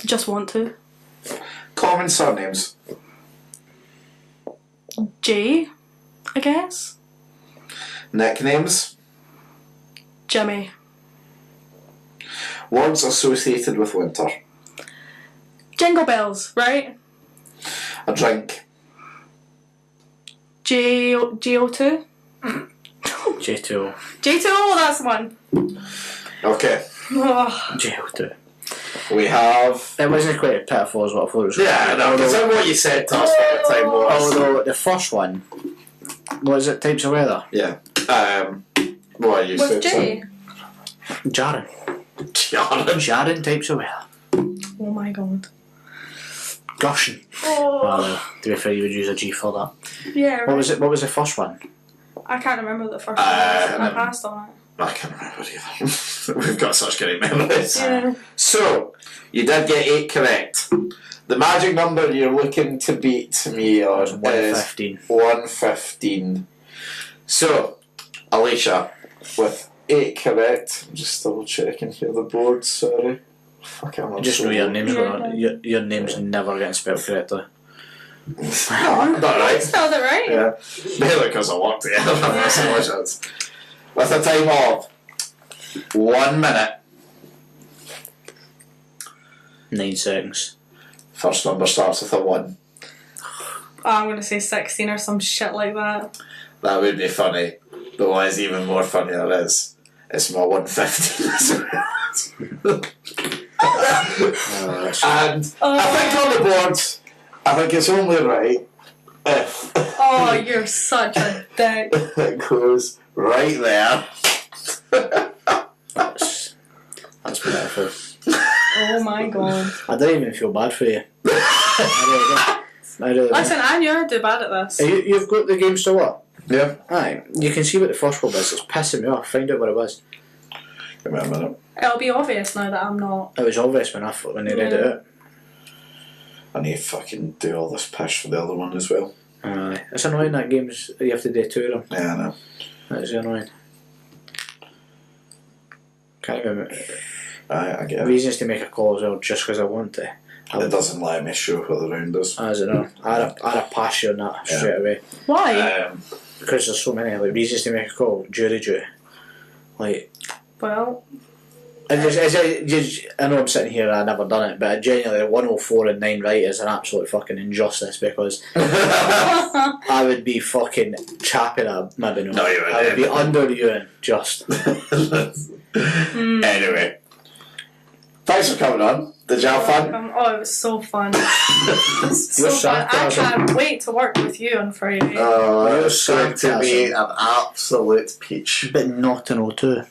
Just want to. Common surnames. J, I guess. Nicknames. Jimmy. Words associated with winter. Jingle bells, right? A drink. JO2? J2. J2, that's the one. Okay. Oh. J2. We have... It wasn't quite as pitiful as what I thought it was. Yeah, no, is that what you said to us at the time was? Although the first one, was it types of weather? Yeah. What are you saying? What's J? Jaren. Jaren. Jaren types of weather. Oh my god. Gushing. Oh. Well, to be fair, you would use a G for that. Yeah, right. What was it? What was the first one? I can't remember the first one. I passed on it. I can't remember either. We've got such great memories. Yeah. So, you did get 8 correct. The magic number you're looking to beat me on was is 115. 115. So, Alysha, with 8 correct, I'm just double checking here the board, sorry. Fuck, I'm Just know your name's Yeah. gonna, your name's never getting spelled correctly. not right. Spelled it right? Yeah. Mainly because I worked together. That's so much chance. With a time of 1 minute. 9 seconds. First number starts with a 1. Oh, I'm going to say 16 or some shit like that. That would be funny. But what is even more funnier is it's my 115. And I think on the board, I think it's only right if Oh, you're such a dick. it goes right there. That's pitiful. Oh my god. I don't even feel bad for you. I really don't. Listen, I knew I'd do bad at this. You've got the game still up? Yeah. Aye. You can see what the first one is. It's pissing me off. Find out what it was. Give me a minute. It'll be obvious now that I'm not. It was obvious when they read it out. I need to fucking do all this pish for the other one as well. Aye. It's annoying that games you have to do 2 of them. Yeah, I know. That is annoying. Can't remember. I get it. Reasons to make a call as well, just because I want to. It doesn't let me show what the round is. As I know, I'd have passed you on that straight away. Why? Because there's so many like reasons to make a call. Jury duty. Like, Well, I know I'm sitting here, I've never done it, but genuinely 104 and 9 right is an absolute fucking injustice because I would be fucking chapping at maybe not. No, you wouldn't. I would be under you and just. Anyway. Thanks for coming on. Did you have fun? Oh, it was so fun. It was so You're fun. I sarcasm. can't wait to work with you on Friday. Oh, You're it's going to sarcasm. be an absolute peach. But not an O2.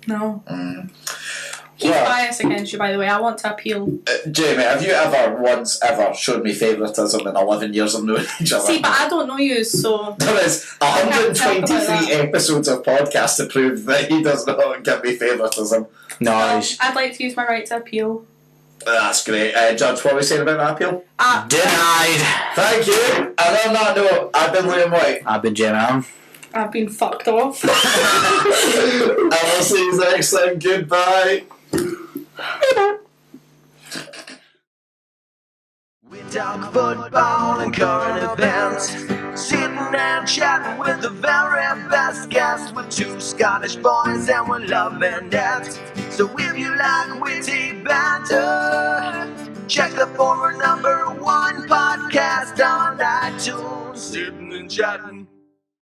No. Mm. He's Well, biased against you, by the way. I want to appeal. Jamie, have you once ever shown me favouritism in 11 years of knowing each other? See, but I don't know you, so. There is can't talk about 123 that. episodes of podcasts to prove that he does not give me favouritism. Nice. I'd like to use my right to appeal. That's great. Judge, what are we saying about that appeal? Denied. Thank you. And on that note, I've been Liam Whyte. I've been Jim Allan. I've been fucked off. I'll see you next time. Goodbye. We talk football and current events, sitting and chatting with the very best guests. With two Scottish boys and we're loving it. So if you like witty banter, check the former #1 podcast on iTunes. Sitting and chatting.